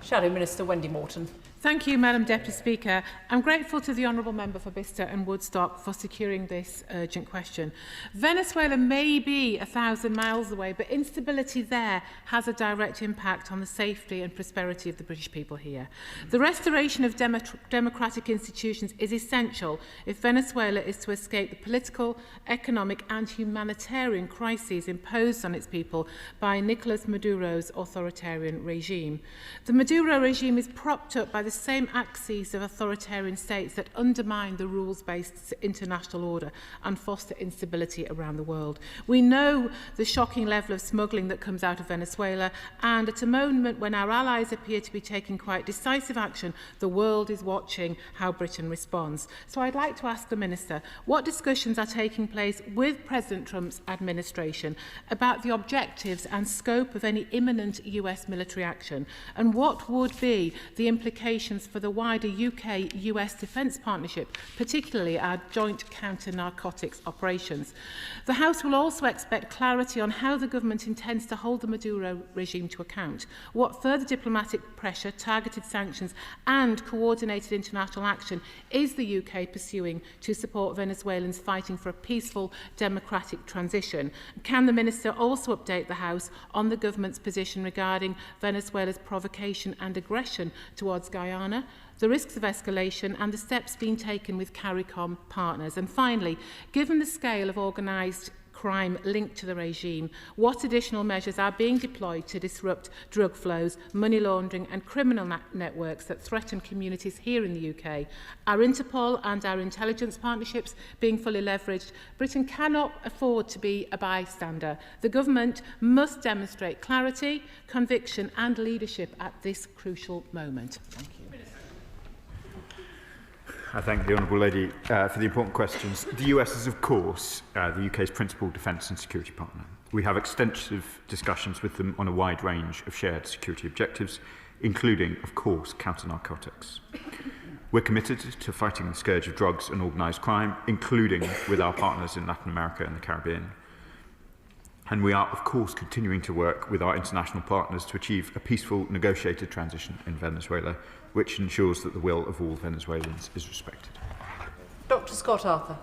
Shadow Minister Wendy Morton. Thank you, Madam Deputy Speaker. I'm grateful to the Honourable Member for Bicester and Woodstock for securing this urgent question. Venezuela may be 1,000 miles away, but instability there has a direct impact on the safety and prosperity of the British people here. The restoration of democratic institutions is essential if Venezuela is to escape the political, economic and humanitarian crises imposed on its people by Nicolas Maduro's authoritarian regime. The Maduro regime is propped up by the same axes of authoritarian states that undermine the rules-based international order and foster instability around the world. We know the shocking level of smuggling that comes out of Venezuela, and at a moment when our allies appear to be taking quite decisive action, the world is watching how Britain responds. So I'd like to ask the Minister, what discussions are taking place with President Trump's administration about the objectives and scope of any imminent US military action, and what would be the implications for the wider UK-US defence partnership, particularly our joint counter-narcotics operations. The House will also expect clarity on how the government intends to hold the Maduro regime to account, what further diplomatic pressure, targeted sanctions and coordinated international action is the UK pursuing to support Venezuelans fighting for a peaceful democratic transition. Can the Minister also update the House on the government's position regarding Venezuela's provocation and aggression towards Guyana, the risks of escalation and the steps being taken with CARICOM partners? And finally, given the scale of organised crime linked to the regime, what additional measures are being deployed to disrupt drug flows, money laundering and criminal networks that threaten communities here in the UK? Are Interpol and our intelligence partnerships being fully leveraged? Britain cannot afford to be a bystander. The government must demonstrate clarity, conviction and leadership at this crucial moment. Thank you. I thank the Honourable Lady for the important questions. The US is, of course, the UK's principal defence and security partner. We have extensive discussions with them on a wide range of shared security objectives, including, of course, counter-narcotics. We're committed to fighting the scourge of drugs and organised crime, including with our partners in Latin America and the Caribbean. And we are, of course, continuing to work with our international partners to achieve a peaceful, negotiated transition in Venezuela, which ensures that the will of all Venezuelans is respected. Dr Scott Arthur.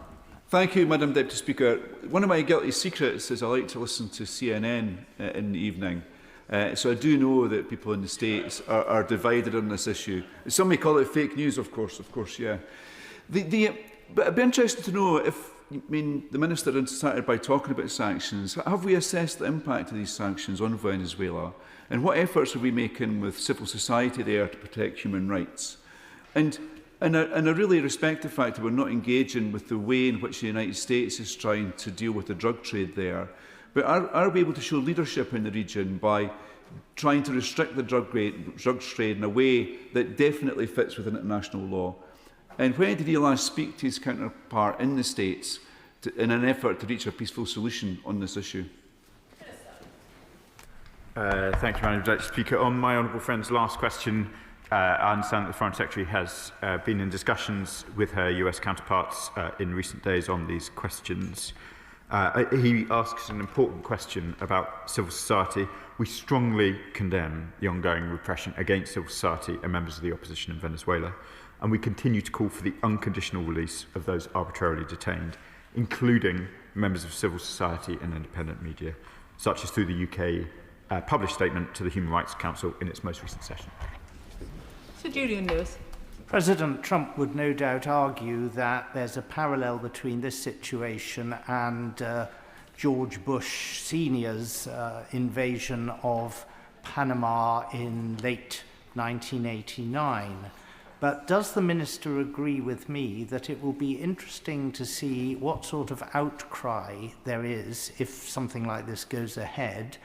Thank you, Madam Deputy Speaker. One of my guilty secrets is I like to listen to CNN in the evening. So I do know that people in the States are divided on this issue. Some may call it fake news, of course, yeah. But I'd be interested to know if, the Minister started by talking about sanctions. Have we assessed the impact of these sanctions on Venezuela? And what efforts are we making with civil society there to protect human rights? And I really respect the fact that we're not engaging with the way in which the United States is trying to deal with the drug trade there. But are we able to show leadership in the region by trying to restrict the drug trade in a way that definitely fits with international law? And when did he last speak to his counterpart in the States in an effort to reach a peaceful solution on this issue? Thank you, Madam Deputy Speaker. On my honourable friend's last question, I understand that the Foreign Secretary has been in discussions with her US counterparts in recent days on these questions. He asks an important question about civil society. We strongly condemn the ongoing repression against civil society and members of the opposition in Venezuela, and we continue to call for the unconditional release of those arbitrarily detained, including members of civil society and independent media, such as through the UK published statement to the Human Rights Council in its most recent session. Sir Julian Lewis. President Trump would no doubt argue that there's a parallel between this situation and George Bush Sr.'s invasion of Panama in late 1989. But does the Minister agree with me that it will be interesting to see what sort of outcry there is if something like this goes ahead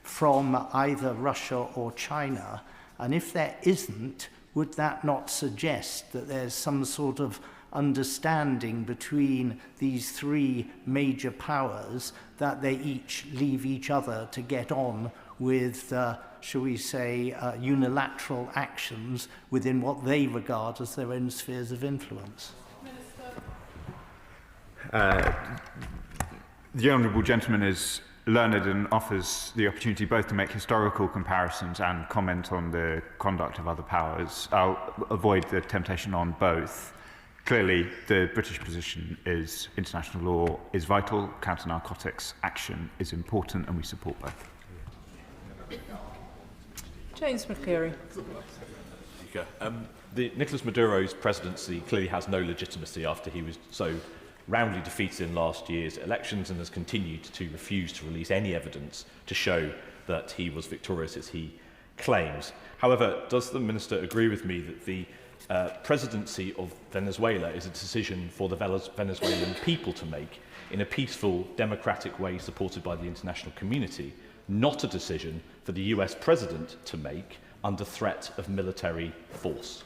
from either Russia or China? And if there isn't, would that not suggest that there's some sort of understanding between these three major powers that they each leave each other to get on with, shall we say, unilateral actions within what they regard as their own spheres of influence? The Honourable Gentleman is learned and offers the opportunity both to make historical comparisons and comment on the conduct of other powers. I'll avoid the temptation on both. Clearly, the British position is international law is vital, counter-narcotics action is important, and we support both. James McCleary. Nicolas Maduro's presidency clearly has no legitimacy after he was so roundly defeated in last year's elections and has continued to refuse to release any evidence to show that he was victorious as he claims. However, does the Minister agree with me that the presidency of Venezuela is a decision for the Venezuelan people to make in a peaceful, democratic way supported by the international community, not a decision for the US President to make under threat of military force?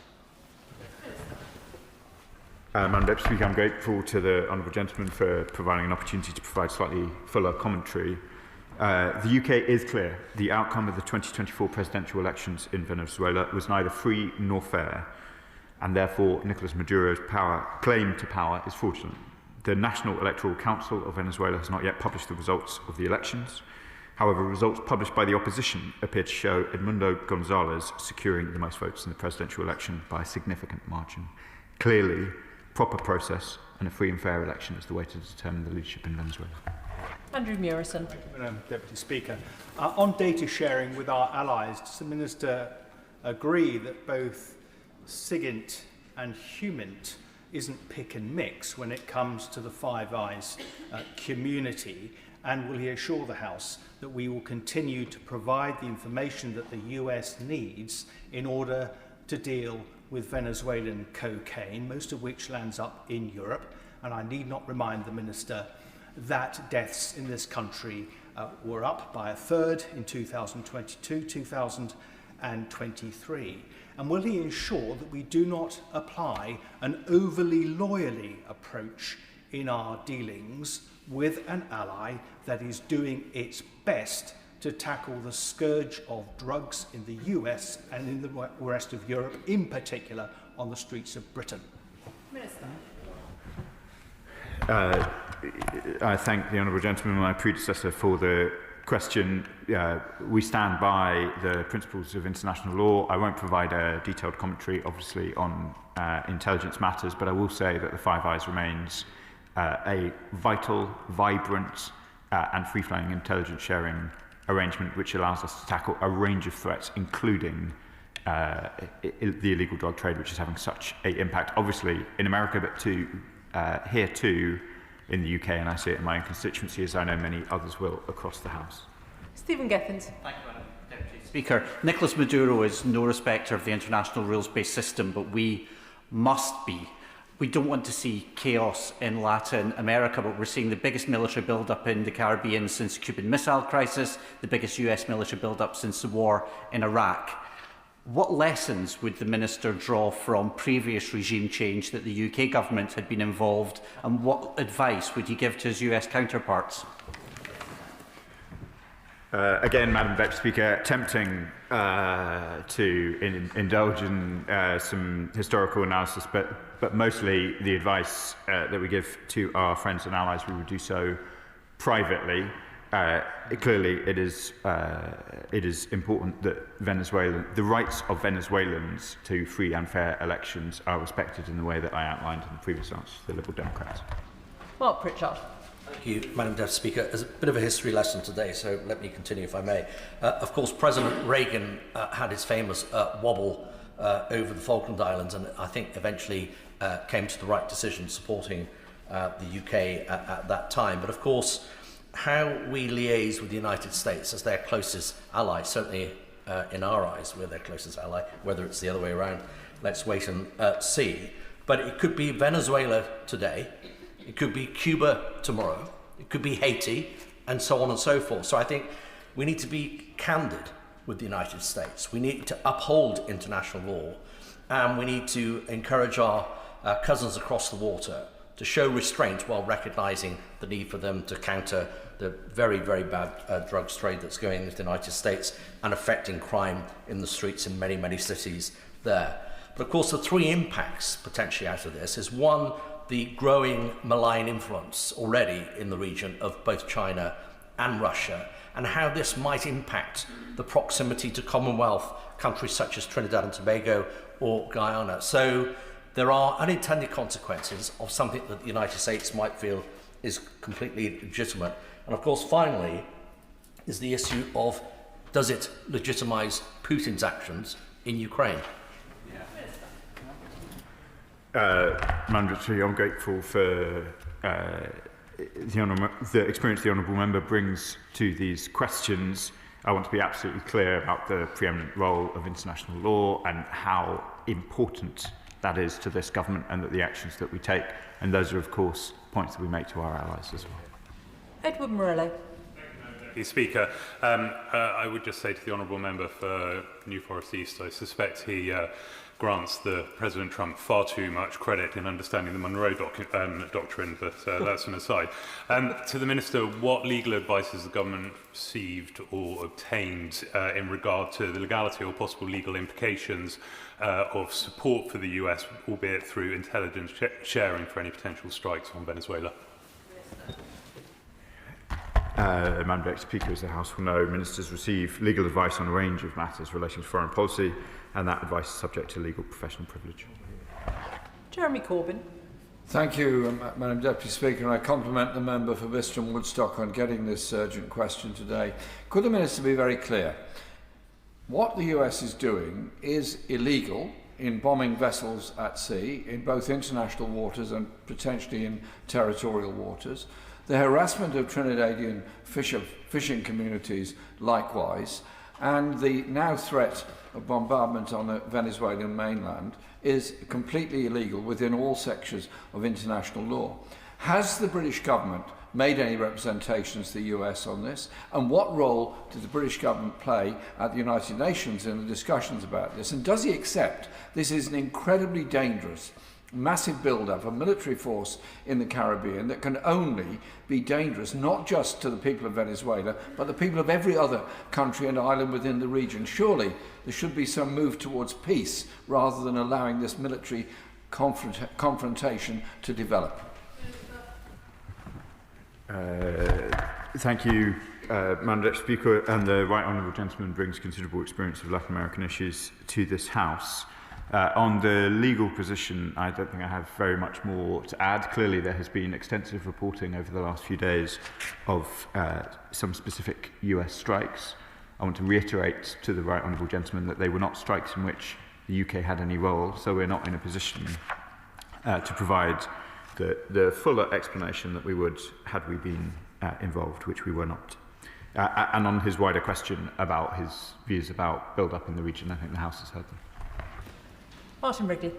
Madam Deputy Speaker, I'm grateful to the Honourable Gentleman for providing an opportunity to provide slightly fuller commentary. The UK is clear. The outcome of the 2024 presidential elections in Venezuela was neither free nor fair, and therefore Nicolas Maduro's claim to power is fraudulent. The National Electoral Council of Venezuela has not yet published the results of the elections. However, results published by the opposition appear to show Edmundo Gonzalez securing the most votes in the presidential election by a significant margin. Clearly, proper process and a free and fair election is the way to determine the leadership in Venezuela. Andrew Murison. Thank you, Madam Deputy Speaker. On data sharing with our allies, does the Minister agree that both SIGINT and HUMINT isn't pick and mix when it comes to the Five Eyes community? And will he assure the House that we will continue to provide the information that the US needs in order to deal with Venezuelan cocaine, most of which lands up in Europe? And I need not remind the Minister that deaths in this country were up by a third in 2022, 2023. And will he ensure that we do not apply an overly loyally approach in our dealings with an ally that is doing its best to tackle the scourge of drugs in the US and in the rest of Europe, in particular on the streets of Britain? Minister. I thank the Honourable Gentleman, my predecessor, for the question. We stand by the principles of international law. I won't provide a detailed commentary, obviously, on intelligence matters, but I will say that the Five Eyes remains a vital, vibrant and free-flowing intelligence sharing arrangement which allows us to tackle a range of threats, including the illegal drug trade, which is having such an impact, obviously, in America, but here too in the UK, and I see it in my own constituency, as I know many others will across the House. Stephen Gethins. Thank you, Madam Deputy Speaker. Nicolas Maduro is no respecter of the international rules-based system, but we must be. We don't want to see chaos in Latin America, but we're seeing the biggest military build-up in the Caribbean since the Cuban Missile Crisis, the biggest US military build-up since the war in Iraq. What lessons would the Minister draw from previous regime change that the UK government had been involved, and what advice would he give to his US counterparts? Again, Madam Deputy Speaker, tempting to indulge in some historical analysis, but mostly the advice that we give to our friends and allies, we would do so privately. Clearly, it is important that the rights of Venezuelans to free and fair elections are respected in the way that I outlined in the previous answer to the Liberal Democrats. Mark Pritchard. Thank you, Madam Deputy Speaker. There's a bit of a history lesson today, so let me continue if I may. Of course, President Reagan had his famous wobble over the Falkland Islands, and I think eventually came to the right decision supporting the UK at that time. But of course, how we liaise with the United States as their closest ally, certainly in our eyes, we're their closest ally, whether it's the other way around, let's wait and see. But it could be Venezuela today, it could be Cuba tomorrow, it could be Haiti, and so on and so forth. So I think we need to be candid with the United States. We need to uphold international law, and we need to encourage our cousins across the water to show restraint while recognising the need for them to counter the very, very bad drugs trade that's going into the United States and affecting crime in the streets in many, many cities there. But of course, the three impacts potentially out of this is one, the growing malign influence already in the region of both China and Russia, and how this might impact the proximity to Commonwealth countries such as Trinidad and Tobago or Guyana. So there are unintended consequences of something that the United States might feel is completely legitimate. And of course, finally, is the issue of, does it legitimise Putin's actions in Ukraine? Madam Secretary, I'm grateful for the experience the Honourable Member brings to these questions. I want to be absolutely clear about the preeminent role of international law and how important that is to this government, and that the actions that we take, and those are of course points that we make to our allies as well. Edward Morello. Mr. Speaker, I would just say to the Honourable Member for New Forest East, I suspect he grants President Trump far too much credit in understanding the Monroe Doctrine, but that's an aside. To the Minister, what legal advice has the government received or obtained in regard to the legality or possible legal implications of support for the US, albeit through intelligence sharing for any potential strikes on Venezuela? Madam Deputy Speaker, as the House will know, ministers receive legal advice on a range of matters relating to foreign policy, and that advice is subject to legal professional privilege. Jeremy Corbyn. Thank you, Madam Deputy Speaker, and I compliment the member for Bicester and Woodstock on getting this urgent question today. Could the Minister be very clear? What the US is doing is illegal in bombing vessels at sea, in both international waters and potentially in territorial waters. The harassment of Trinidadian fishing communities likewise, and the now threat of bombardment on the Venezuelan mainland is completely illegal within all sections of international law. Has the British government made any representations to the US on this? And what role did the British government play at the United Nations in the discussions about this? And does he accept this is an incredibly dangerous, massive build-up of military force in the Caribbean that can only be dangerous not just to the people of Venezuela, but the people of every other country and island within the region? Surely there should be some move towards peace rather than allowing this military confrontation to develop. Thank you, Madam Deputy Speaker, and the Right Honourable Gentleman brings considerable experience of Latin American issues to this House. On the legal position, I don't think I have very much more to add. Clearly, there has been extensive reporting over the last few days of some specific US strikes. I want to reiterate to the Right Honourable Gentleman that they were not strikes in which the UK had any role, so we're not in a position to provide the fuller explanation that we would had we been involved, which we were not. And on his wider question about his views about build-up in the region, I think the House has heard them. Martin Wrigley.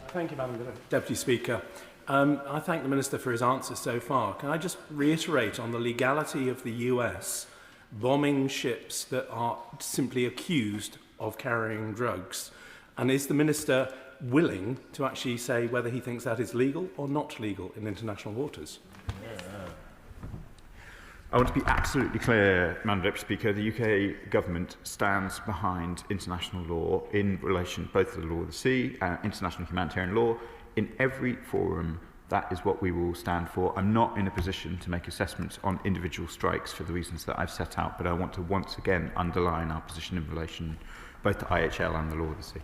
Thank you, Madam Deputy Speaker. I thank the Minister for his answers so far. Can I just reiterate on the legality of the US bombing ships that are simply accused of carrying drugs? And is the Minister willing to actually say whether he thinks that is legal or not legal in international waters? I want to be absolutely clear, Madam Deputy Speaker, the UK Government stands behind international law in relation both to the law of the sea and international humanitarian law. In every forum, that is what we will stand for. I'm not in a position to make assessments on individual strikes for the reasons that I've set out, but I want to once again underline our position in relation both to IHL and the law of the sea.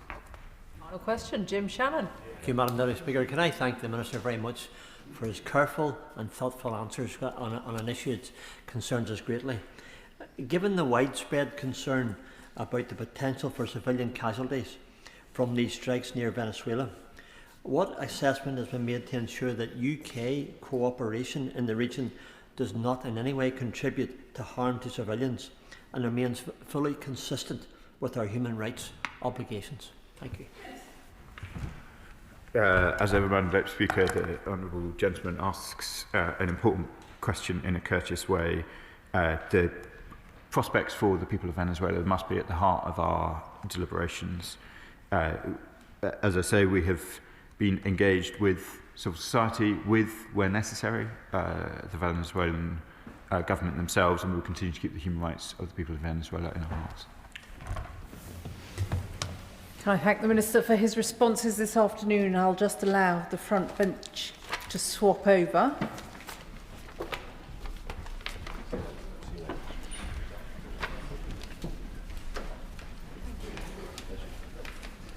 Final question, Jim Shannon. Thank you, Madam Deputy Speaker. Can I thank the Minister very much for his careful and thoughtful answers on an issue that concerns us greatly. Given the widespread concern about the potential for civilian casualties from these strikes near Venezuela, what assessment has been made to ensure that UK cooperation in the region does not in any way contribute to harm to civilians and remains fully consistent with our human rights obligations? Thank you. As ever, Madam Deputy Speaker, the honourable gentleman asks an important question in a courteous way. The prospects for the people of Venezuela must be at the heart of our deliberations. As I say, we have been engaged with civil society, where necessary, the Venezuelan government themselves, and we will continue to keep the human rights of the people of Venezuela in our hearts. Can I thank the Minister for his responses this afternoon? I'll just allow the front bench to swap over.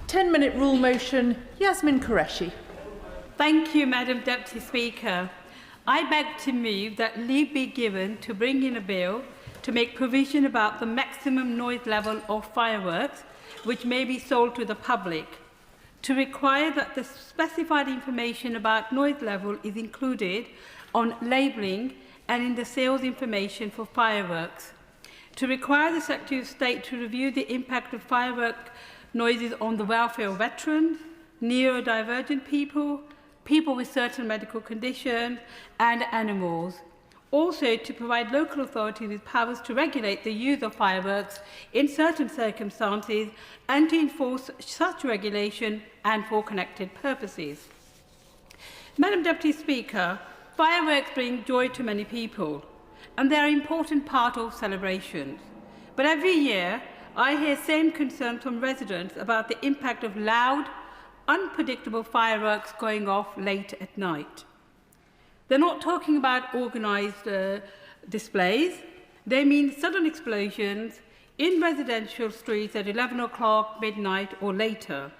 Ten-minute rule motion, Yasmin Qureshi. Thank you, Madam Deputy Speaker. I beg to move that leave be given to bring in a bill to make provision about the maximum noise level of fireworks which may be sold to the public, to require that the specified information about noise level is included on labelling and in the sales information for fireworks, to require the Secretary of State to review the impact of firework noises on the welfare of veterans, neurodivergent people, people with certain medical conditions, and animals. Also, to provide local authorities with powers to regulate the use of fireworks in certain circumstances and to enforce such regulation and for connected purposes. Madam Deputy Speaker, fireworks bring joy to many people, and they are an important part of celebrations. But every year, I hear same concerns from residents about the impact of loud, unpredictable fireworks going off late at night. They're not talking about organised displays. They mean sudden explosions in residential streets at 11 o'clock, midnight or later.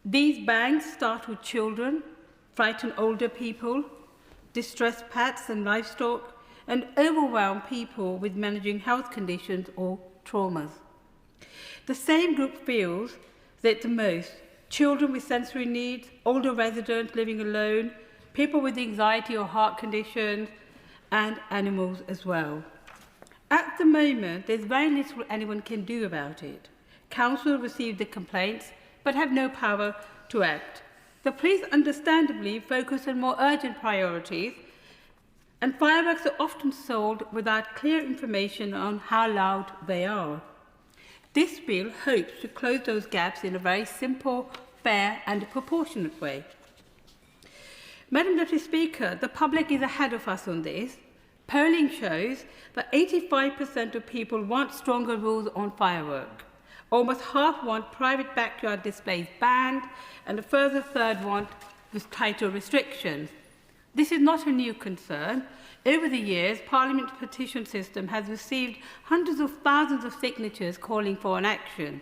These bangs start with children, frighten older people, distress pets and livestock, and overwhelm people with managing health conditions or traumas. The same group feels that the most: children with sensory needs, older residents living alone, people with anxiety or heart conditions, and animals as well. At the moment, there's very little anyone can do about it. Council received the complaints, but have no power to act. The police understandably focus on more urgent priorities, and fireworks are often sold without clear information on how loud they are. This bill hopes to close those gaps in a very simple, fair and proportionate way. Madam Deputy Speaker, the public is ahead of us on this. Polling shows that 85% of people want stronger rules on fireworks. Almost half want private backyard displays banned, and a further third want tighter restrictions. This is not a new concern. Over the years, Parliament's petition system has received hundreds of thousands of signatures calling for an action.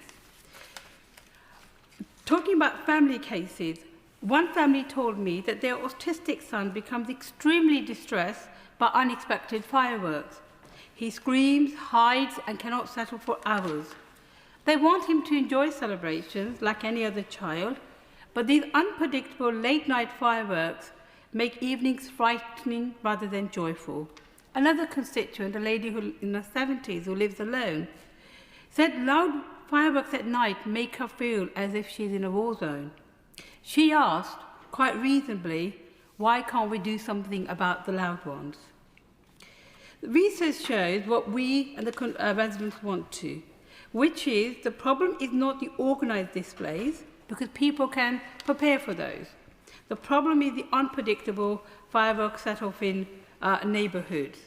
Talking about family cases, one family told me that their autistic son becomes extremely distressed by unexpected fireworks. He screams, hides, and cannot settle for hours. They want him to enjoy celebrations like any other child, but these unpredictable late-night fireworks make evenings frightening rather than joyful. Another constituent, a lady who, in her 70s who lives alone, said loud fireworks at night make her feel as if she's in a war zone. She asked, quite reasonably, why can't we do something about the loud ones? The research shows what we and the residents want to, which is the problem is not the organised displays, because people can prepare for those. The problem is the unpredictable fireworks set off in neighbourhoods.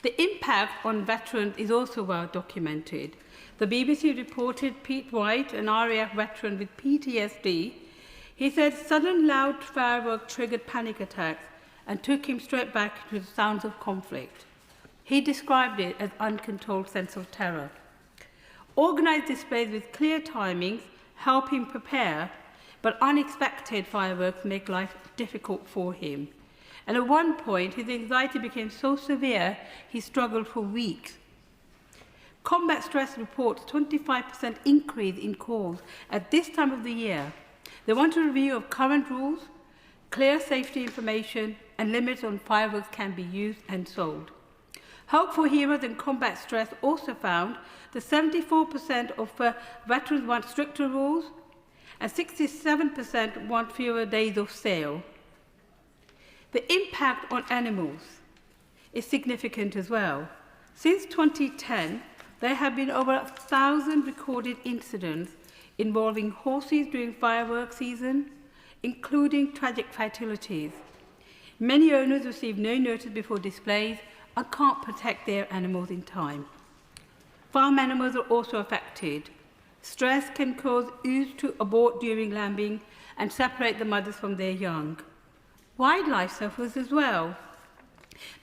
The impact on veterans is also well documented. The BBC reported Pete White, an RAF veteran with PTSD. He said sudden loud fireworks triggered panic attacks and took him straight back into the sounds of conflict. He described it as uncontrolled sense of terror. Organised displays with clear timings help him prepare, but unexpected fireworks make life difficult for him. And at one point, his anxiety became so severe, he struggled for weeks. Combat Stress reports 25% increase in calls at this time of the year. They want a review of current rules, clear safety information, and limits on fireworks can be used and sold. Hope for Heroes and Combat Stress also found that 74% of veterans want stricter rules and 67% want fewer days of sale. The impact on animals is significant as well. Since 2010, there have been over 1,000 recorded incidents involving horses during fireworks season, including tragic fatalities. Many owners receive no notice before displays and can't protect their animals in time. Farm animals are also affected. Stress can cause ewes to abort during lambing and separate the mothers from their young. Wildlife suffers as well,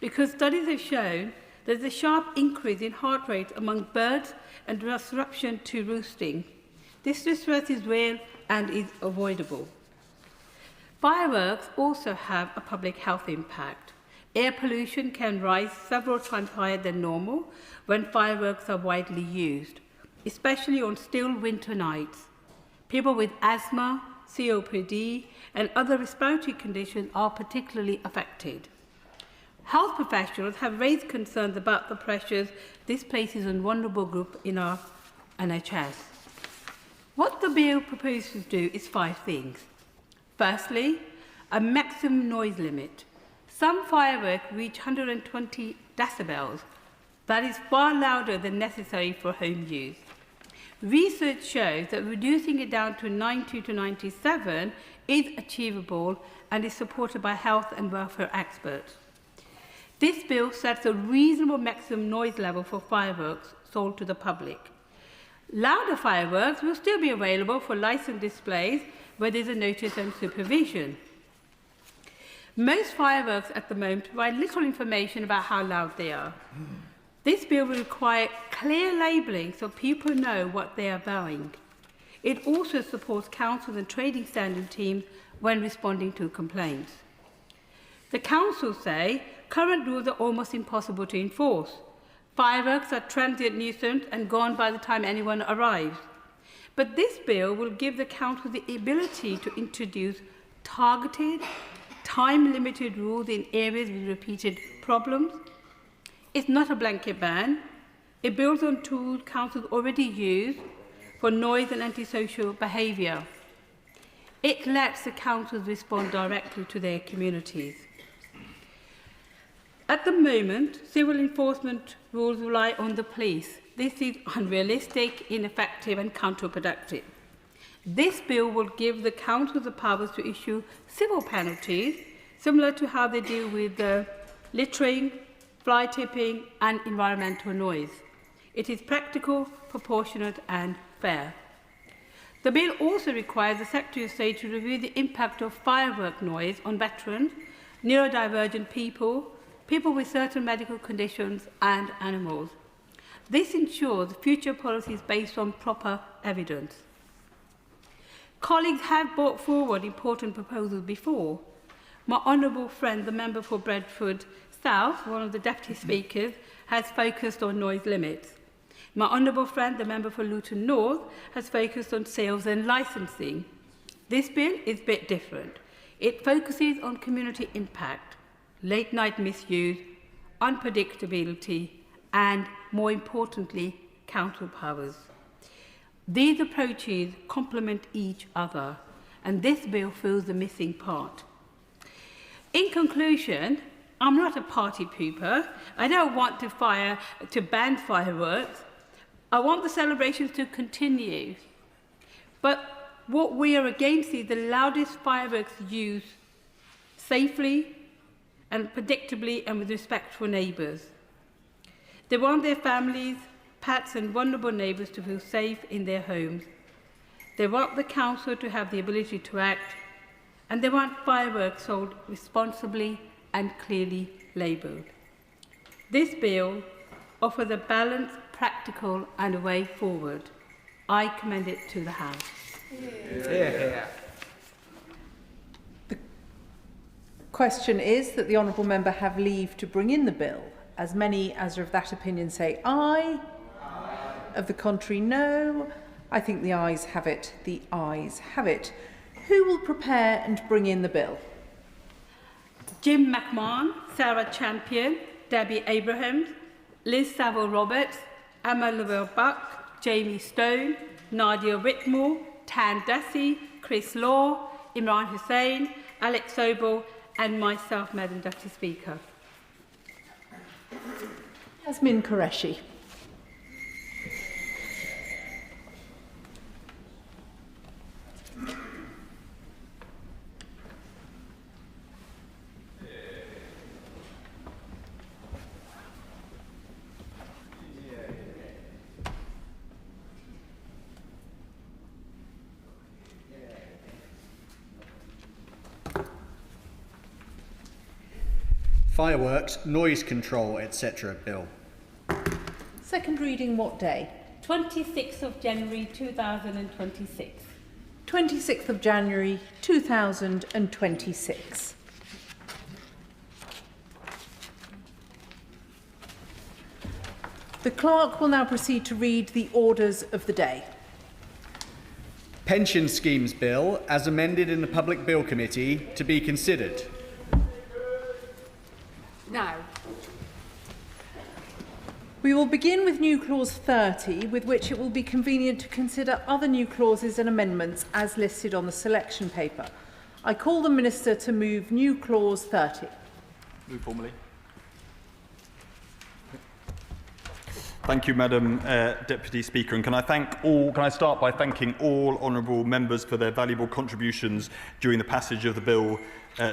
because studies have shown there's a sharp increase in heart rate among birds and disruption to roosting. This distress is real and is avoidable. Fireworks also have a public health impact. Air pollution can rise several times higher than normal when fireworks are widely used, especially on still winter nights. People with asthma, COPD, and other respiratory conditions are particularly affected. Health professionals have raised concerns about the pressures this places on vulnerable groups in our NHS. What the bill proposes to do is 5 things. Firstly, a maximum noise limit. Some fireworks reach 120 decibels. That is far louder than necessary for home use. Research shows that reducing it down to 90 to 97 is achievable and is supported by health and welfare experts. This bill sets a reasonable maximum noise level for fireworks sold to the public. Louder fireworks will still be available for licensed displays where there is a notice and supervision. Most fireworks at the moment provide little information about how loud they are. This bill will require clear labelling so people know what they are buying. It also supports councils and trading standard teams when responding to complaints. The councils say current rules are almost impossible to enforce. Fireworks are transient nuisance and gone by the time anyone arrives. But this bill will give the council the ability to introduce targeted, time-limited rules in areas with repeated problems. It's not a blanket ban. It builds on tools councils already use for noise and antisocial behaviour. It lets the councils respond directly to their communities. At the moment, civil enforcement rules rely on the police. This is unrealistic, ineffective and counterproductive. This bill will give the council the powers to issue civil penalties, similar to how they deal with littering, fly tipping and environmental noise. It is practical, proportionate and fair. The bill also requires the Secretary of State to review the impact of firework noise on veterans, neurodivergent people, people with certain medical conditions and animals. This ensures future policies based on proper evidence. Colleagues have brought forward important proposals before. My honourable friend, the member for Bedford South, one of the deputy speakers, has focused on noise limits. My honourable friend, the member for Luton North, has focused on sales and licensing. This bill is a bit different. It focuses on community impact, late-night misuse, unpredictability, and, more importantly, council powers. These approaches complement each other, and this bill fills the missing part. In conclusion, I'm not a party pooper. I don't want to ban fireworks. I want the celebrations to continue. But what we are against is the loudest fireworks used safely and predictably and with respect for neighbours. They want their families, pets and vulnerable neighbours to feel safe in their homes. They want the council to have the ability to act, and they want fireworks sold responsibly and clearly labelled. This bill offers a balanced, practical and a way forward. I commend it to the House. The question is that the honourable member have leave to bring in the bill. As many as are of that opinion say aye. Aye. Of the contrary, no. I think the ayes have it. The ayes have it. Who will prepare and bring in the bill? Jim McMahon, Sarah Champion, Debbie Abrahams, Liz Saville-Roberts, Emma Llewellyn-Buck, Jamie Stone, Nadia Whitmore, Tan Dessy, Chris Law, Imran Hussain, Alex Sobel and myself, Madam Deputy Speaker. Yasmin Qureshi. Fireworks, noise control, etc. Bill. Second reading what day? 26th of January 2026. 26th of January 2026. The clerk will now proceed to read the orders of the day. Pension Schemes Bill, as amended in the Public Bill Committee, to be considered. Now. We will begin with new clause 30, with which it will be convenient to consider other new clauses and amendments as listed on the selection paper. I call the Minister to move new clause 30. Move formally. Thank you, Madam Deputy Speaker. And can I start by thanking all honourable members for their valuable contributions during the passage of the bill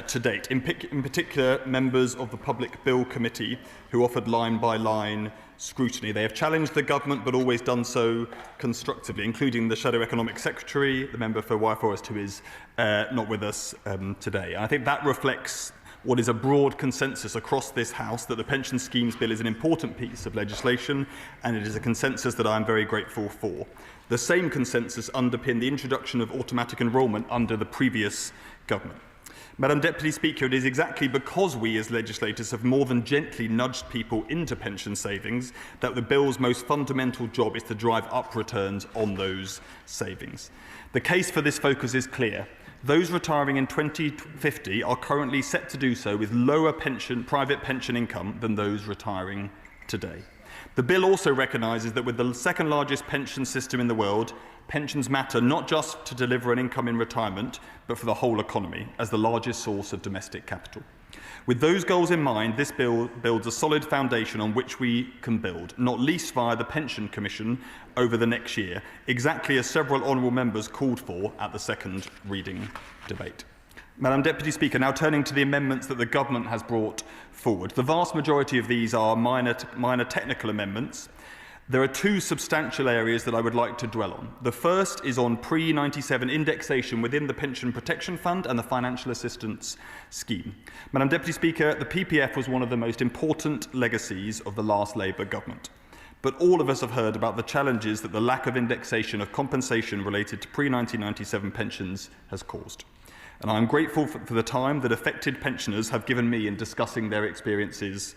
to date. In particular, members of the Public Bill Committee who offered line-by-line scrutiny. They have challenged the government but always done so constructively, including the Shadow Economic Secretary, the member for Wyre Forest, who is not with us today. And I think that reflects what is a broad consensus across this House that the Pension Schemes Bill is an important piece of legislation, and it is a consensus that I am very grateful for. The same consensus underpinned the introduction of automatic enrolment under the previous government. Madam Deputy Speaker, it is exactly because we as legislators have more than gently nudged people into pension savings that the bill's most fundamental job is to drive up returns on those savings. The case for this focus is clear. Those retiring in 2050 are currently set to do so with lower private pension income than those retiring today. The bill also recognises that with the second largest pension system in the world, pensions matter not just to deliver an income in retirement, but for the whole economy as the largest source of domestic capital. With those goals in mind, this bill builds a solid foundation on which we can build, not least via the Pension Commission over the next year, exactly as several honourable members called for at the second reading debate. Madam Deputy Speaker, now turning to the amendments that the Government has brought forward. The vast majority of these are minor technical amendments. There are two substantial areas that I would like to dwell on. The first is on pre-97 indexation within the Pension Protection Fund and the Financial Assistance Scheme. Madam Deputy Speaker, the PPF was one of the most important legacies of the last Labour government. But all of us have heard about the challenges that the lack of indexation of compensation related to pre-1997 pensions has caused. And I am grateful for the time that affected pensioners have given me in discussing their experiences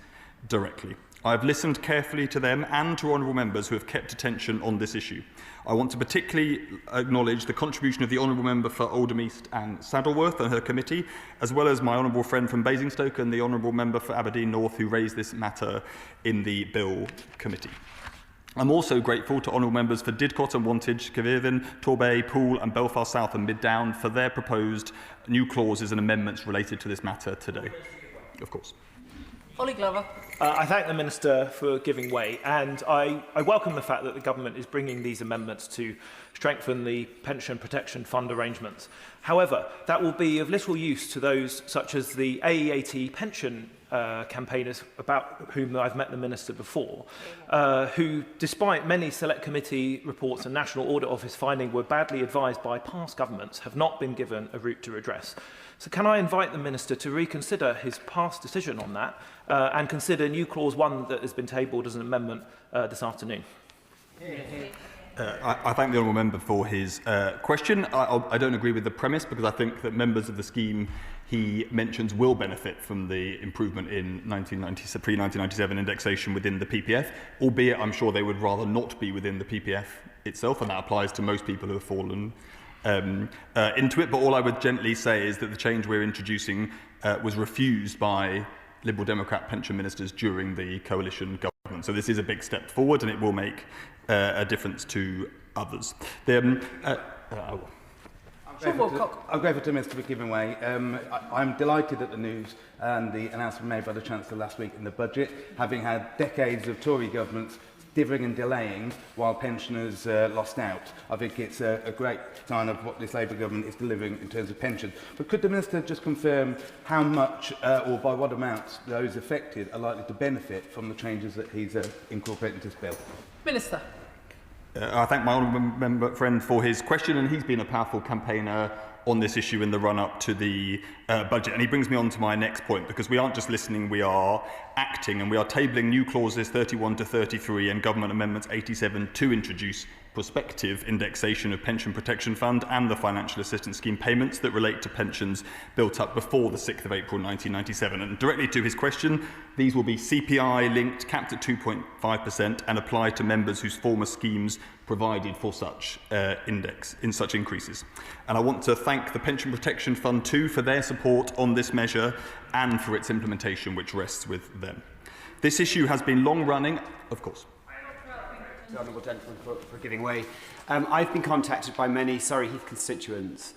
directly. I have listened carefully to them and to honourable members who have kept attention on this issue. I want to particularly acknowledge the contribution of the honourable member for Oldham East and Saddleworth and her committee, as well as my honourable friend from Basingstoke and the honourable member for Aberdeen North who raised this matter in the Bill Committee. I'm also grateful to honourable members for Didcot and Wantage, Caerphilly, Torbay, Poole and Belfast South and Mid Down for their proposed new clauses and amendments related to this matter today. Of course. Ollie Glover. I thank the Minister for giving way, and I welcome the fact that the Government is bringing these amendments to strengthen the Pension Protection Fund arrangements. However, that will be of little use to those such as the AEAT pension campaigners about whom I've met the Minister before, who, despite many Select Committee reports and National Audit Office finding were badly advised by past governments, have not been given a route to redress. So can I invite the Minister to reconsider his past decision on that and consider new Clause 1 that has been tabled as an amendment this afternoon? I thank the honourable member for his question. I don't agree with the premise, because I think that members of the scheme he mentions will benefit from the improvement in pre-1997 indexation within the PPF, albeit I'm sure they would rather not be within the PPF itself, and that applies to most people who have fallen into it. But all I would gently say is that the change we're introducing was refused by Liberal Democrat pension ministers during the coalition government. So this is a big step forward, and it will make a difference to others. I'm grateful to Mr. for giving way. I'm delighted at the news and the announcement made by the Chancellor last week in the budget, having had decades of Tory governments divvying and delaying while pensioners lost out. I think it's a great sign of what this Labour government is delivering in terms of pensions. But could the Minister just confirm how much or by what amount those affected are likely to benefit from the changes that he's incorporating into this bill? Minister. I thank my honourable member friend for his question, and he's been a powerful campaigner on this issue in the run-up to the budget. And he brings me on to my next point, because we aren't just listening, we are acting, and we are tabling new clauses 31 to 33 and Government Amendments 87 to introduce prospective indexation of Pension Protection Fund and the Financial Assistance Scheme payments that relate to pensions built up before the 6th of April 1997. And directly to his question, these will be CPI-linked, capped at 2.5%, and apply to members whose former schemes provided for such such increases. And I want to thank the Pension Protection Fund too for their support on this measure and for its implementation, which rests with them. This issue has been long-running, of course. The honourable gentleman for giving way. I've been contacted by many Surrey Heath constituents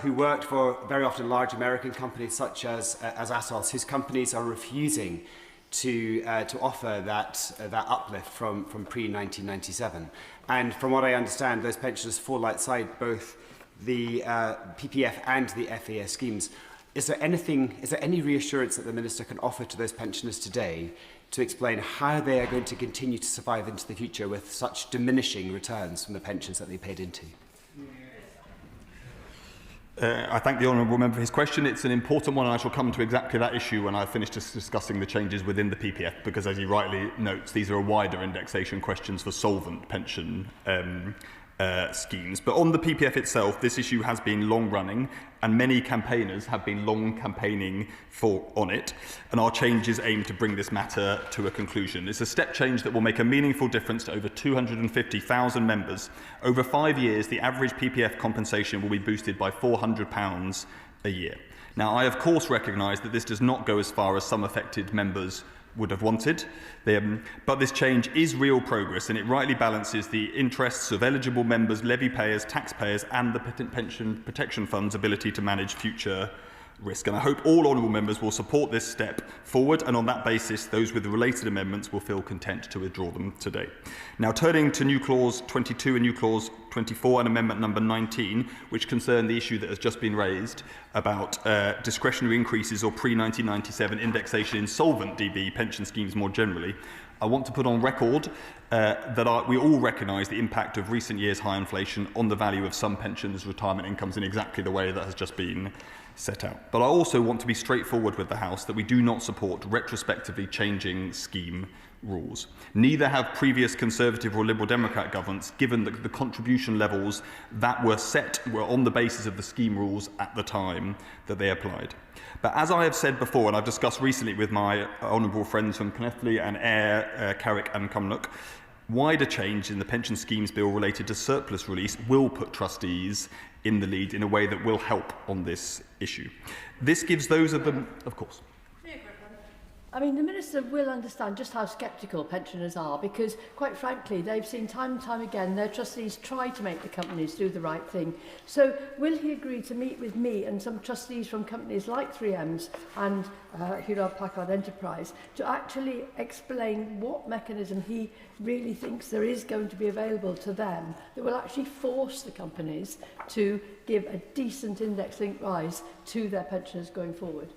who worked for very often large American companies such as Atos, whose companies are refusing to offer that uplift from pre-1997. And from what I understand, those pensioners fall outside both the PPF and the FAS schemes. Is there any reassurance that the Minister can offer to those pensioners today to explain how they are going to continue to survive into the future with such diminishing returns from the pensions that they paid into? I thank the honourable member for his question. It's an important one, and I shall come to exactly that issue when I finish discussing the changes within the PPF, because as he rightly notes, these are wider indexation questions for solvent pension schemes. But on the PPF itself, this issue has been long-running, and many campaigners have been long campaigning on it, and our changes aim to bring this matter to a conclusion. It's a step change that will make a meaningful difference to over 250,000 members. Over 5 years, the average PPF compensation will be boosted by £400 a year. Now, I of course recognise that this does not go as far as some affected members would have wanted, but this change is real progress, and it rightly balances the interests of eligible members, levy payers, taxpayers, and the Pension Protection Fund's ability to manage future risk. And I hope all honourable members will support this step forward, and on that basis, those with the related amendments will feel content to withdraw them today. Now, turning to new clause 22 and new clause 24 and amendment number 19, which concern the issue that has just been raised about discretionary increases or pre-1997 indexation in solvent DB pension schemes more generally, I want to put on record that we all recognise the impact of recent years' high inflation on the value of some pensioners' retirement incomes in exactly the way that has just been set out. But I also want to be straightforward with the House that we do not support retrospectively changing scheme rules. Neither have previous Conservative or Liberal Democrat governments, given that the contribution levels that were set were on the basis of the scheme rules at the time that they applied. But as I have said before, and I've discussed recently with my honourable friends from Connethley and Ayr, Carrick and Cumnock, wider change in the pension schemes bill related to surplus release will put trustees in the lead in a way that will help on this issue. This gives those of them, of course. I mean, the Minister will understand just how sceptical pensioners are, because, quite frankly, they've seen time and time again their trustees try to make the companies do the right thing. So will he agree to meet with me and some trustees from companies like 3M's and Hewlett-Packard Enterprise to actually explain what mechanism he really thinks there is going to be available to them that will actually force the companies to give a decent index-linked rise to their pensioners going forward?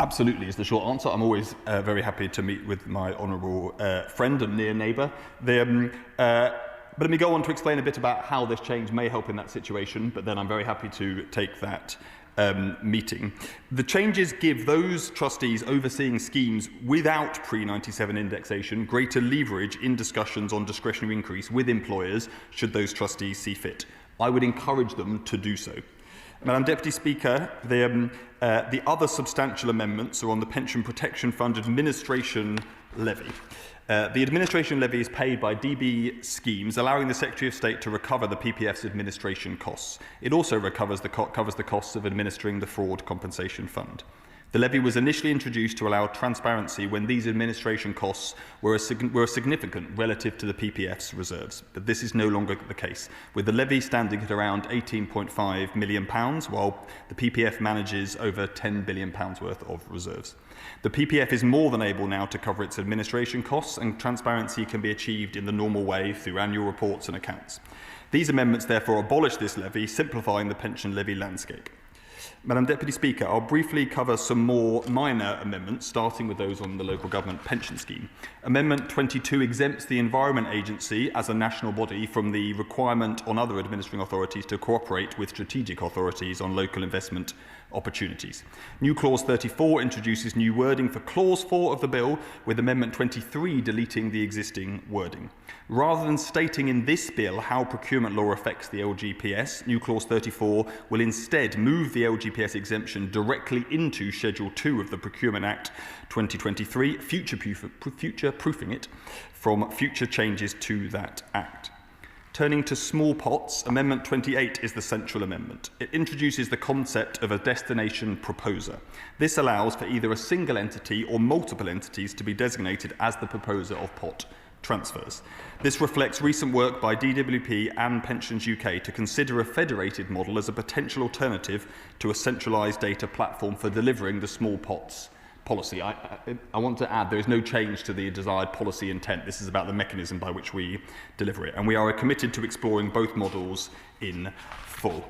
Absolutely is the short answer. I'm always very happy to meet with my honourable friend and near neighbour. But let me go on to explain a bit about how this change may help in that situation, but then I'm very happy to take that meeting. The changes give those trustees overseeing schemes without pre-97 indexation greater leverage in discussions on discretionary increase with employers should those trustees see fit. I would encourage them to do so. Madam Deputy Speaker, the other substantial amendments are on the Pension Protection Fund Administration Levy. The administration levy is paid by DB schemes, allowing the Secretary of State to recover the PPF's administration costs. It also covers the costs of administering the Fraud Compensation Fund. The levy was initially introduced to allow transparency when these administration costs were significant relative to the PPF's reserves, but this is no longer the case, with the levy standing at around £18.5 million, while the PPF manages over £10 billion worth of reserves. The PPF is more than able now to cover its administration costs, and transparency can be achieved in the normal way through annual reports and accounts. These amendments therefore abolish this levy, simplifying the pension levy landscape. Madam Deputy Speaker, I'll briefly cover some more minor amendments, starting with those on the local government pension scheme. Amendment 22 exempts the Environment Agency as a national body from the requirement on other administering authorities to cooperate with strategic authorities on local investment opportunities. New Clause 34 introduces new wording for Clause 4 of the bill, with Amendment 23 deleting the existing wording. Rather than stating in this bill how procurement law affects the LGPS, New Clause 34 will instead move the LGPS exemption directly into Schedule 2 of the Procurement Act 2023, future-proofing it from future changes to that Act. Turning to small pots, Amendment 28 is the central amendment. It introduces the concept of a destination proposer. This allows for either a single entity or multiple entities to be designated as the proposer of pot transfers. This reflects recent work by DWP and Pensions UK to consider a federated model as a potential alternative to a centralised data platform for delivering the small pots policy. I want to add there is no change to the desired policy intent. This is about the mechanism by which we deliver it, and we are committed to exploring both models in full.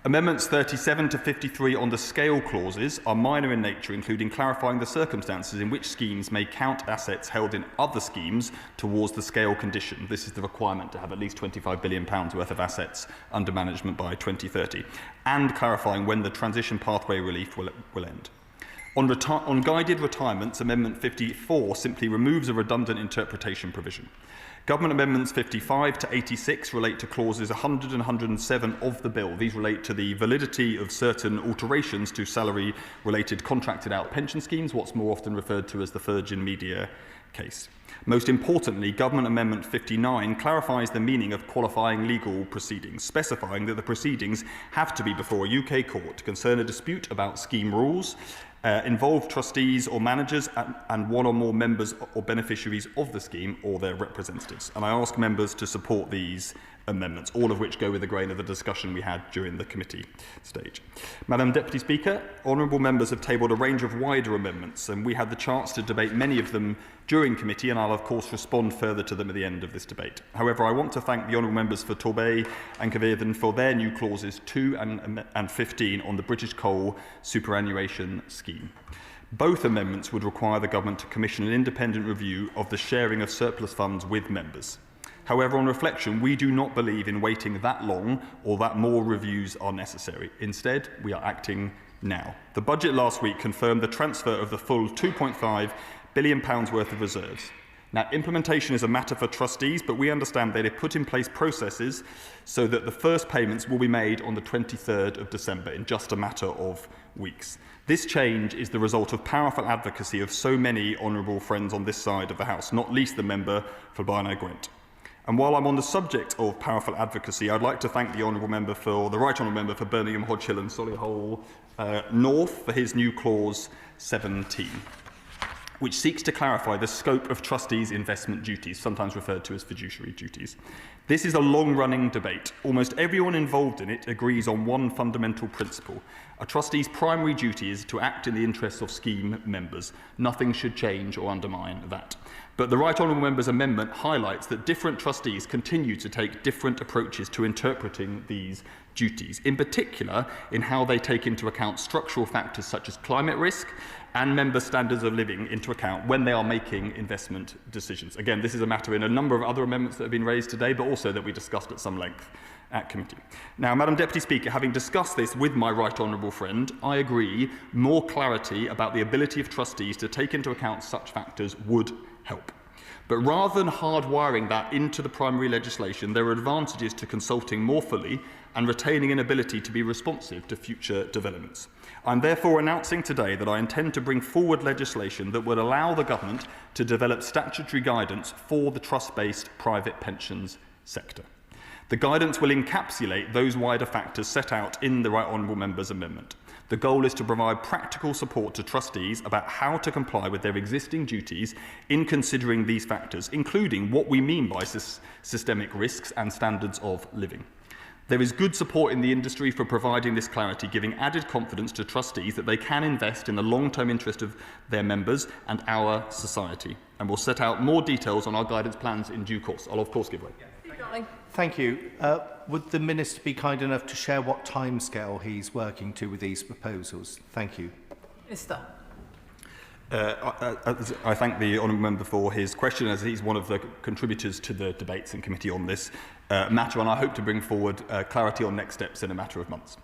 Amendments 37 to 53 on the scale clauses are minor in nature, including clarifying the circumstances in which schemes may count assets held in other schemes towards the scale condition. This is the requirement to have at least £25 billion worth of assets under management by 2030, and clarifying when the transition pathway relief will end. On guided retirements, Amendment 54 simply removes a redundant interpretation provision. Government Amendments 55 to 86 relate to clauses 100 and 107 of the bill. These relate to the validity of certain alterations to salary-related contracted-out pension schemes, what's more often referred to as the Virgin Media case. Most importantly, Government Amendment 59 clarifies the meaning of qualifying legal proceedings, specifying that the proceedings have to be before a UK court to concern a dispute about scheme rules, involve trustees or managers and one or more members or beneficiaries of the scheme or their representatives. And I ask members to support these amendments, all of which go with the grain of the discussion we had during the committee stage. Madam Deputy Speaker, honourable members have tabled a range of wider amendments, and we had the chance to debate many of them during committee, and I'll of course respond further to them at the end of this debate. However, I want to thank the honourable members for Torbay and Caerphilly for their new clauses 2 and 15 on the British Coal superannuation scheme. Both amendments would require the government to commission an independent review of the sharing of surplus funds with members. However, on reflection, we do not believe in waiting that long or that more reviews are necessary. Instead, we are acting now. The budget last week confirmed the transfer of the full £2.5 billion worth of reserves. Now, implementation is a matter for trustees, but we understand they have put in place processes so that the first payments will be made on the 23rd of December, in just a matter of weeks. This change is the result of powerful advocacy of so many honourable friends on this side of the House, not least the member for Barnett. And while I'm on the subject of powerful advocacy, I'd like to thank the right honourable member for Birmingham, Hodge Hill and Solihull North for his new clause 17, which seeks to clarify the scope of trustees' investment duties, sometimes referred to as fiduciary duties. This is a long-running debate. Almost everyone involved in it agrees on one fundamental principle. A trustee's primary duty is to act in the interests of scheme members. Nothing should change or undermine that. But the Right Honourable Member's amendment highlights that different trustees continue to take different approaches to interpreting these duties, in particular in how they take into account structural factors such as climate risk and member standards of living into account when they are making investment decisions. Again, this is a matter in a number of other amendments that have been raised today, but also that we discussed at some length at committee. Now, Madam Deputy Speaker, having discussed this with my right honourable friend, I agree more clarity about the ability of trustees to take into account such factors would help. But rather than hardwiring that into the primary legislation, there are advantages to consulting more fully and retaining an ability to be responsive to future developments. I am therefore announcing today that I intend to bring forward legislation that would allow the government to develop statutory guidance for the trust-based private pensions sector. The guidance will encapsulate those wider factors set out in the Right Honourable Member's amendment. The goal is to provide practical support to trustees about how to comply with their existing duties in considering these factors, including what we mean by systemic risks and standards of living. There is good support in the industry for providing this clarity, giving added confidence to trustees that they can invest in the long-term interest of their members and our society. And we'll set out more details on our guidance plans in due course. I'll of course give way. Thank you. Would the Minister be kind enough to share what timescale he's working to with these proposals? Thank you. Minister. I thank the honourable member for his question, as he's one of the contributors to the debates in committee on this matter, and I hope to bring forward clarity on next steps in a matter of months.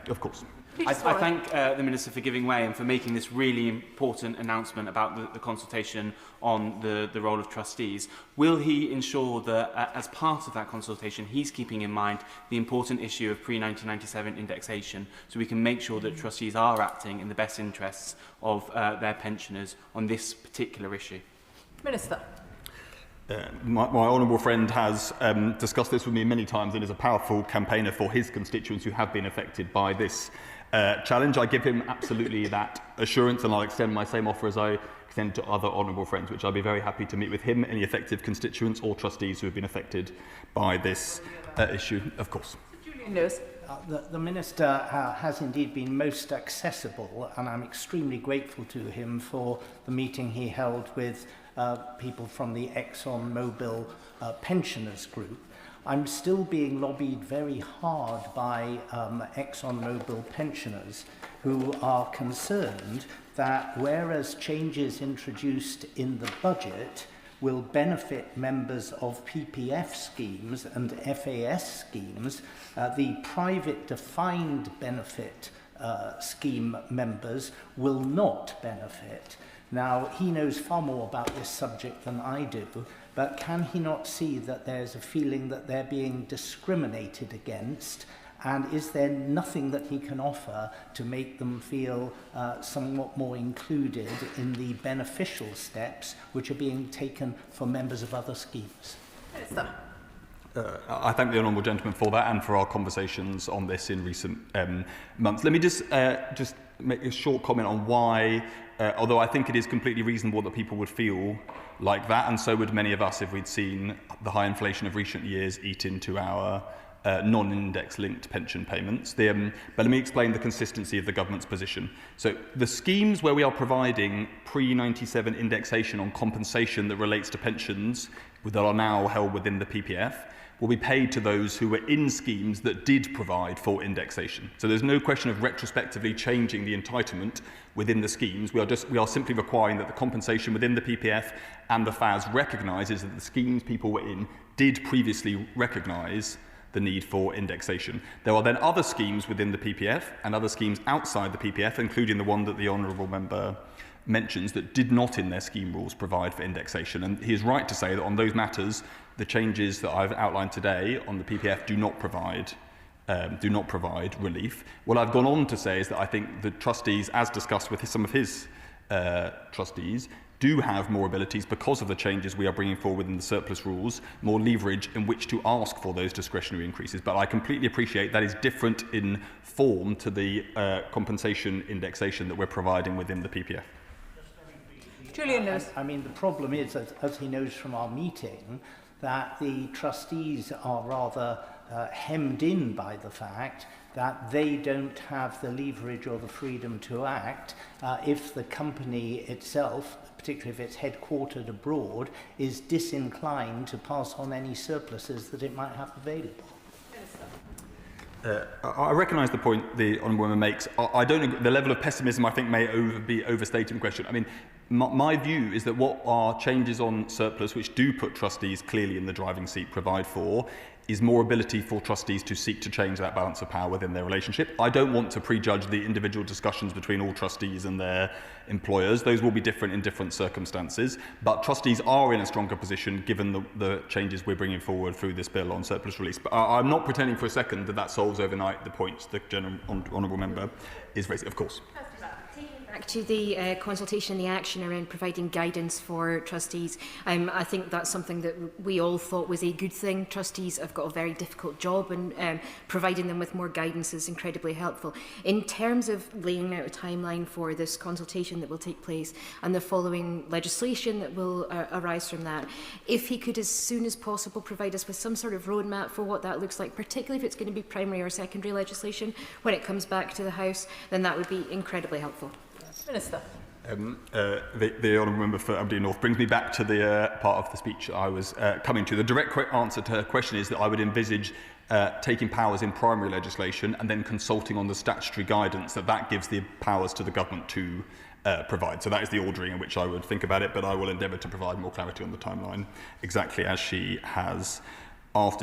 Of course. I thank the Minister for giving way and for making this really important announcement about the consultation on the role of trustees. Will he ensure that, as part of that consultation, he's keeping in mind the important issue of pre-1997 indexation, so we can make sure that trustees are acting in the best interests of their pensioners on this particular issue? Minister. My honourable friend has discussed this with me many times and is a powerful campaigner for his constituents who have been affected by this challenge. I give him absolutely that assurance, and I'll extend my same offer as I extend to other honourable friends, which I'll be very happy to meet with him, any affected constituents or trustees who have been affected by this issue, of course. Julian Lewis. The Minister has indeed been most accessible, and I'm extremely grateful to him for the meeting he held with people from the ExxonMobil pensioners group. I'm still being lobbied very hard by ExxonMobil pensioners who are concerned that whereas changes introduced in the budget will benefit members of PPF schemes and FAS schemes, the private defined benefit scheme members will not benefit. Now, he knows far more about this subject than I do, but can he not see that there's a feeling that they're being discriminated against? And is there nothing that he can offer to make them feel somewhat more included in the beneficial steps which are being taken for members of other schemes? Minister. I thank the honourable gentleman for that and for our conversations on this in recent months. Let me just make a short comment on why, although I think it is completely reasonable that people would feel like that, and so would many of us if we'd seen the high inflation of recent years eat into our non-index linked pension payments. But let me explain the consistency of the government's position. So the schemes where we are providing pre-97 indexation on compensation that relates to pensions that are now held within the PPF will be paid to those who were in schemes that did provide for indexation. So there's no question of retrospectively changing the entitlement within the schemes. We are simply requiring that the compensation within the PPF and the FAS recognises that the schemes people were in did previously recognise the need for indexation. There are then other schemes within the PPF and other schemes outside the PPF, including the one that the honourable member mentions, that did not in their scheme rules provide for indexation. And he is right to say that on those matters, the changes that I've outlined today on the PPF do not provide relief. What I've gone on to say is that I think the trustees, as discussed with some of his trustees, do have more abilities because of the changes we are bringing forward in the surplus rules, more leverage in which to ask for those discretionary increases. But I completely appreciate that is different in form to the compensation indexation that we're providing within the PPF. Julian Lewis. I mean, the problem is, as he knows from our meeting, that the trustees are rather hemmed in by the fact that they don't have the leverage or the freedom to act if the company itself, particularly if it's headquartered abroad, is disinclined to pass on any surpluses that it might have available. I recognise the point the honourable member makes. I don't agree. The level of pessimism, I think, may be overstated in question. I mean, my view is that what our changes on surplus, which do put trustees clearly in the driving seat, provide for is more ability for trustees to seek to change that balance of power within their relationship. I don't want to prejudge the individual discussions between all trustees and their employers. Those will be different in different circumstances, but trustees are in a stronger position given the changes we're bringing forward through this bill on surplus release. But I'm not pretending for a second that that solves overnight the points the honourable member is raising, of course. Back to the consultation and the action around providing guidance for trustees. I think that's something that we all thought was a good thing. Trustees have got a very difficult job, and providing them with more guidance is incredibly helpful. In terms of laying out a timeline for this consultation that will take place and the following legislation that will arise from that, if he could as soon as possible provide us with some sort of roadmap for what that looks like, particularly if it's going to be primary or secondary legislation when it comes back to the House, then that would be incredibly helpful. Minister. The honourable member for Aberdeen North brings me back to the part of the speech I was coming to. The direct answer to her question is that I would envisage taking powers in primary legislation and then consulting on the statutory guidance that gives the powers to the government to provide. So that is the ordering in which I would think about it, but I will endeavour to provide more clarity on the timeline exactly as she has asked.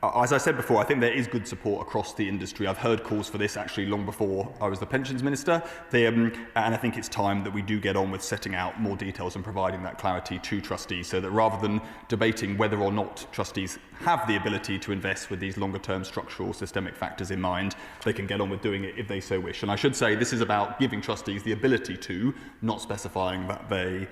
As I said before, I think there is good support across the industry. I've heard calls for this actually long before I was the Pensions Minister. And I think it's time that we do get on with setting out more details and providing that clarity to trustees so that rather than debating whether or not trustees have the ability to invest with these longer-term structural systemic factors in mind, they can get on with doing it if they so wish. And I should say this is about giving trustees the ability to, not specifying that they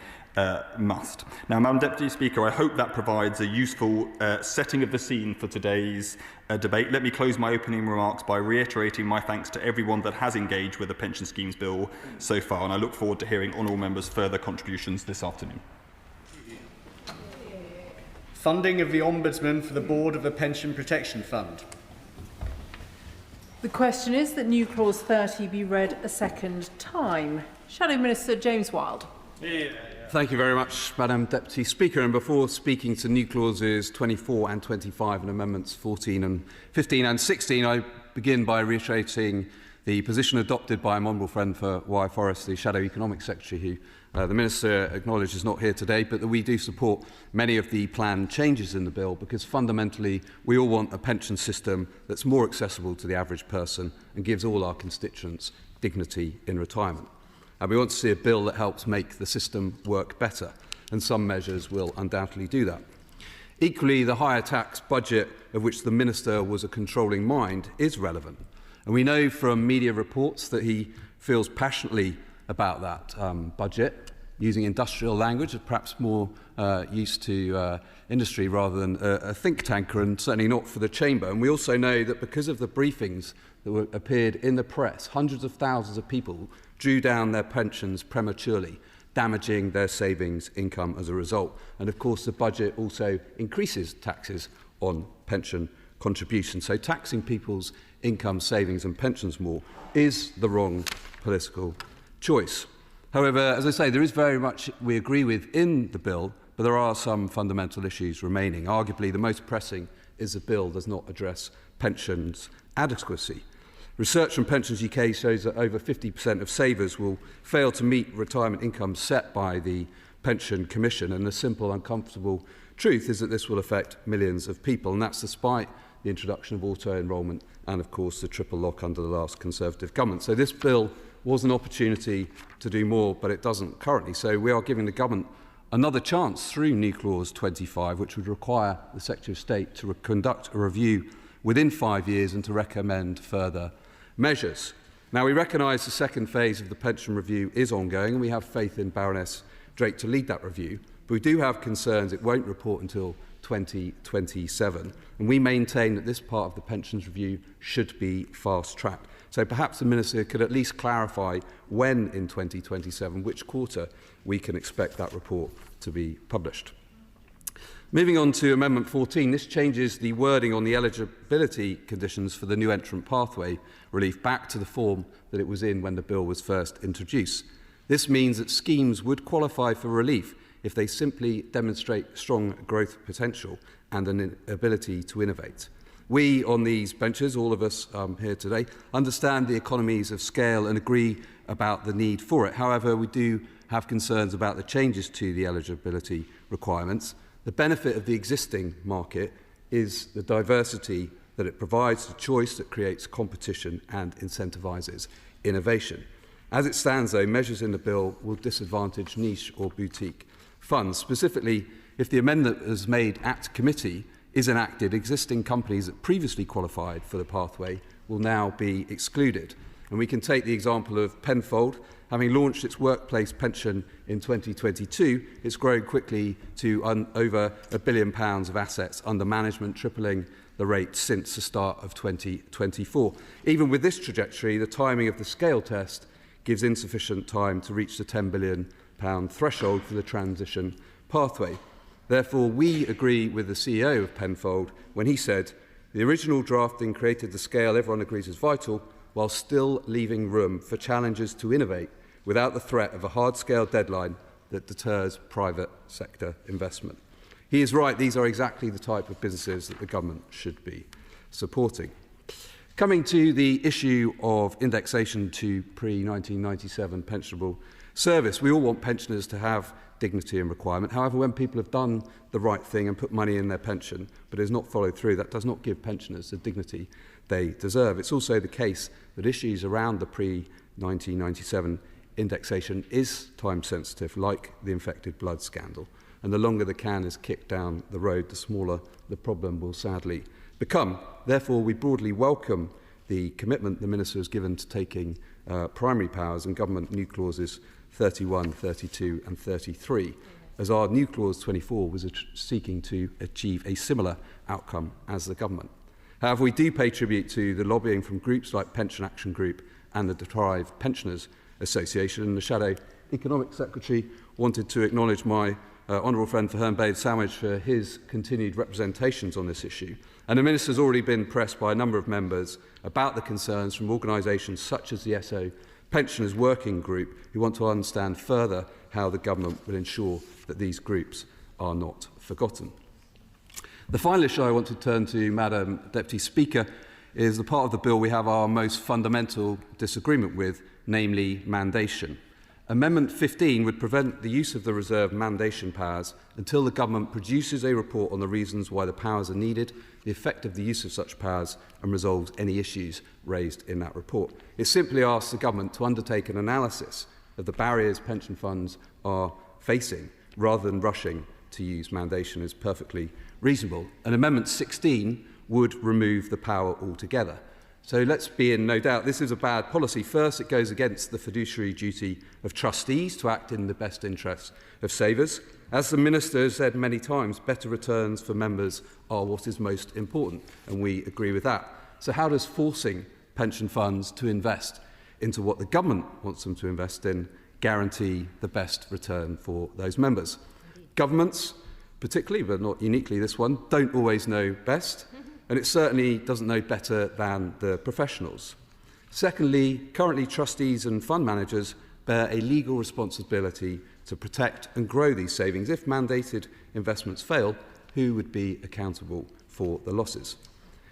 must. Now, Madam Deputy Speaker, I hope that provides a useful setting of the scene for today's debate. Let me close my opening remarks by reiterating my thanks to everyone that has engaged with the Pension Schemes Bill so far, and I look forward to hearing honourable members' further contributions this afternoon. Funding of the Ombudsman for the Board of the Pension Protection Fund. The question is that new clause 30 be read a second time. Shadow Minister James Wilde. Thank you very much, Madam Deputy Speaker. And before speaking to new clauses 24 and 25 and amendments 14 and 15 and 16, I begin by reiterating the position adopted by my honourable friend for Wye Forest, the Shadow Economic Secretary, who the Minister acknowledged is not here today, but that we do support many of the planned changes in the bill because fundamentally we all want a pension system that's more accessible to the average person and gives all our constituents dignity in retirement. And we want to see a bill that helps make the system work better, and some measures will undoubtedly do that. Equally, the higher tax budget, of which the Minister was a controlling mind, is relevant. And we know from media reports that he feels passionately about that budget, using industrial language, perhaps more used to industry rather than a think tanker, and certainly not for the Chamber. And we also know that because of the briefings that appeared in the press, hundreds of thousands of people drew down their pensions prematurely, damaging their savings income as a result. And of course, the budget also increases taxes on pension contributions. So taxing people's income, savings and pensions more is the wrong political choice. However, as I say, there is very much we agree with in the bill, but there are some fundamental issues remaining. Arguably, the most pressing is the bill does not address pensions adequacy. Research from Pensions UK shows that over 50% of savers will fail to meet retirement income set by the Pension Commission, and the simple, uncomfortable truth is that this will affect millions of people, and that's despite the introduction of auto-enrolment and, of course, the triple lock under the last Conservative government. So this bill was an opportunity to do more, but it doesn't currently. So we are giving the government another chance through new clause 25, which would require the Secretary of State to conduct a review within 5 years and to recommend further measures. Now, we recognise the second phase of the pension review is ongoing, and we have faith in Baroness Drake to lead that review, but we do have concerns it won't report until 2027, and we maintain that this part of the pensions review should be fast-tracked. So perhaps the Minister could at least clarify when in 2027, which quarter, we can expect that report to be published. Moving on to Amendment 14, this changes the wording on the eligibility conditions for the new entrant pathway relief back to the form that it was in when the bill was first introduced. This means that schemes would qualify for relief if they simply demonstrate strong growth potential and an ability to innovate. We on these benches, all of us here today, understand the economies of scale and agree about the need for it. However, we do have concerns about the changes to the eligibility requirements. The benefit of the existing market is the diversity that it provides, the choice that creates competition and incentivises innovation. As it stands, though, measures in the bill will disadvantage niche or boutique funds. Specifically, if the amendment as made at committee is enacted, existing companies that previously qualified for the pathway will now be excluded. And we can take the example of Penfold. Having launched its workplace pension in 2022, it's grown quickly to over £1 billion of assets under management, tripling the rate since the start of 2024. Even with this trajectory, the timing of the scale test gives insufficient time to reach the £10 billion threshold for the transition pathway. Therefore, we agree with the CEO of Penfold when he said, "The original drafting created the scale everyone agrees is vital, while still leaving room for challenges to innovate without the threat of a hard-scale deadline that deters private sector investment." He is right, these are exactly the type of businesses that the government should be supporting. Coming to the issue of indexation to pre-1997 pensionable service, we all want pensioners to have dignity and requirement. However, when people have done the right thing and put money in their pension, but it is not followed through, that does not give pensioners the dignity they deserve. It's also the case that issues around the pre-1997 indexation is time-sensitive, like the infected blood scandal. And the longer the can is kicked down the road, the smaller the problem will sadly become. Therefore, we broadly welcome the commitment the Minister has given to taking primary powers and government new clauses 31, 32 and 33, as our new clause 24 was seeking to achieve a similar outcome as the government. However, we do pay tribute to the lobbying from groups like Pension Action Group and the Deprived Pensioners Association, and the Shadow Economic Secretary wanted to acknowledge my honourable friend for Herne Bay Sandwich for his continued representations on this issue. And the Minister has already been pressed by a number of members about the concerns from organisations such as the SO Pensioners Working Group, who want to understand further how the government will ensure that these groups are not forgotten. The final issue I want to turn to, Madam Deputy Speaker, is the part of the bill we have our most fundamental disagreement with, namely mandation. Amendment 15 would prevent the use of the reserved mandation powers until the government produces a report on the reasons why the powers are needed, the effect of the use of such powers, and resolves any issues raised in that report. It simply asks the government to undertake an analysis of the barriers pension funds are facing, rather than rushing to use mandation is perfectly reasonable. And Amendment 16 would remove the power altogether. So let's be in no doubt this is a bad policy. First, it goes against the fiduciary duty of trustees to act in the best interests of savers. As the Minister has said many times, better returns for members are what is most important, and we agree with that. So how does forcing pension funds to invest into what the government wants them to invest in guarantee the best return for those members? Governments, particularly, but not uniquely this one, don't always know best. And it certainly doesn't know better than the professionals. Secondly, currently trustees and fund managers bear a legal responsibility to protect and grow these savings. If mandated investments fail, who would be accountable for the losses?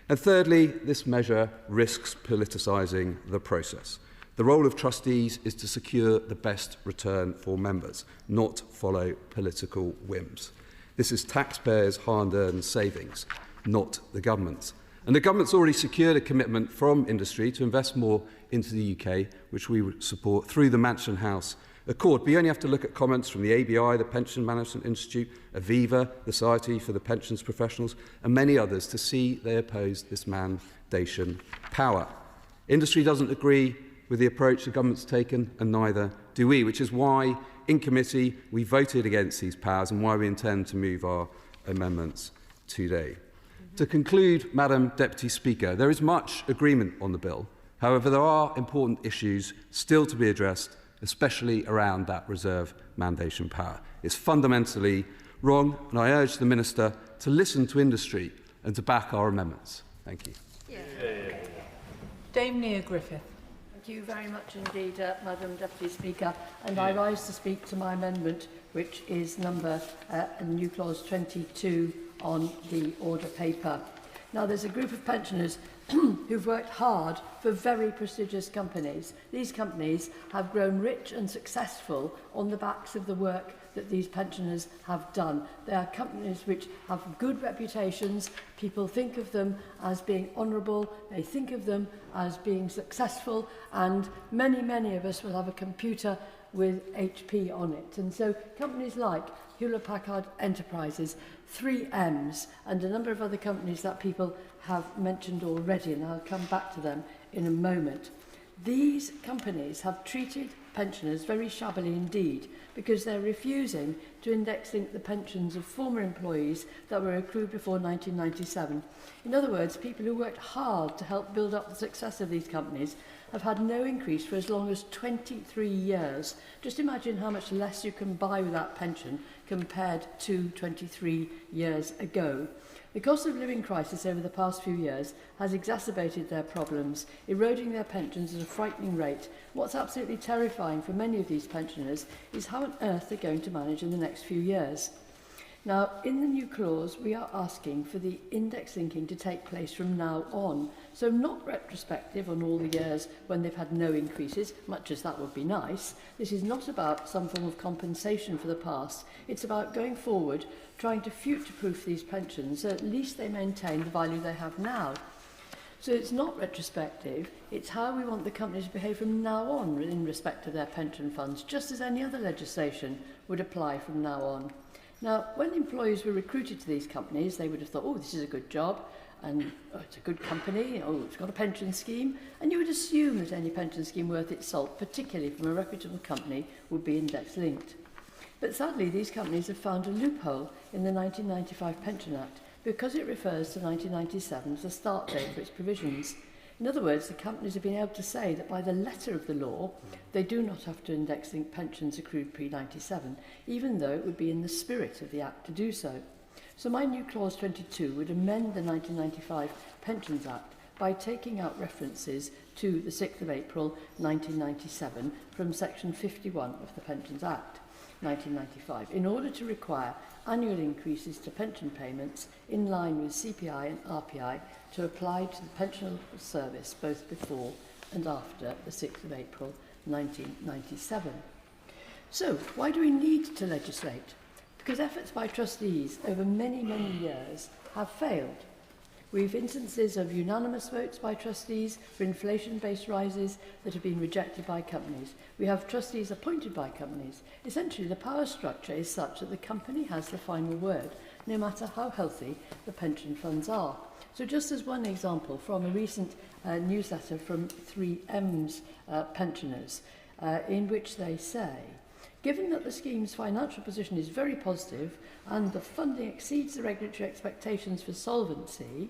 And thirdly, this measure risks politicising the process. The role of trustees is to secure the best return for members, not follow political whims. This is taxpayers' hard-earned savings, not the government's. And the government's already secured a commitment from industry to invest more into the UK, which we would support through the Mansion House Accord. But you only have to look at comments from the ABI, the Pension Management Institute, Aviva, the Society for the Pensions Professionals, and many others to see they oppose this mandation power. Industry doesn't agree with the approach the government's taken, and neither do we, which is why in committee we voted against these powers and why we intend to move our amendments today. To conclude, Madam Deputy Speaker, there is much agreement on the bill. However, there are important issues still to be addressed, especially around that reserve mandation power. It's fundamentally wrong, and I urge the Minister to listen to industry and to back our amendments. Thank you. Dame Neil Griffith. Thank you very much indeed, Madam Deputy Speaker. And I rise to speak to my amendment, which is number new clause 22 on the order paper. Now, there's a group of pensioners who've worked hard for very prestigious companies. These companies have grown rich and successful on the backs of the work that these pensioners have done. They are companies which have good reputations. People think of them as being honourable. They think of them as being successful. And many, many of us will have a computer with HP on it. And so companies like Hewlett-Packard Enterprises, 3Ms, and a number of other companies that people have mentioned already, and I'll come back to them in a moment. These companies have treated pensioners very shabbily indeed, because they're refusing to index link the pensions of former employees that were accrued before 1997. In other words, people who worked hard to help build up the success of these companies have had no increase for as long as 23 years. Just imagine how much less you can buy with that pension compared to 23 years ago. The cost of living crisis over the past few years has exacerbated their problems, eroding their pensions at a frightening rate. What's absolutely terrifying for many of these pensioners is how on earth they're going to manage in the next few years. Now, in the new clause, we are asking for the index linking to take place from now on. So not retrospective on all the years when they've had no increases, much as that would be nice. This is not about some form of compensation for the past. It's about going forward, trying to future-proof these pensions so at least they maintain the value they have now. So it's not retrospective, it's how we want the companies to behave from now on in respect of their pension funds, just as any other legislation would apply from now on. Now, when employees were recruited to these companies, they would have thought, oh, this is a good job, and oh, it's a good company, oh, it's got a pension scheme, and you would assume that any pension scheme worth its salt, particularly from a reputable company, would be index-linked. But sadly, these companies have found a loophole in the 1995 Pension Act because it refers to 1997 as the start date for its provisions. In other words, the companies have been able to say that by the letter of the law, they do not have to index link pensions accrued pre-97, even though it would be in the spirit of the Act to do so. So my new Clause 22 would amend the 1995 Pensions Act by taking out references to the 6th of April 1997 from Section 51 of the Pensions Act 1995 in order to require annual increases to pension payments in line with CPI and RPI to apply to the pensionable service both before and after the 6th of April 1997. So, why do we need to legislate? Because efforts by trustees over many, many years have failed. We've instances of unanimous votes by trustees for inflation-based rises that have been rejected by companies. We have trustees appointed by companies. Essentially, the power structure is such that the company has the final word, no matter how healthy the pension funds are. So just as one example from a recent newsletter from 3M's pensioners, in which they say, given that the scheme's financial position is very positive and the funding exceeds the regulatory expectations for solvency,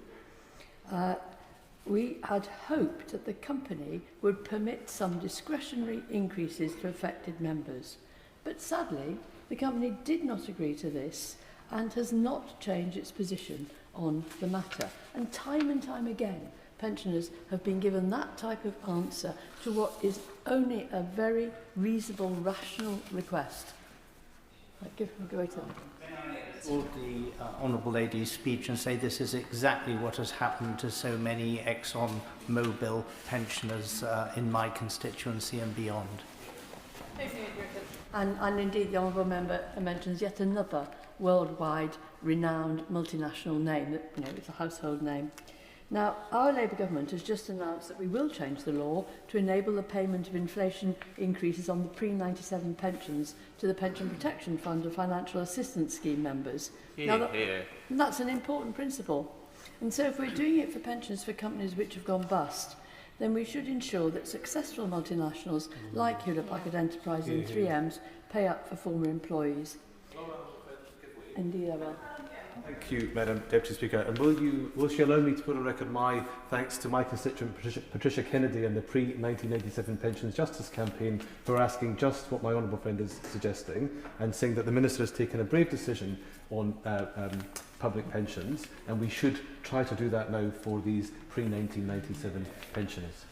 we had hoped that the company would permit some discretionary increases to affected members. But sadly, the company did not agree to this and has not changed its position on the matter. And time again, pensioners have been given that type of answer to what is only a very reasonable, rational request. Go to them. The Honourable Lady's speech and say this is exactly what has happened to so many ExxonMobil pensioners in my constituency and beyond. And indeed, the Honourable Member mentions yet another worldwide renowned multinational name that, you know, it's a household name. Now, our Labour government has just announced that we will change the law to enable the payment of inflation increases on the pre-97 pensions to the Pension Protection Fund and Financial Assistance Scheme members. That's an important principle. And so if we're doing it for pensions for companies which have gone bust, then we should ensure that successful multinationals like Hewlett-Packard Enterprise and 3Ms pay up for former employees. Indeed, I will. Thank you, Madam Deputy Speaker. And will she allow me to put on record my thanks to my constituent Patricia Kennedy and the pre-1987 Pensions Justice Campaign for asking just what my honourable friend is suggesting and saying that the Minister has taken a brave decision on public pensions, and we should try to do that now for these pre-1997 pensioners.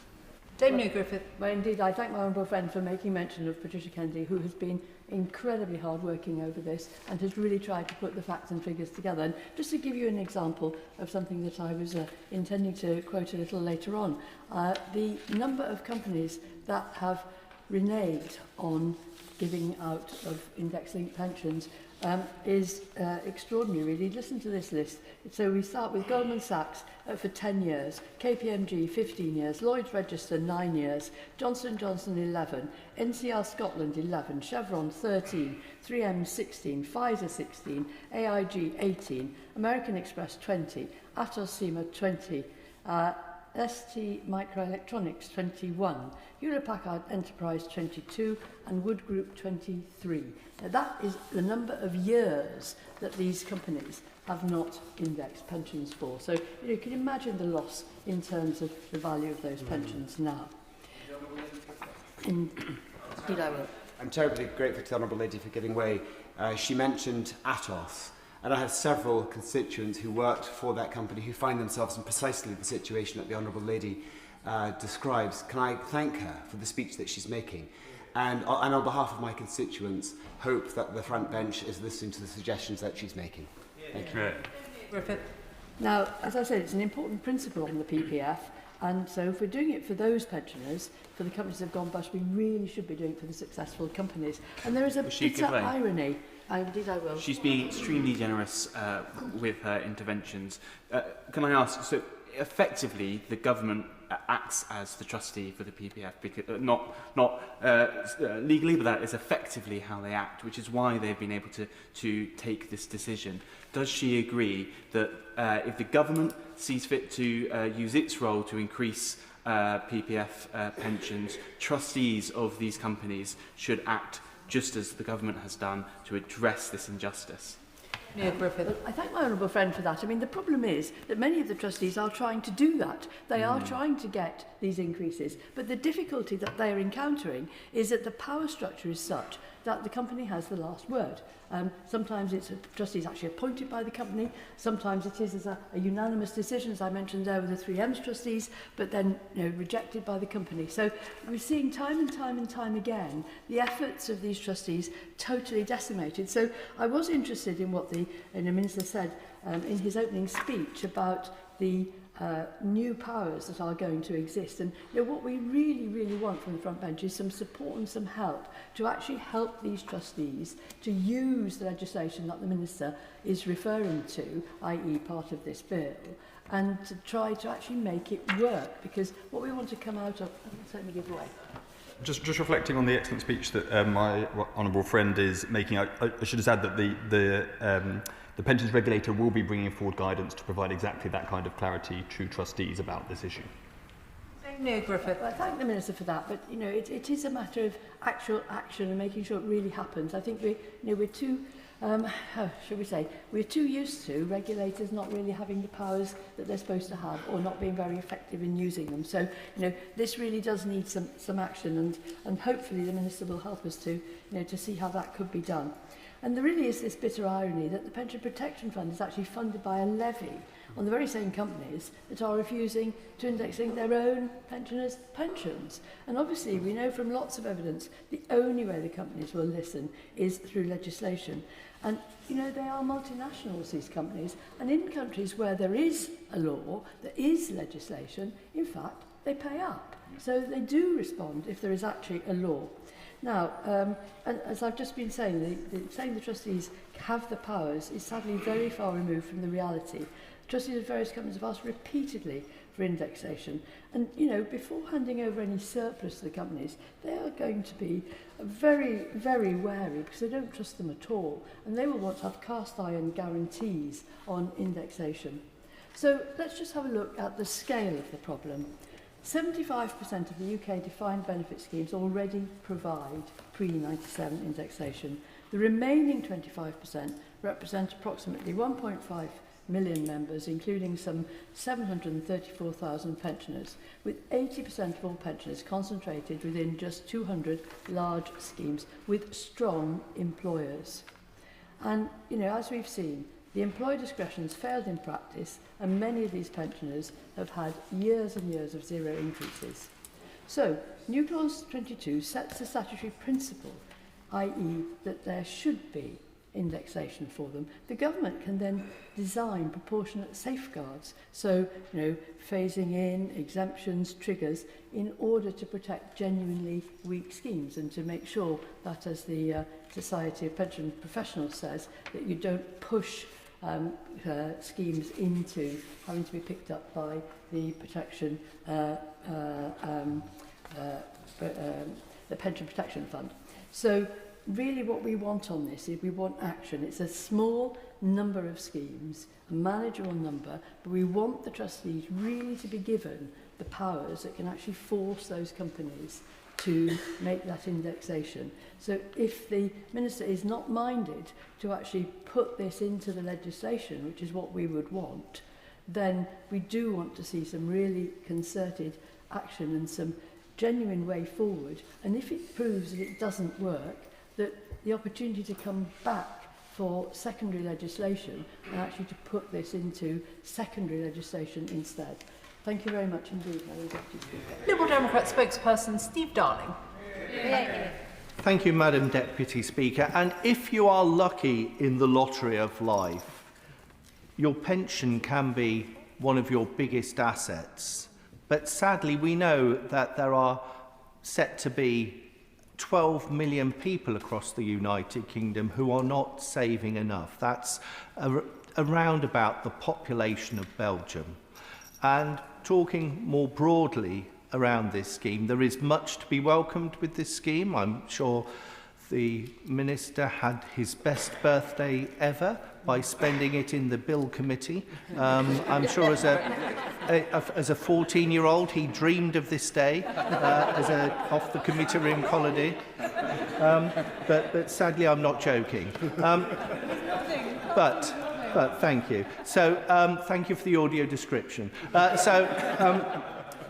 Dame Griffith. Well, indeed, I thank my honourable friend for making mention of Patricia Kennedy, who has been incredibly hard working over this and has really tried to put the facts and figures together. And just to give you an example of something that I was intending to quote a little later on, the number of companies that have reneged on giving out of index-linked pensions is extraordinary, really. Listen to this list. So we start with Goldman Sachs for 10 years, KPMG 15 years, Lloyd's Register 9 years, Johnson & Johnson 11, NCR Scotland 11, Chevron 13, 3M 16, Pfizer 16, AIG 18, American Express 20, Atos Sema 20, ST Microelectronics 21, Hewlett-Packard Enterprise 22, and Wood Group 23. Now, that is the number of years that these companies have not indexed pensions for. So you can imagine the loss in terms of the value of those pensions now. Indeed, I will. I'm terribly grateful to the Honourable Lady for giving way. She mentioned Atos, and I have several constituents who worked for that company who find themselves in precisely the situation that the Honourable Lady describes. Can I thank her for the speech that she's making? And on behalf of my constituents, hope that the front bench is listening to the suggestions that she's making. Thank you. Griffith. Now, as I said, it's an important principle on the PPF, and so if we're doing it for those pensioners, for the companies that have gone bust, we really should be doing it for the successful companies. And there is a bitter irony. Indeed, I will. She's being extremely generous with her interventions. Can I ask, so effectively the government acts as the trustee for the PPF, because, not legally, but that is effectively how they act, which is why they've been able to take this decision. Does she agree that if the government sees fit to use its role to increase PPF pensions, trustees of these companies should act just as the government has done to address this injustice? I thank my honourable friend for that. I mean, the problem is that many of the trustees are trying to do that. They are trying to get these increases, but the difficulty that they are encountering is that the power structure is such that the company has the last word. Sometimes it's trustees actually appointed by the company, sometimes it is as a unanimous decision, as I mentioned there with the 3M's trustees, but then rejected by the company. So we're seeing time and time again the efforts of these trustees totally decimated. So I was interested in what the Minister said in his opening speech about the new powers that are going to exist. And what we really want from the front bench is some support and some help to actually help these trustees to use the legislation that the Minister is referring to, i.e. part of this bill, and to try to actually make it work, because what we want to come out of, I'll certainly give away. Just reflecting on the excellent speech that my honourable friend is making, I should just add that the pensions regulator will be bringing forward guidance to provide exactly that kind of clarity to trustees about this issue. Well, I thank the Minister for that, but it is a matter of actual action and making sure it really happens. I think we're too, should we say, we're too used to regulators not really having the powers that they're supposed to have, or not being very effective in using them. So this really does need some action, and hopefully the Minister will help us to see how that could be done. And there really is this bitter irony that the Pension Protection Fund is actually funded by a levy on the very same companies that are refusing to index link their own pensioners' pensions. And obviously we know from lots of evidence the only way the companies will listen is through legislation. And they are multinationals, these companies, and in countries where there is a law, there is legislation, in fact they pay up. So they do respond if there is actually a law. Now, and as I've just been saying, saying the trustees have the powers is sadly very far removed from the reality. Trustees of various companies have asked repeatedly for indexation, and before handing over any surplus to the companies, they are going to be very wary, because they don't trust them at all, and they will want to have cast iron guarantees on indexation. So let's just have a look at the scale of the problem. 75% of the UK defined benefit schemes already provide pre-97 indexation. The remaining 25% represent approximately 1.5 million members, including some 734,000 pensioners, with 80% of all pensioners concentrated within just 200 large schemes with strong employers. And, as we've seen, the employer discretion has failed in practice, and many of these pensioners have had years and years of zero increases. So, New Clause 22 sets a statutory principle, i.e. that there should be indexation for them. The government can then design proportionate safeguards, so phasing in, exemptions, triggers, in order to protect genuinely weak schemes and to make sure that, as the Society of Pension Professionals says, that you don't push schemes into having to be picked up by the protection, the Pension Protection Fund. So really what we want on this is we want action. It's a small number of schemes, a manageable number, but we want the trustees really to be given the powers that can actually force those companies to make that indexation. So if the Minister is not minded to actually put this into the legislation, which is what we would want, then we do want to see some really concerted action and some genuine way forward. And if it proves that it doesn't work, that the opportunity to come back for secondary legislation and actually to put this into secondary legislation instead. Thank you very much indeed, Madam Deputy Speaker. Liberal Democrat spokesperson Steve Darling. Thank you, Madam Deputy Speaker. And if you are lucky in the lottery of life, your pension can be one of your biggest assets. But sadly, we know that there are set to be 12 million people across the United Kingdom who are not saving enough. That's around about the population of Belgium. And talking more broadly around this scheme, there is much to be welcomed with this scheme. I'm sure the Minister had his best birthday ever by spending it in the Bill Committee. I'm sure as a 14-year-old he dreamed of this day as a off the committee room holiday. But sadly I'm not joking. But thank you. So thank you for the audio description.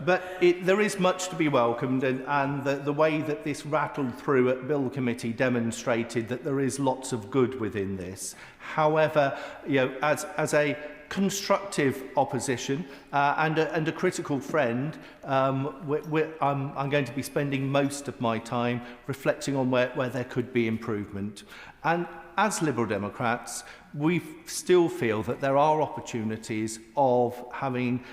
But there is much to be welcomed, and the way that this rattled through at Bill Committee demonstrated that there is lots of good within this. However, as a constructive opposition and a critical friend, I'm going to be spending most of my time reflecting on where there could be improvement. And as Liberal Democrats, we still feel that there are opportunities of having,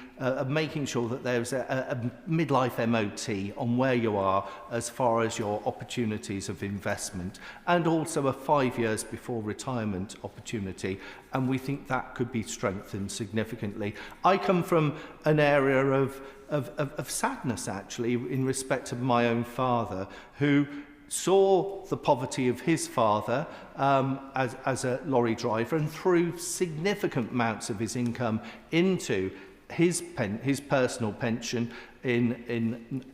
making sure that there's a midlife MOT on where you are as far as your opportunities of investment, and also a 5 years before retirement opportunity. And we think that could be strengthened significantly. I come from an area of sadness, actually, in respect of my own father, who saw the poverty of his father as a lorry driver and threw significant amounts of his income into his personal pension in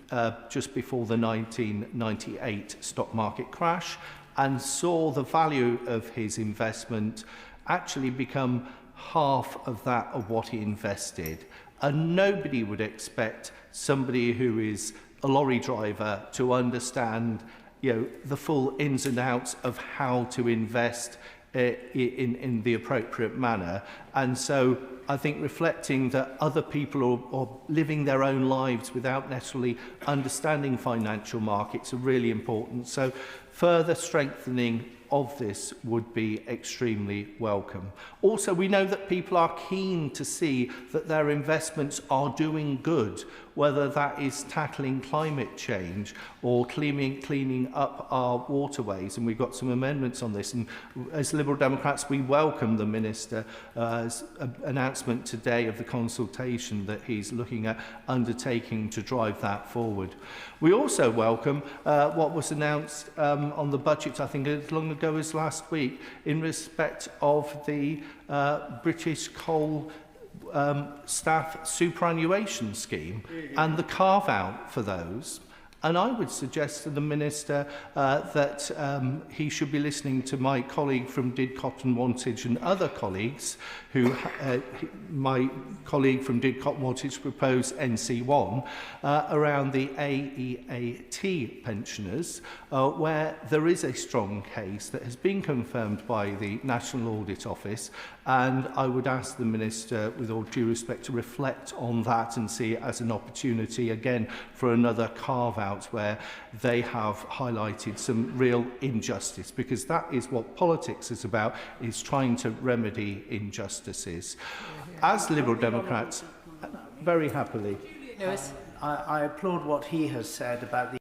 just before the 1998 stock market crash, and saw the value of his investment actually become half of that of what he invested. And nobody would expect somebody who is a lorry driver to understand the full ins and outs of how to invest in the appropriate manner. And so I think reflecting that other people are living their own lives without necessarily understanding financial markets are really important. So further strengthening of this would be extremely welcome. Also, we know that people are keen to see that their investments are doing good, whether that is tackling climate change or cleaning up our waterways. And we've got some amendments on this. And as Liberal Democrats, we welcome the Minister's announcement today of the consultation that he's looking at undertaking to drive that forward. We also welcome what was announced on the budget, I think, as long ago as last week, in respect of the British coal staff superannuation scheme and the carve-out for those. And I would suggest to the Minister that he should be listening to my colleague from Didcot and Wantage and other colleagues who, my colleague from Didcot and Wantage proposed NC1 around the AEAT pensioners, where there is a strong case that has been confirmed by the National Audit Office. And I would ask the Minister, with all due respect, to reflect on that and see it as an opportunity, again, for another carve-out where they have highlighted some real injustice, because that is what politics is about, is trying to remedy injustices. As Liberal Democrats, very happily, Lewis. I applaud what he has said about the